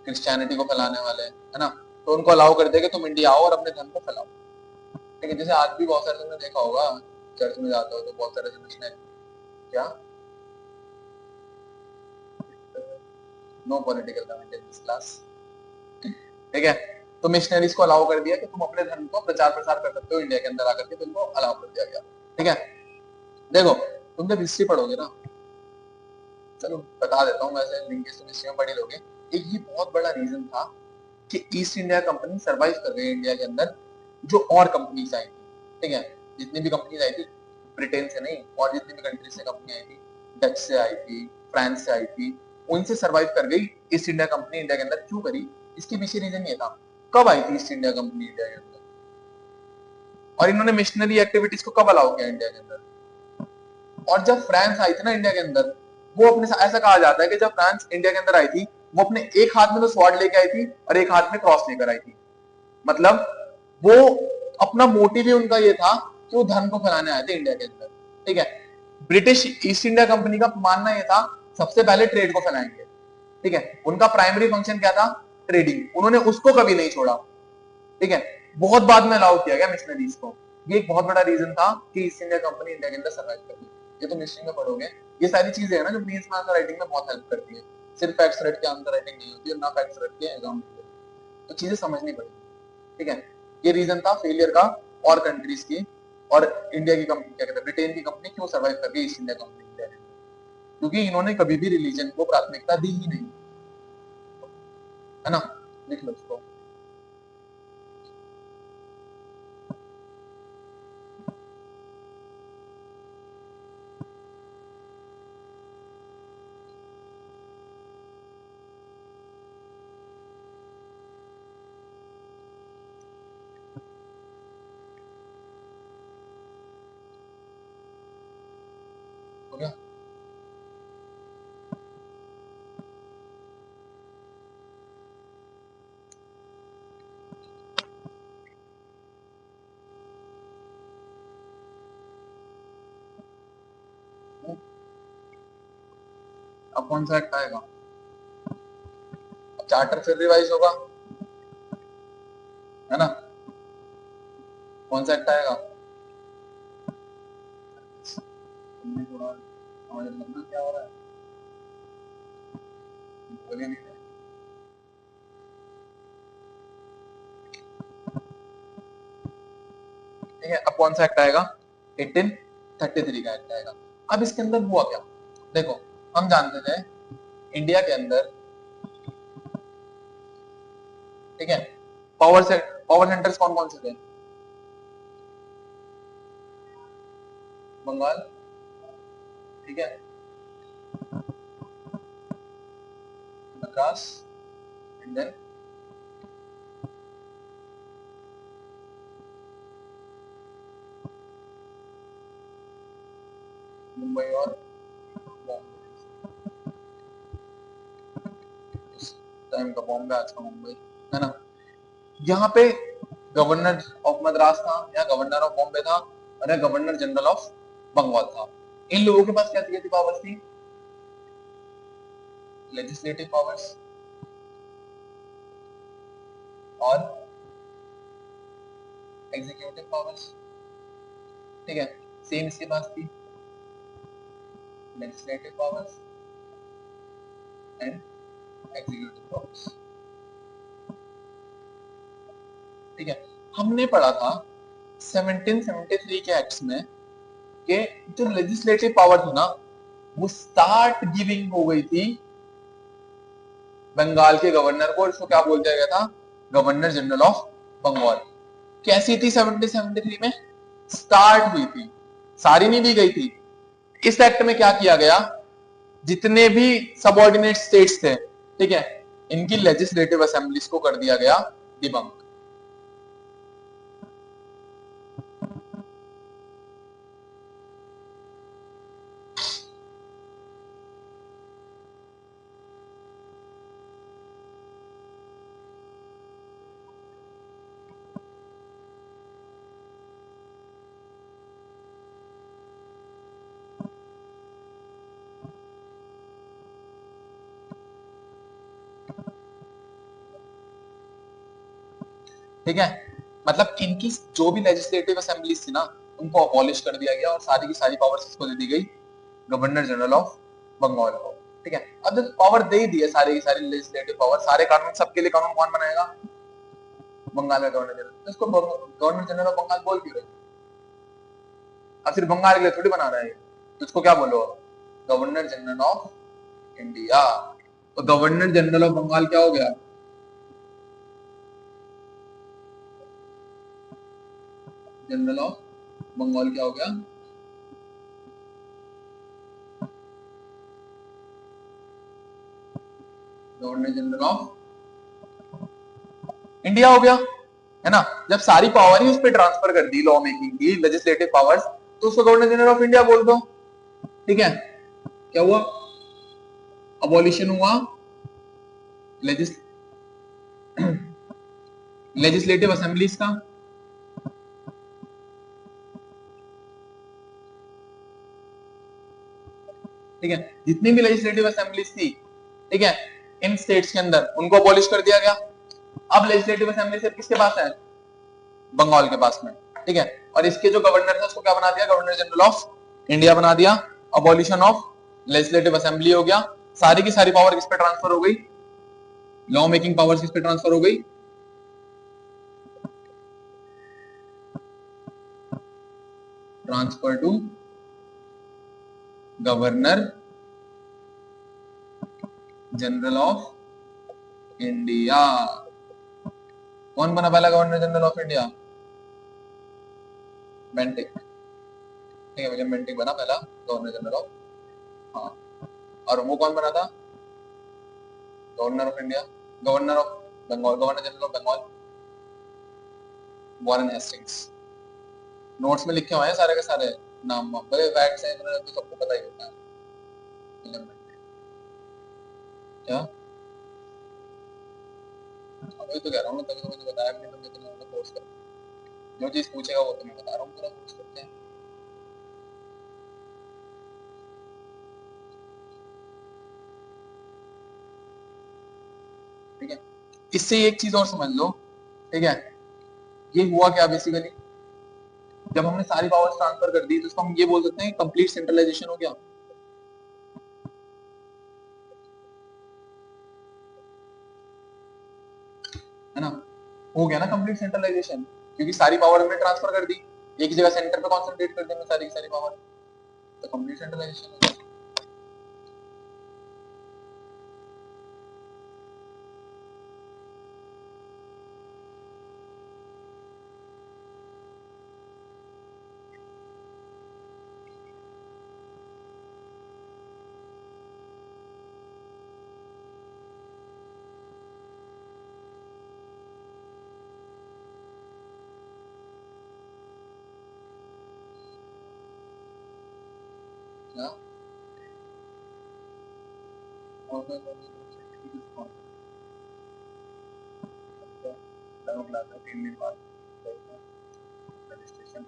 S1: क्रिश्चियनिटी को फैलाने वाले, है ना, तो उनको अलाउ कर दिया कि तुम इंडिया आओ और अपने धर्म को फैलाओ। ठीक है, जैसे आज भी बहुत सारे तुमने देखा होगा, चर्च में जाते हो तो बहुत सारे मिशनरी, क्या no political comment in this class. ठीक है, तो मिशनरीज को अलाउ कर दिया कि तुम अपने धर्म को प्रचार प्रसार कर सकते हो इंडिया के अंदर आकर के, तुमको अलाउ कर दिया गया। ठीक है, देखो तुम जब हिस्ट्री पढ़ोगे ना, चलो बता देता हूँ, वैसे लिंकेज तुम हिस्ट्री में पढ़ ही लोगे, एक ये बहुत बड़ा रीजन था कि ईस्ट इंडिया कंपनी सरवाइव कर गई इंडिया के अंदर, जो और कंपनीज आई थी। ठीक है, जितनी भी कंपनीज आई थी, ब्रिटेन से नहीं, और जितनी भी कंट्री से कंपनी आई थी, डच से आई थी, फ्रांस से आई थी, उनसे सरवाइव कर गई ईस्ट इंडिया कंपनी इंडिया के अंदर। क्यों करी, इसके पीछे रीजन ये था, कब आई थी ईस्ट इंडिया कंपनी इंडिया के अंदर, और इन्होंने मिशनरी एक्टिविटीज को कब अलाउ किया इंडिया के अंदर। और जब फ्रांस आई थी ना इंडिया के अंदर, वो अपने, ऐसा कहा जाता है कि जब फ्रांस इंडिया के अंदर आई थी, वो अपने एक हाथ में तो स्वॉर्ड लेके आई थी और एक हाथ में क्रॉस लेकर आई थी। मतलब वो अपना मोटिव ही उनका ये था कि वो धर्म को फैलाने आए थे इंडिया के अंदर। ठीक है, ब्रिटिश ईस्ट इंडिया कंपनी का मानना ये था सबसे पहले ट्रेड को फैलाएंगे। ठीक है, उनका प्राइमरी फंक्शन क्या था, ट्रेडिंग, उन्होंने उसको कभी नहीं छोड़ा। ठीक है, बहुत बाद में अलाउ किया गया मिशनरीज को। ये एक बहुत बड़ा रीजन था कि ईस्ट इंडिया कंपनी इंडिया के अंदर सर्वाइव कर गई। ये तुम हिस्ट्री में पढ़ोगे, ये सारी चीजें है ना जो मेंस में आंसर राइटिंग में बहुत हेल्प करती है। सिर्फ फैक्ट्स रट के आंसर राइटिंग नहीं होती है, ना फैक्ट्स रट के एग्जाम, तो चीजें समझनी पड़ेगी। ठीक है, ये रीजन था फेलियर का और कंट्रीज की, और इंडिया की कंपनी क्या कहते हैं, ब्रिटेन की कंपनी क्यों सर्वाइव कर गई ईस्ट इंडिया कंपनी इंडिया के, क्योंकि इन्होंने कभी भी रिलीजन को प्राथमिकता दी ही नहीं, है ना। लिख लो इसको। हो गया। अब कौन सा एक्ट आएगा, अब चार्टर फिर रिवाइज होगा, है ना। कौन सा एक्ट आएगा, तुमने थोड़ा समझ लगना क्या हो रहा है, बोले नहीं रहे। ठीक है, अब कौन सा एक्ट आएगा, 1833 का एक्ट आएगा। अब इसके अंदर हुआ क्या, देखो हम जानते थे इंडिया के अंदर, ठीक है, पावर सेंटर्स कौन कौन से थे, बंगाल, ठीक है, मद्रास, एंड देन मुंबई और बॉम्बे, उस टाइम का बॉम्बे आज का मुंबई, है ना। यहाँ पे गवर्नर ऑफ मद्रास था या गवर्नर ऑफ बॉम्बे था, और या गवर्नर जनरल ऑफ बंगाल था। इन लोगों के पास क्या थी पावर्स थी, लेजिस्लेटिव पावर्स और एग्जीक्यूटिव पावर्स, ठीक है। सेम इसके पास थी legislative powers and executive powers, ठीक है। हमने पढ़ा था 1773 के एक्ट्स में कि जो लेजिस्लेटिव पावर थी ना, वो स्टार्ट गिविंग हो गई थी बंगाल के गवर्नर को, इसको क्या बोल दिया गया था, गवर्नर जनरल ऑफ बंगाल। कैसी थी 1773 में, स्टार्ट हुई थी, सारी नहीं दी गई थी। इस एक्ट में क्या किया गया, जितने भी सबऑर्डिनेट स्टेट्स थे, ठीक है, इनकी लेजिस्लेटिव असेंबलीज को कर दिया गया डिबंक। ठीक है, मतलब इनकी जो भी लेजिस्लेटिव असेंबलीज थी ना, उनको अबॉलिश कर दिया गया और सारी की सारी पावर्स इसको दे दी गई, गवर्नर जनरल ऑफ बंगाल को, ठीक है। अब जब पावर दे ही दी है सारी की सारी लेजिस्लेटिव पावर, सारे कानून, सबके लिए कानून कौन बनाएगा, बंगाल का गवर्नर जनरल, तो इसको गवर्नर जनरल ऑफ बंगाल बोल क्यों रहे, अब सिर्फ बंगाल के लिए थोड़ी बना रहा है, तो इसको क्या बोलो, गवर्नर जनरल ऑफ इंडिया। तो गवर्नर जनरल ऑफ बंगाल क्या हो गया, जनरल ऑफ बंगाल क्या हो गया, गवर्नर जनरल ऑफ इंडिया हो गया, है ना। जब सारी पावर ही उस पर ट्रांसफर कर दी, लॉ मेकिंग की, लेजिस्लेटिव पावर्स, तो उसको गवर्नर जनरल ऑफ इंडिया बोल दो, ठीक है। क्या हुआ, अबॉलिशन हुआ लेजिस्लेटिव असेंबलीज का, ठीक है, जितनी भी लेजिस्लेटिव असेंबलीज थी, ठीक है, इन स्टेट्स के अंदर, उनको अबॉलिश कर दिया गया। अब लेजिस्लेटिव असेंबली सिर्फ किसके पास है, बंगाल के पास में, ठीक है। और इसके जो गवर्नर था उसको क्या बना दिया, गवर्नर जनरल ऑफ इंडिया बना दिया। अबॉलिशन ऑफ लेजिस्लेटिव असेंबली हो गया, सारी की सारी पावर किस पे ट्रांसफर हो गई, लॉ मेकिंग पावर्स किस पे ट्रांसफर हो गई, transfer to governor general of India. कौन बना पहला governor general of India? Bentinck. ठीक है, विलियम बेंटिक बना पहला गवर्नर जनरल ऑफ। हाँ, और वो कौन बना था governor of India? Governor of Bengal, governor general of Bengal, Warren Hastings. Notes में लिखे हुए हैं सारे के सारे नाम, बड़े फैक्ट्स हैं, तो सबको पता ही होता है। William Bentinck. क्या वही तो कह रहा हूँ मैं, तभी तो मुझे बताया भी नहीं, तुम इतना फोर्स कर। जो चीज पूछेगा वो तुम्हें बता रहा हूँ, पूरा फोर्स करते हैं। ठीक है, इससे एक चीज और समझ लो। ठीक है, ये हुआ क्या बेसिकली, जब हमने सारी पावर्स ट्रांसफर कर दी तो इसको हम ये बोल सकते हैं कंप्लीट सेंट्रलाइजेशन हो गया। है ना, हो गया ना कंप्लीट सेंट्रलाइजेशन, क्योंकि सारी पावर हमने ट्रांसफर कर दी, एक ही जगह सेंटर पे कॉन्सेंट्रेट कर दी हमने सारी की सारी पावर, तो कंप्लीट सेंट्रलाइजेशन हो गया। क्या और कोई डेमो क्लास है 3 दिन बाद रजिस्ट्रेशन,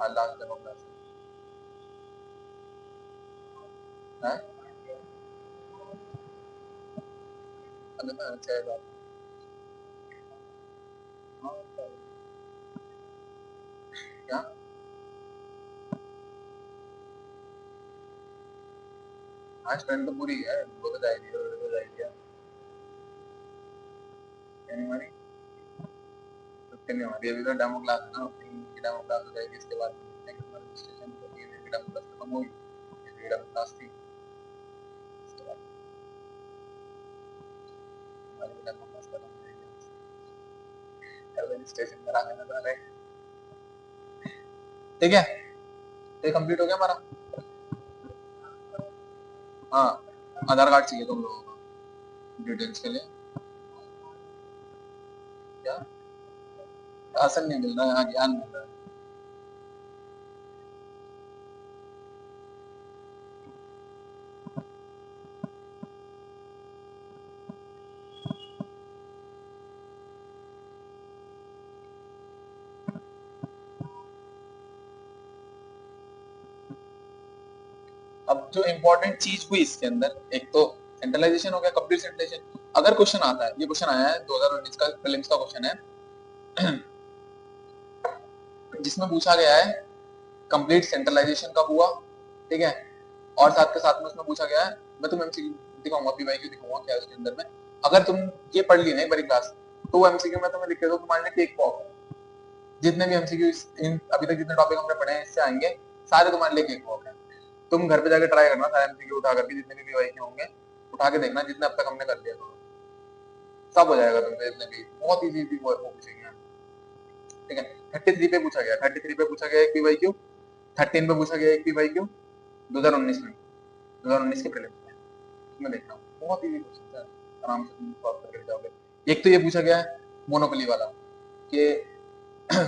S1: हाँ लास्ट डेमो क्लास है। अभी मैं 6000। हाँ, क्या आज ट्रेंड तो पूरी है, वो तो जाएगी, वो तो जाएगी यानी हमारी तो नहीं हमारी अभी तो डेमो क्लास है ना, 3 की डेमो क्लास हो जाएगी, इसके बाद रजिस्ट्रेशन तो 3 दिन की डेमो क्लास खत्म होगी, ये डेमो क्लास थी, इसके बाद हमारी डेमो क्लास खत्म हो जाएगी, रजिस्ट्रेशन कराने में पहले। ठीक है, ये कंप्लीट हो गया हमारा। हाँ, आधार कार्ड चाहिए तुम लोगों को डिटेल्स के लिए। क्या राशन नहीं मिल रहा है, हाँ ज्ञान मिल रहा है। अब जो इम्पोर्टेंट चीज हुई इसके अंदर, एक तो सेंट्रलाइजेशन हो गया, कंप्लीट सेंट्रलाइजेशन। अगर क्वेश्चन आता है, ये क्वेश्चन आया है 2019 का प्रीलिम्स का क्वेश्चन है जिसमें पूछा गया है कंप्लीट सेंट्रलाइजेशन कब हुआ। ठीक है, और साथ के साथ में उसमें पूछा गया है, मैं तुम्हें एमसीक्यू दिखाऊंगा, पीवाईक्यू दिखाऊंगा क्या है उसके अंदर में। अगर तुम ये पढ़ ली ना एक बारी क्लास, तो वो एमसीक्यू में तुम्हें लिख के दो, तुम्हारे लिए केक पॉप। जितने भी एमसीक्यू इन अभी तक जितने टॉपिक हमने पढ़े हैं इससे आएंगे, सारे तुम्हारे लिए केक पॉप है। तुम घर पे जाके ट्राई करना, सारे एमसीक्यू उठा करके, जितने भी पीवाईक्यू होंगे उठा के देखना, जितने अब तक हमने कर लिया करो, सब हो जाएगा तुमसे, जितने भी बहुत इजी वो पूछेंगे। ठीक है, 33 पे पूछा गया, 33 पे पूछा गया एक पीवाईक्यू, 13 पे पूछा गया एक पीवाईक्यू 2019 में, 2019 के प्रीलिम्स में। इसमें देखना बहुत इजी क्वेश्चन है, आराम से तुम सॉल्व करके जाओगे। एक तो ये पूछा गया है मोनोपोली वाला, कि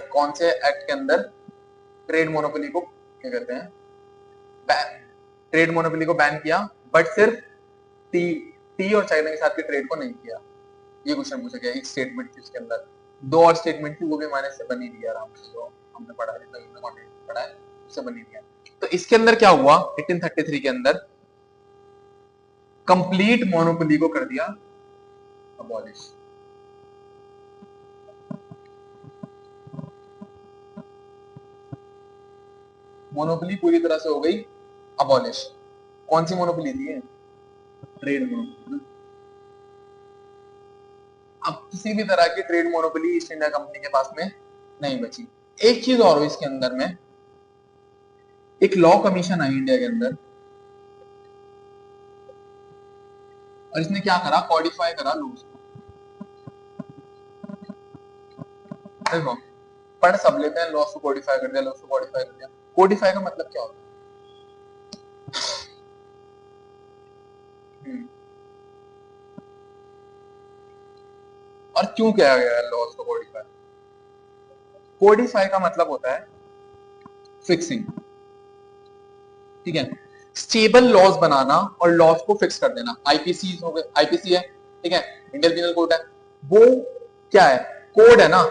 S1: कौन से एक्ट के अंदर ट्रेड मोनोपोली को क्या कहते हैं, ट्रेड मोनोपोली को बैन किया, बट सिर्फ टी टी और चाइना के साथ के ट्रेड को नहीं किया। ये क्वेश्चन पूछा गया, एक स्टेटमेंट थी उसके अंदर, दो और स्टेटमेंट थी, वो भी हमारे से बनी रही है आराम से, जो हमने पढ़ा है, जितना हमने कंटेंट पढ़ा है उससे बनी रही है। तो इसके अंदर क्या हुआ, 1833 के अंदर कंप्लीट मोनोपोली को कर दिया अबॉलिश। मोनोपोली पूरी तरह से हो गई अबॉलिश। कौन सी मोनोपोली थी? Trade monopoly. अब किसी भी तरह की trade monopoly east India company के पास में नहीं बची। एक चीज और हुई इसके अंदर में, एक लॉ कमीशन आई इंडिया के अंदर, और इसने क्या करा, कॉडिफाई करा लॉज को। देखो, पढ़ सब लेते हैं, लॉज को कॉडिफाई कर दिया, लॉज को कॉडिफाई कर दिया। कॉडिफाई का मतलब क्या होता है? और क्यों किया गया है लॉज को कॉडिफाई? कोडिफाई का मतलब होता है फिक्सिंग, ठीक है, स्टेबल लॉज बनाना और लॉज को फिक्स कर देना। आईपीसी हो गए, आईपीसी है, ठीक है, इंडियन पिनल कोड है, वो क्या है, कोड है ना,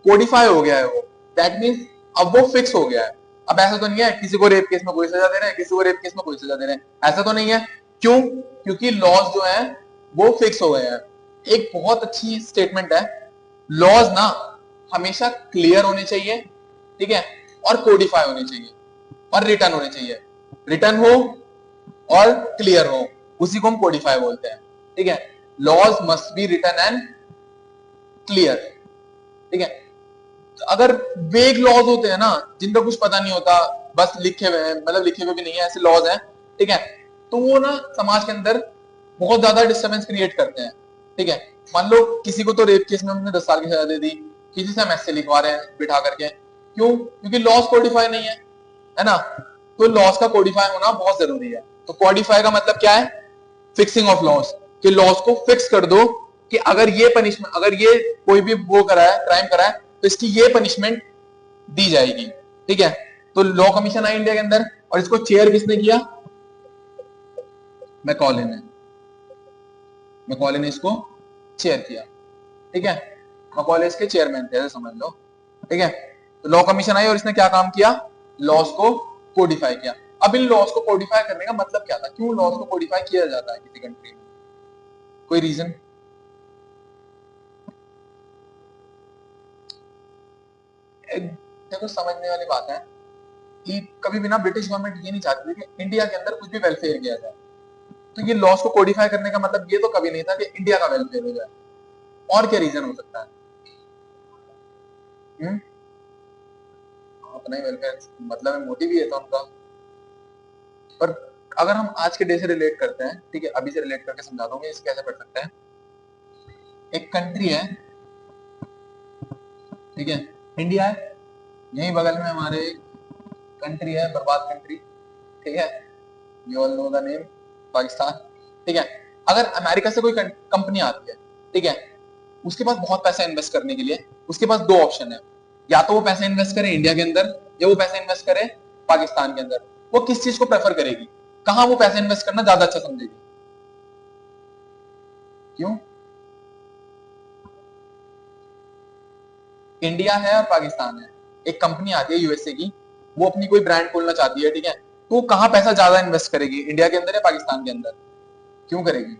S1: कोडिफाई हो गया है वो, दैट मींस अब वो फिक्स हो गया है। अब ऐसा तो नहीं है किसी को रेप केस में कोई सजा दे रहे हैं, किसी को रेप केस में कोई सजा दे रहे हैं, ऐसा तो नहीं है। क्यों? क्योंकि लॉज जो है वो फिक्स हो गए हैं। एक बहुत अच्छी स्टेटमेंट है, लॉज ना हमेशा क्लियर होने चाहिए, ठीक है, और कोडिफाई होने चाहिए, और रिटर्न होने चाहिए। रिटर्न हो और क्लियर हो, उसी को हम कोडिफाई बोलते हैं, ठीक है। Laws must be written and clear, ठीक है। अगर वेग लॉज होते हैं ना, जिनका कुछ पता नहीं होता, बस लिखे हुए हैं, मतलब लिखे हुए भी नहीं है, ऐसे लॉज हैं, ठीक है, तो वो ना समाज के अंदर बहुत ज्यादा डिस्टर्बेंस क्रिएट करते हैं, ठीक है। मान लो किसी को तो रेप केस में हमने 10 साल की सजा दे दी, किसी से हम ऐसे लिखवा रहे हैं बिठा करके, क्यों? क्योंकि लॉज कोडिफाई नहीं है ना, तो लॉज का कोडिफाई होना बहुत जरूरी है। तो कोडिफाई का मतलब क्या है? फिक्सिंग ऑफ लॉज, कि लॉज को फिक्स कर दो कि अगर ये पनिशमेंट, अगर ये कोई भी वो करा है, क्राइम करा है, तो इसकी ये पनिशमेंट दी जाएगी, ठीक है। तो लॉ कमीशन आई इंडिया के अंदर, और इसको चेयर किसने किया? मैकॉले ने, मैकॉले ने इसको चेयर किया, ठीक है। मैकॉले इसके चेयरमैन थे, ऐसे समझ लो, ठीक है। तो लॉ कमीशन आई और इसने क्या काम किया? लॉज को कोडिफाई किया। अब इन लॉज को कोडिफाई करने का मतलब क्या था? क्यों लॉज को कोडिफाई किया जाता है किसी कंट्री में? कोई रीजन? देखो, समझने वाली बात है कि कभी भी ना ब्रिटिश गवर्नमेंट ये नहीं चाहती थी कि इंडिया के अंदर कुछ भी वेलफेयर किया जाए, तो ये लॉज को कोडिफाई करने का मतलब ये तो कभी नहीं था कि इंडिया का वेलफेयर हो जाए। और क्या रीजन हो सकता है? अपना ही वेलफेयर, मतलब मोटिव ही है तो उनका। पर अगर हम आज के डे से रिलेट करते हैं, ठीक है, अभी से रिलेट करके समझा दूंगा इसे कैसे पढ़ सकते हैं। एक कंट्री है, ठीक है, इंडिया है, यही बगल में हमारे कंट्री है, बर्बाद कंट्री, ठीक है, you all know the name, Pakistan, ठीक है। अगर अमेरिका से कोई कंपनी आती है, ठीक है, उसके पास बहुत पैसा इन्वेस्ट करने के लिए, उसके पास दो ऑप्शन है, या तो वो पैसा इन्वेस्ट करे इंडिया के अंदर, या वो पैसा इन्वेस्ट करे पाकिस्तान के अंदर। वो किस चीज को प्रेफर करेगी? कहां वो पैसा इन्वेस्ट करना ज्यादा अच्छा समझेगी? क्यों? इंडिया है और पाकिस्तान है, एक कंपनी आती है यूएसए की, वो अपनी कोई ब्रांड खोलना चाहती है, ठीक है, तो वो कहां पैसा ज्यादा इन्वेस्ट करेगी, इंडिया के अंदर या पाकिस्तान के अंदर? क्यों करेगी?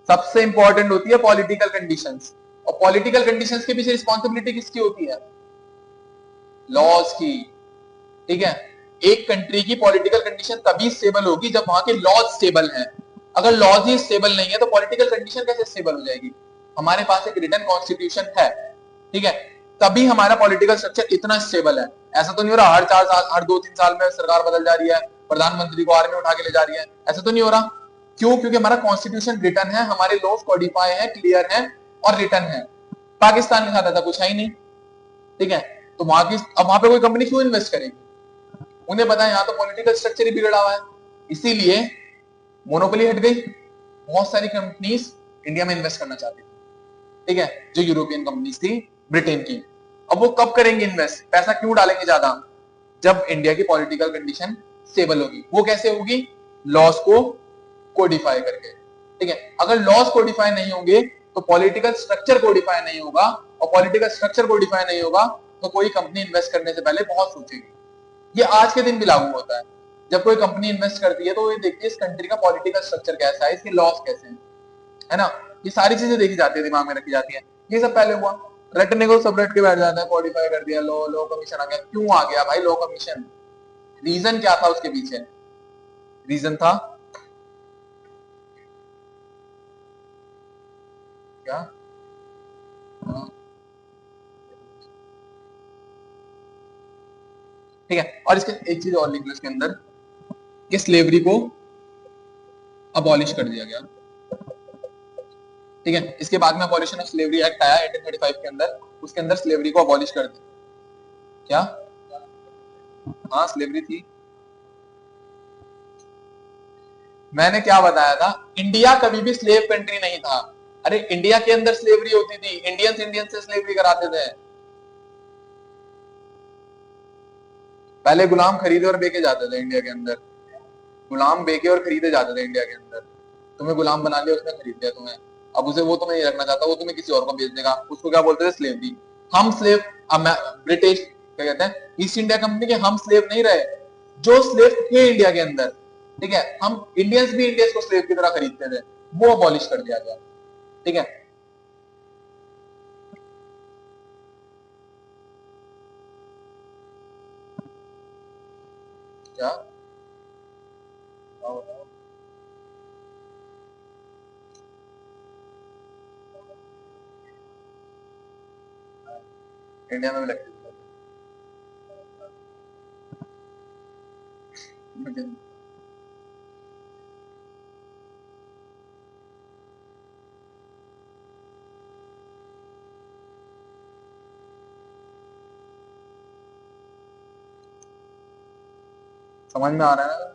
S1: सबसे इंपॉर्टेंट होती है पॉलिटिकल कंडीशंस, और पॉलिटिकल कंडीशंस के पीछे रिस्पॉन्सिबिलिटी किसकी होती है? लॉज की, ठीक है। एक कंट्री की पॉलिटिकल कंडीशन तभी स्टेबल होगी जब वहां के लॉज स्टेबल हैं। अगर लॉज ही स्टेबल नहीं है तो पॉलिटिकल कंडीशन कैसे स्टेबल हो जाएगी? हमारे पास एक रिटन कॉन्स्टिट्यूशन है, ठीक है, तभी हमारा पॉलिटिकल स्ट्रक्चर इतना स्टेबल है। ऐसा तो नहीं हो रहा हर 4 साल, हर 2-3 साल में सरकार बदल जा रही है, प्रधानमंत्री को आर्मी उठा के ले जा रही है, ऐसा तो नहीं हो रहा। क्यों? क्योंकि हमारा कॉन्स्टिट्यूशन रिटन है, हमारे लॉज कोडिफाई है, क्लियर है और रिटन है। पाकिस्तान के साथ ऐसा कुछ है ही नहीं, ठीक है। तो वहां की, अब वहां पे कोई कंपनी क्यों इन्वेस्ट करेगी? उन्हें पता है यहाँ तो पॉलिटिकल स्ट्रक्चर ही बिगड़ा हुआ है, इसीलिए मोनोपोली हट गई, बहुत सारी कंपनीज इंडिया में इन्वेस्ट करना चाहती थी, ठीक है, जो यूरोपियन कंपनीज थी, ब्रिटेन की। अब वो कब करेंगे इन्वेस्ट, पैसा क्यों डालेंगे ज्यादा? जब इंडिया की पॉलिटिकल कंडीशन स्टेबल होगी। वो कैसे होगी? लॉस को कोडिफाई करके, ठीक है। अगर लॉस कोडिफाई नहीं होंगे तो पॉलिटिकल स्ट्रक्चर कोडिफाई नहीं होगा, और पॉलिटिकल स्ट्रक्चर कोडिफाई नहीं होगा तो कोई कंपनी इन्वेस्ट करने से पहले बहुत सोचेगी। ये आज के दिन भी लागू होता है, जब कोई कंपनी इन्वेस्ट करती है तो ये देखती है इस कंट्री का पॉलिटिकल स्ट्रक्चर कैसा है, इसके लॉस कैसे हैं, है ना। ये सारी चीजें देखी जाती है, दिमाग में रखी जाती है। ये सब पहले हुआ, रटने को सब रट के बैठ जाता है, कोडिफाई कर दिया, लो लो कमीशन आ गया। क्यों आ गया भाई लो कमीशन? रीजन क्या था उसके पीछे? रीजन था क्या? हाँ, ठीक है। और इसके एक चीज और लिख लो इसके अंदर कि स्लेवरी को अबॉलिश कर दिया गया। ठीक है, इसके बाद में अबॉलिशन ऑफ स्लेवरी एक्ट आया 1835 के अंदर, उसके अंदर स्लेवरी को अबॉलिश कर दिया। क्या? हाँ, स्लेवरी थी। मैंने क्या बताया था, इंडिया कभी भी स्लेव कंट्री नहीं था। अरे इंडिया के अंदर स्लेवरी होती थी, इंडियंस इंडियन से स्लेवरी कराते थे। पहले गुलाम खरीदे और बेचे जाते थे इंडिया के अंदर, गुलाम बेचे और खरीदे जाते थे इंडिया के अंदर। तुम्हें गुलाम बना लिया, उसने खरीद लिया तुम्हें, अब उसे वो तुम्हें नहीं रखना चाहता, वो तुम्हें किसी और को बेच देगा, उसको क्या बोलते थे? स्लेवरी। हम स्लेव, ब्रिटिश क्या कहते हैं, ईस्ट इंडिया कंपनी के हम स्लेव नहीं रहे, जो स्लेव थे इंडिया के अंदर, ठीक है, हम इंडियंस भी इंडियंस को स्लेव की तरह खरीदते थे, वो अबॉलिश कर दिया गया। ठीक है, क्या? बताओ, बताओ। इंडिया में भी लगती थी। मुझे समझ में आ रहा है ना?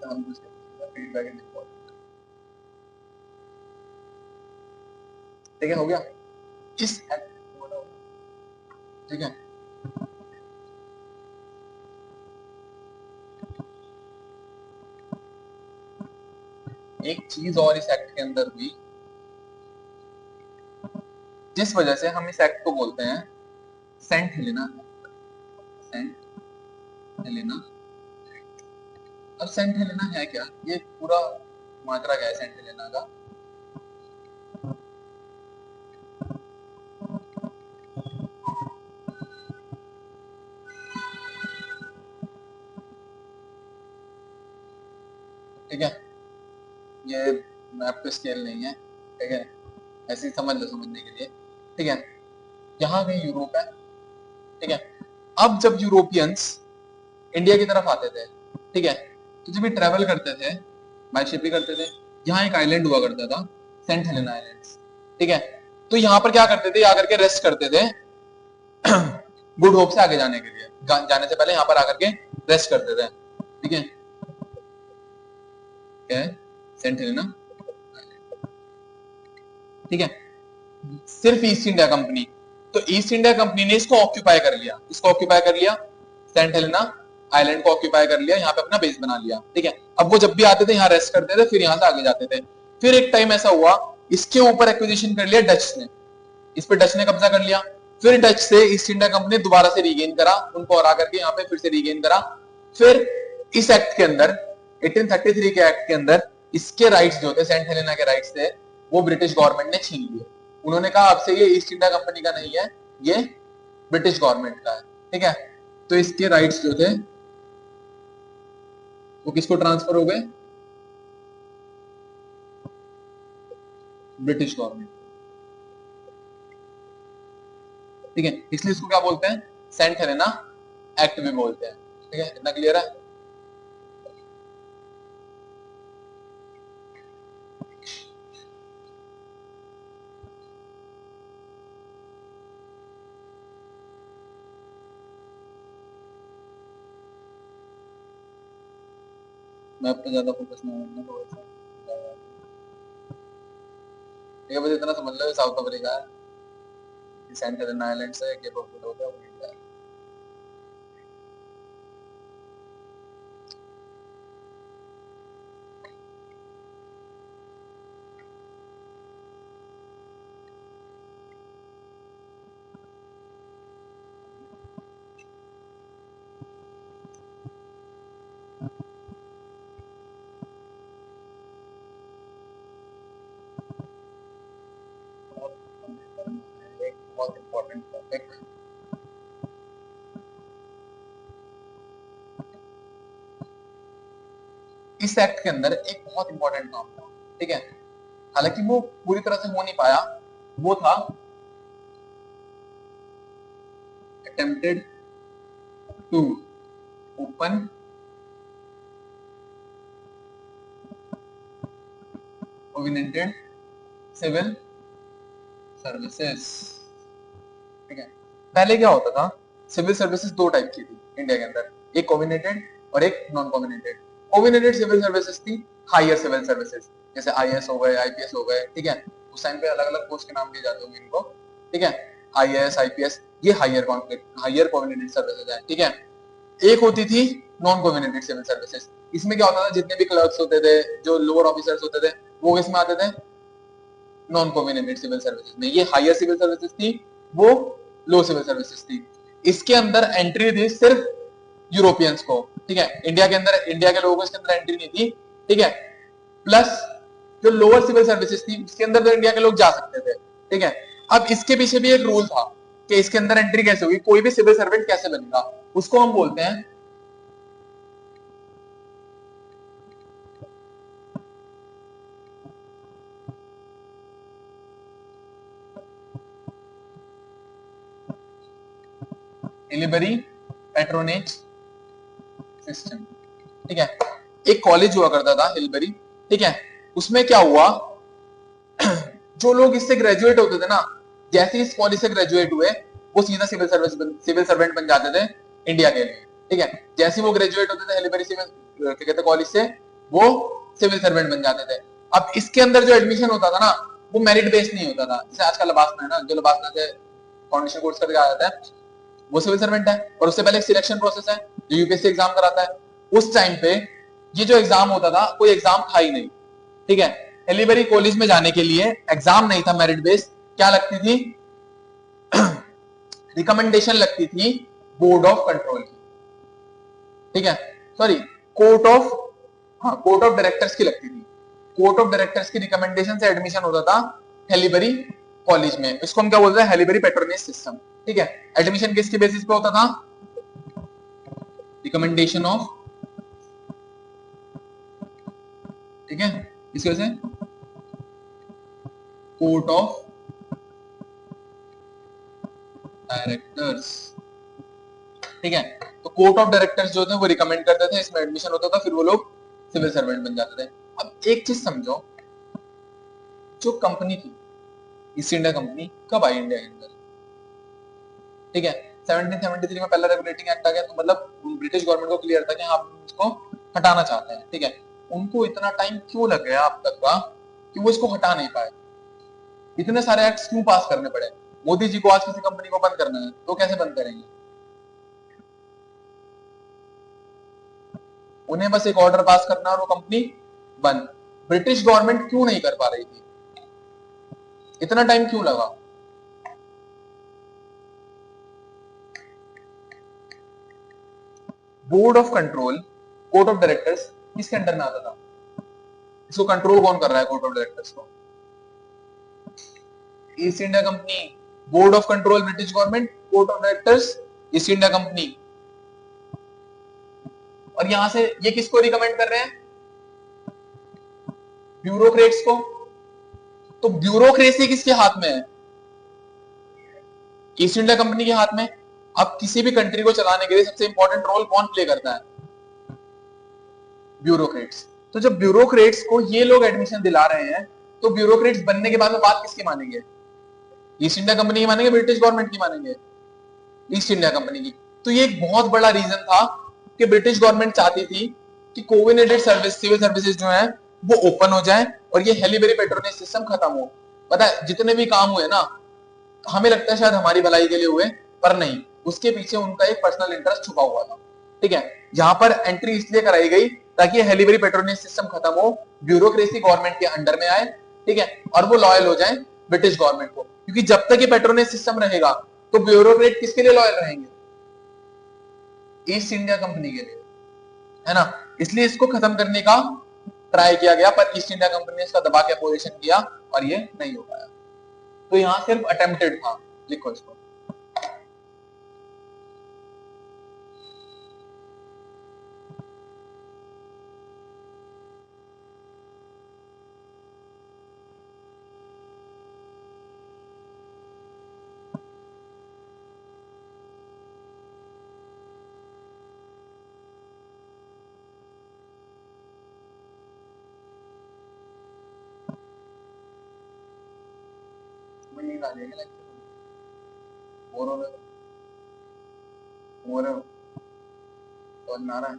S1: हम कुछ फीडबैक नहीं पहुंच। ठीक है, हो गया इस ठीक है। एक चीज और इस एक्ट के अंदर हुई, जिस वजह से हम इस एक्ट को बोलते हैं सेंट हेलेना, सेंट हेलेना। अब सेंट हेलेना है क्या, ये पूरा माजरा क्या है सेंट हेलेना का? ठीक है, ये मैप पे स्केल नहीं है, ठीक है, ऐसे ही समझ लो समझने के लिए। ठीक है, यहाँ कहीं यूरोप है, ठीक है। अब जब यूरोपियंस इंडिया की तरफ आते थे, ठीक है, तो जब ये ट्रेवल करते थे, बाय शिप ही करते थे, यहाँ एक आइलैंड हुआ करता था, सेंट हेलेना आइलैंड, ठीक है। तो यहाँ पर क्या करते थे, आकर के रेस्ट करते थे गुड होप से आगे जाने के लिए, जाने से पहले यहाँ पर आकर के रेस्ट करते थे। ठीक है, क्या है? सेंट हेलेना, ठीक है। सिर्फ ईस्ट इंडिया कंपनी, तो ईस्ट इंडिया कंपनी ने इसको ऑक्यूपाई कर लिया, इसको ऑक्यूपाई कर लिया, सेंट हेलेना आइलैंड को ऑक्यूपाई कर लिया, यहाँ पे अपना बेस बना लिया। ठीक है, अब वो जब भी आते थे यहाँ रेस्ट करते थे, फिर यहाँ से आगे जाते थे। फिर एक टाइम ऐसा हुआ, इसके ऊपर एक्विजिशन कर लिया डच ने, इस पे डच ने कब्जा कर लिया। फिर डच से ईस्ट इंडिया कंपनी दोबारा से रीगेन करा उनको, और आकर के यहाँ पे फिर से रीगेन करा। फिर इस एक्ट के अंदर 1833 के एक्ट के अंदर इसके राइट्स जो थे, सेंट हेलेना के राइट्स थे, वो ब्रिटिश गवर्नमेंट ने छीन लिए। उन्होंने कहा अब से ये ईस्ट इंडिया कंपनी का नहीं है, ये ब्रिटिश गवर्नमेंट का है। ठीक है, तो इसके राइट्स जो थे वो किसको ट्रांसफर हो गए? British government. ठीक है, इसलिए इसको क्या बोलते हैं? सेंट हेलेना एक्ट भी बोलते हैं। ठीक है, इतना क्लियर है? मैं अब तो ज्यादा फोकस नहीं करना थोड़ा सा। ठीक है, बस इतना समझ लो साउथ अफ्रीका है, सेंट हेलेना आइलैंड से केप ऑफ गुड होता है, वो इंडिया है। एक बहुत इंपॉर्टेंट टॉपिक, इस एक्ट के अंदर एक बहुत इंपॉर्टेंट काम था, ठीक है, हालांकि वो पूरी तरह से हो नहीं पाया, वो था attempted to open covenanted civil services, ठीक है। पहले क्या होता था, सिविल सर्विसेज दो टाइप की थी इंडिया के अंदर, एक कोविनेटेड और एक नॉन कोविनेटेड। कोविनेटेड सिविल सर्विसेज थी हायर सिविल सर्विसेज, जैसे आईएएस हो गए, आईपीएस हो गए, ठीक है। उस टाइम पे अलग अलग पोस्ट के नाम दिए जाते होंगे इनको, ठीक है। आईएएस, आईपीएस, ये हायर कोविनेटेड सर्विसेज है, ठीक है। एक होती थी नॉन कोविनेटेड सिविल सर्विसेज। इसमें क्या होता था, जितने भी क्लर्क्स होते थे, जो लोअर ऑफिसर्स होते थे, वो इसमें आते थे नॉन कोविनेटेड सिविल सर्विसेज में। ये हायर सिविल सर्विसेज थी, वो लो सिविल सर्विसेज थी। इसके अंदर एंट्री थी सिर्फ यूरोपियंस को, ठीक है। इंडिया के अंदर, इंडिया के लोगों को इसके अंदर एंट्री नहीं थी, ठीक है। प्लस जो लोअर सिविल सर्विसेज थी उसके अंदर तो इंडिया के लोग जा सकते थे, ठीक है। अब इसके पीछे भी एक रूल था कि इसके अंदर एंट्री कैसे होगी, कोई भी सिविल सर्वेंट कैसे बनेगा, उसको हम बोलते हैं हिलबरी पैट्रोनेज सिस्टम, ठीक है। एक कॉलेज हुआ करता था हिलबरी, ठीक है। उसमें क्या हुआ, जो लोग इससे ग्रेजुएट होते थे ना, जैसे इस कॉलेज से ग्रेजुएट हुए, वो सीधा सिविल सर्वेंट बन जाते थे इंडिया के लिए, ठीक है। जैसे वो ग्रेजुएट होते थे हिलबरी सिविल क्या कहते कॉलेज से, वो सिविल सर्वेंट बन जाते थे। अब इसके अंदर जो एडमिशन होता था ना, वो मेरिट बेस्ड नहीं होता था, जैसे आजकल लबासना है ना, जो लबासना से फाउंडेशन कोर्स करके आ जाता है, वो सिविल सर्वेंट है, और उससे पहले एक सिलेक्शन प्रोसेस है जो यूपीएससी एग्जाम कराता है। उस टाइम पे ये जो एग्जाम होता था, कोई एग्जाम था ही नहीं, ठीक है। एलिबरी कॉलेज में जाने के लिए एग्जाम नहीं था मेरिट बेस्ड, क्या लगती थी, रिकमेंडेशन लगती थी बोर्ड ऑफ कंट्रोल की, ठीक है, सॉरी कोर्ट ऑफ, हाँ कोर्ट ऑफ डायरेक्टर्स की लगती थी। कोर्ट ऑफ डायरेक्टर्स की रिकमेंडेशन से एडमिशन होता था हेलीबरी कॉलेज में। इसको हम क्या बोलते हैं, हेलीबरी पैट्रोनेज सिस्टम, ठीक है। एडमिशन किसके बेसिस पे होता था, रिकमेंडेशन ऑफ, ठीक है, इसकी वजह से कोर्ट ऑफ डायरेक्टर्स, ठीक है। तो कोर्ट ऑफ डायरेक्टर्स जो थे वो रिकमेंड करते थे, इसमें एडमिशन होता था, फिर वो लोग सिविल सर्वेंट बन जाते थे। अब एक चीज समझो, जो कंपनी थी ईस्ट इंडिया कंपनी कब आई इंडिया के अंदर, ठीक है, 1773 में पहला रेगुलेटिंग एक्ट आ गया, तो मतलब ब्रिटिश गवर्नमेंट को क्लियर था कि हाँ हम इसको हटाना चाहते हैं, ठीक है। उनको इतना टाइम क्यों लग गया अब तक का कि वो इसको हटा नहीं पाए, इतने सारे एक्ट्स क्यों पास करने पड़े। मोदी जी को आज किसी कंपनी को बंद करना है तो कैसे बंद करेंगे, उन्हें बस एक ऑर्डर पास करना और वो कंपनी बंद। ब्रिटिश गवर्नमेंट क्यों नहीं कर पा रही थी, इतना टाइम क्यों लगा, board of control, court of directors किसके अंडर में आता था, इसको कंट्रोल कौन कर रहा है कोर्ट ऑफ डायरेक्टर्स को, east India company. Board of control British government, court of directors east India company. और यहां से ये किसको रिकमेंड कर रहे हैं, ब्यूरोक्रेट्स को। तो ब्यूरोक्रेसी किसके हाथ में है, ईस्ट इंडिया कंपनी के हाथ में। अब किसी भी कंट्री को चलाने के लिए सबसे इंपॉर्टेंट रोल कौन प्ले करता है, ब्यूरोक्रेट्स। तो जब ब्यूरोक्रेट्स को ये लोग एडमिशन दिला रहे हैं, तो ब्यूरोक्रेट्स बनने के बाद में बात किसकी मानेंगे, ईस्ट इंडिया कंपनी की मानेंगे, ब्रिटिश गवर्नमेंट की मानेंगे, ईस्ट इंडिया कंपनी की। तो ये एक बहुत बड़ा रीजन था कि ब्रिटिश गवर्नमेंट चाहती थी कि कोविनेटेड सर्विस सिविल सर्विसेज जो है वो ओपन हो जाए और ये हेलीबेरी पेट्रोनेज सिस्टम खत्म हो। पता है जितने भी काम हुए ना, हमें लगता है शायद हमारी भलाई के लिए हुए, पर नहीं, उसके पीछे उनका एक पर्सनल इंटरेस्ट छुपा हुआ था, ठीक है। यहाँ पर एंट्री इसलिए कराई गई ताकि हेलीबेरी पेट्रोनेज सिस्टम खत्म हो, ब्यूरोक्रेसी गवर्नमेंट के अंडर में आए, ठीक है, और वो लॉयल हो जाए ब्रिटिश गवर्नमेंट को। क्योंकि जब तक ये पेट्रोनेज सिस्टम रहेगा तो ब्यूरोक्रेट किसके लिए लॉयल रहेंगे, ईस्ट इंडिया कंपनी के लिए, है ना। इसलिए इसको खत्म करने का ट्राई किया गया, पर ईस्ट इंडिया कंपनी ने इसका दबा के अपोजिशन किया और ये नहीं हो पाया। तो यहां सिर्फ अटेम्प्टेड था, लिखो इसको। तुम्हें नींद आ जाएगी लेक्चर बोर हो रहे हो तो ना रहा है।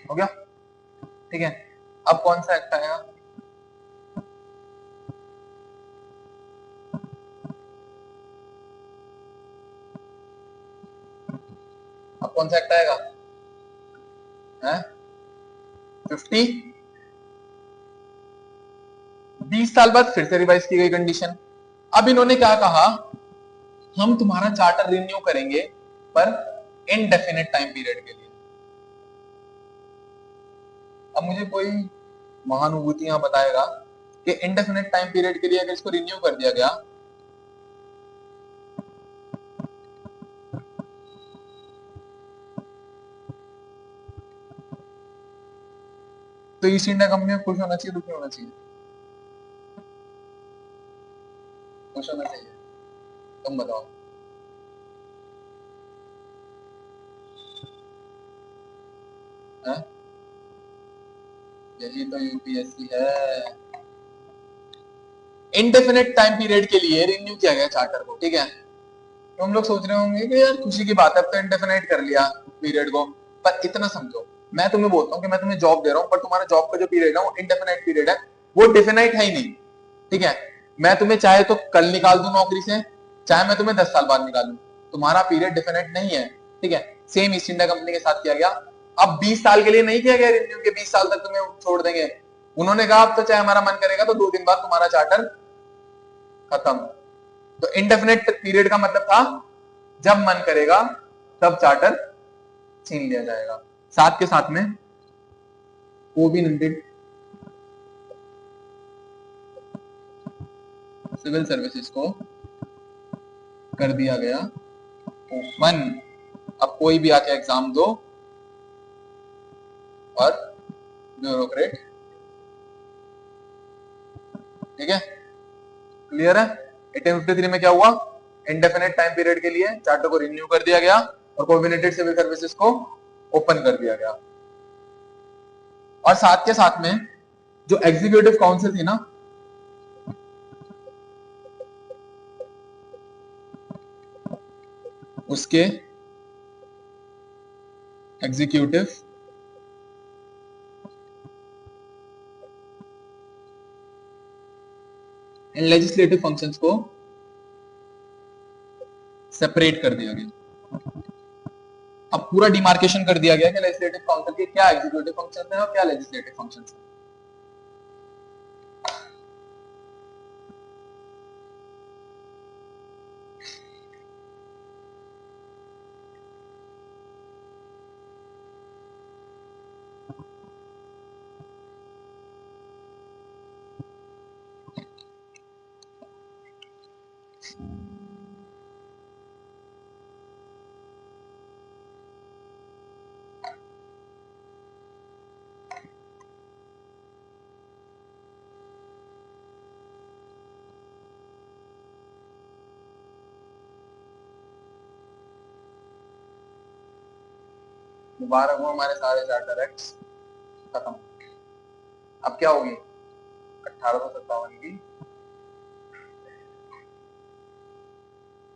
S1: हो गया ठीक है। अब कौन सा एक्ट आएगा? अब कौन सा एक्ट आएगा? है 50 20 साल बाद फिर से रिवाइज की गई कंडीशन। अब इन्होंने क्या कहा, हम तुम्हारा चार्टर रिन्यू करेंगे पर इनडेफिनेट टाइम पीरियड के लिए। अब मुझे कोई महानुभूति यहां बताएगा कि इनडेफिनेट टाइम पीरियड के लिए अगर इसको रिन्यू कर दिया गया तो ईस्ट इंडिया कंपनी में खुश होना चाहिए दुखी होना चाहिए? खुश होना चाहिए। तुम बताओ। है? यही तो यूपीएससी है। इनडेफिनेट टाइम पीरियड के लिए रिन्यू किया गया चार्टर को, ठीक है। तो हम लोग सोच रहे होंगे कि यार खुशी की बात है, अब तो इनडेफिनेट कर लिया पीरियड को, पर इतना समझो, मैं तुम्हें बोलता हूँ कि मैं तुम्हें जॉब दे रहा हूँ, पर तुम्हारा जॉब का जो पीरियड है वो इनडेफिनेट पीरियड है, वो डिफिनाइट है ही नहीं, ठीक है। मैं तुम्हें चाहे तो कल निकाल दूं नौकरी से, चाहे मैं तुम्हें 10 साल बाद निकालूं, तुम्हारा पीरियड डिफिनेट नहीं है, ठीक है। सेम ईस्ट इंडिया कंपनी के साथ किया गया। अब 20 साल के लिए नहीं किया गया रिन्यू के 20 साल तक तुम्हें छोड़ देंगे। उन्होंने कहा अब तो चाहे हमारा मन करेगा तो 2 दिन बाद तुम्हारा चार्टर खत्म। तो इनडेफिनेट पीरियड का मतलब था जब मन करेगा तब चार्टर छीन लिया जाएगा। साथ के साथ में कोविड सिविल सर्विसेज को कर दिया गया ओपन। अब कोई भी आके एग्जाम दो और ब्यूरोक्रेट, ठीक है, क्लियर है। 1853 में क्या हुआ, इंडेफिनेट टाइम पीरियड के लिए चार्टर को रिन्यू कर दिया गया और कोऑर्डिनेटेड सिविल सर्विसेज को ओपन कर दिया गया। और साथ के साथ में जो एग्जीक्यूटिव काउंसिल थी ना, उसके एग्जीक्यूटिव एंड लेजिस्लेटिव फंक्शंस को सेपरेट कर दिया गया। अब पूरा डिमार्केशन कर दिया गया कि लेजिस्लेटिव काउंसिल के क्या एग्जीक्यूटिव फंक्शंस हैं और क्या लेजिस्लेटिव फंक्शंस हैं। मुबारक हो, हमारे सारे चार्टर एक्ट्स खत्म। अब क्या होगी 1857 की,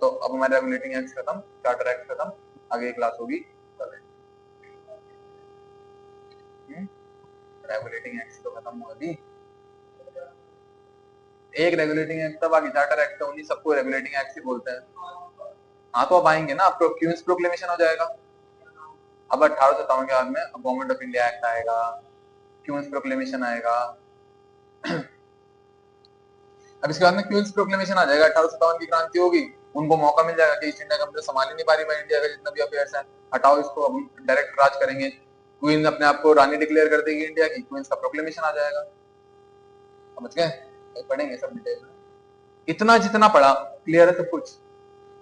S1: तो अब हमारे रेगुलेटिंग एक्ट खत्म, चार्टर एक्ट खत्म, आगे क्लास होगी रेगुलेटिंग एक्ट तो खत्म हुआ अभी, एक रेगुलेटिंग एक्ट था, बाकी चार्टर एक्ट तो उन्हीं सबको रेगुलेटिंग एक्ट ही बोलते हैं। हाँ तो अब आएंगे ना, अब क्वींस प्रोक्लेमेशन हो जाएगा। अब 1857 के बाद में गवर्नमेंट ऑफ इंडिया एक्ट आएगा, क्वींस प्रोक्लेमेशन आएगा। अब इसके बाद में क्वींस प्रोक्लेमेशन आ जाएगा, 1857 की क्रांति होगी, उनको मौका मिल जाएगा कि ईस्ट इंडिया कंपनी संभाल ही नहीं पा रही भाई इंडिया का जितना भी अफेयर्स है, हटाओ इसको, अब डायरेक्ट राज करेंगे। क्वीन अपने आप को रानी डिक्लेयर कर देगी इंडिया की, क्वींस का प्रोक्लेमेशन आ जाएगा। समझ गए? पढ़ेंगे सब डिटेल में। इतना जितना पढ़ा क्लियर है सब कुछ,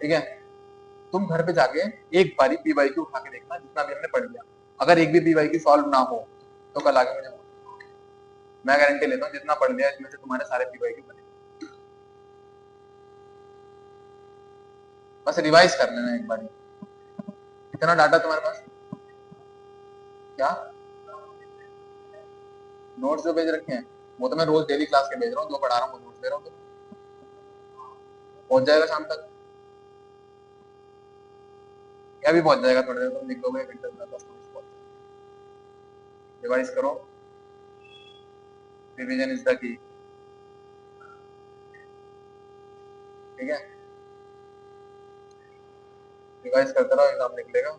S1: ठीक है। तुम घर पे जाके एक बारी पीवाईक्यू उठा के देखना, जितना भी हमने पढ़ लिया, अगर एक भी पीवाईक्यू सॉल्व ना हो तो कल आगे मुझे मैं गारंटी लेता हूँ जितना पढ़ लिया इसमें से तुम्हारे सारे पीवाईक्यू बने। बस रिवाइज कर लेना एक बार। इतना डाटा तुम्हारे पास क्या, नोट्स जो भेज रखे हैं वो तो मैं रोज डेली क्लास के भेज रहा हूँ, जो पढ़ा रहा हूँ वो नोट्स दे रहा हूँ, तो पहुंच जाएगा शाम तक, या भी पहुंच जाएगा, थोड़ी देर तुम लिख दोगे, घंटे में बस रिवाइज करो। रिवीजन इज द की, ठीक है। रिवाइज करते रहो, एग्जाम निकलेगा।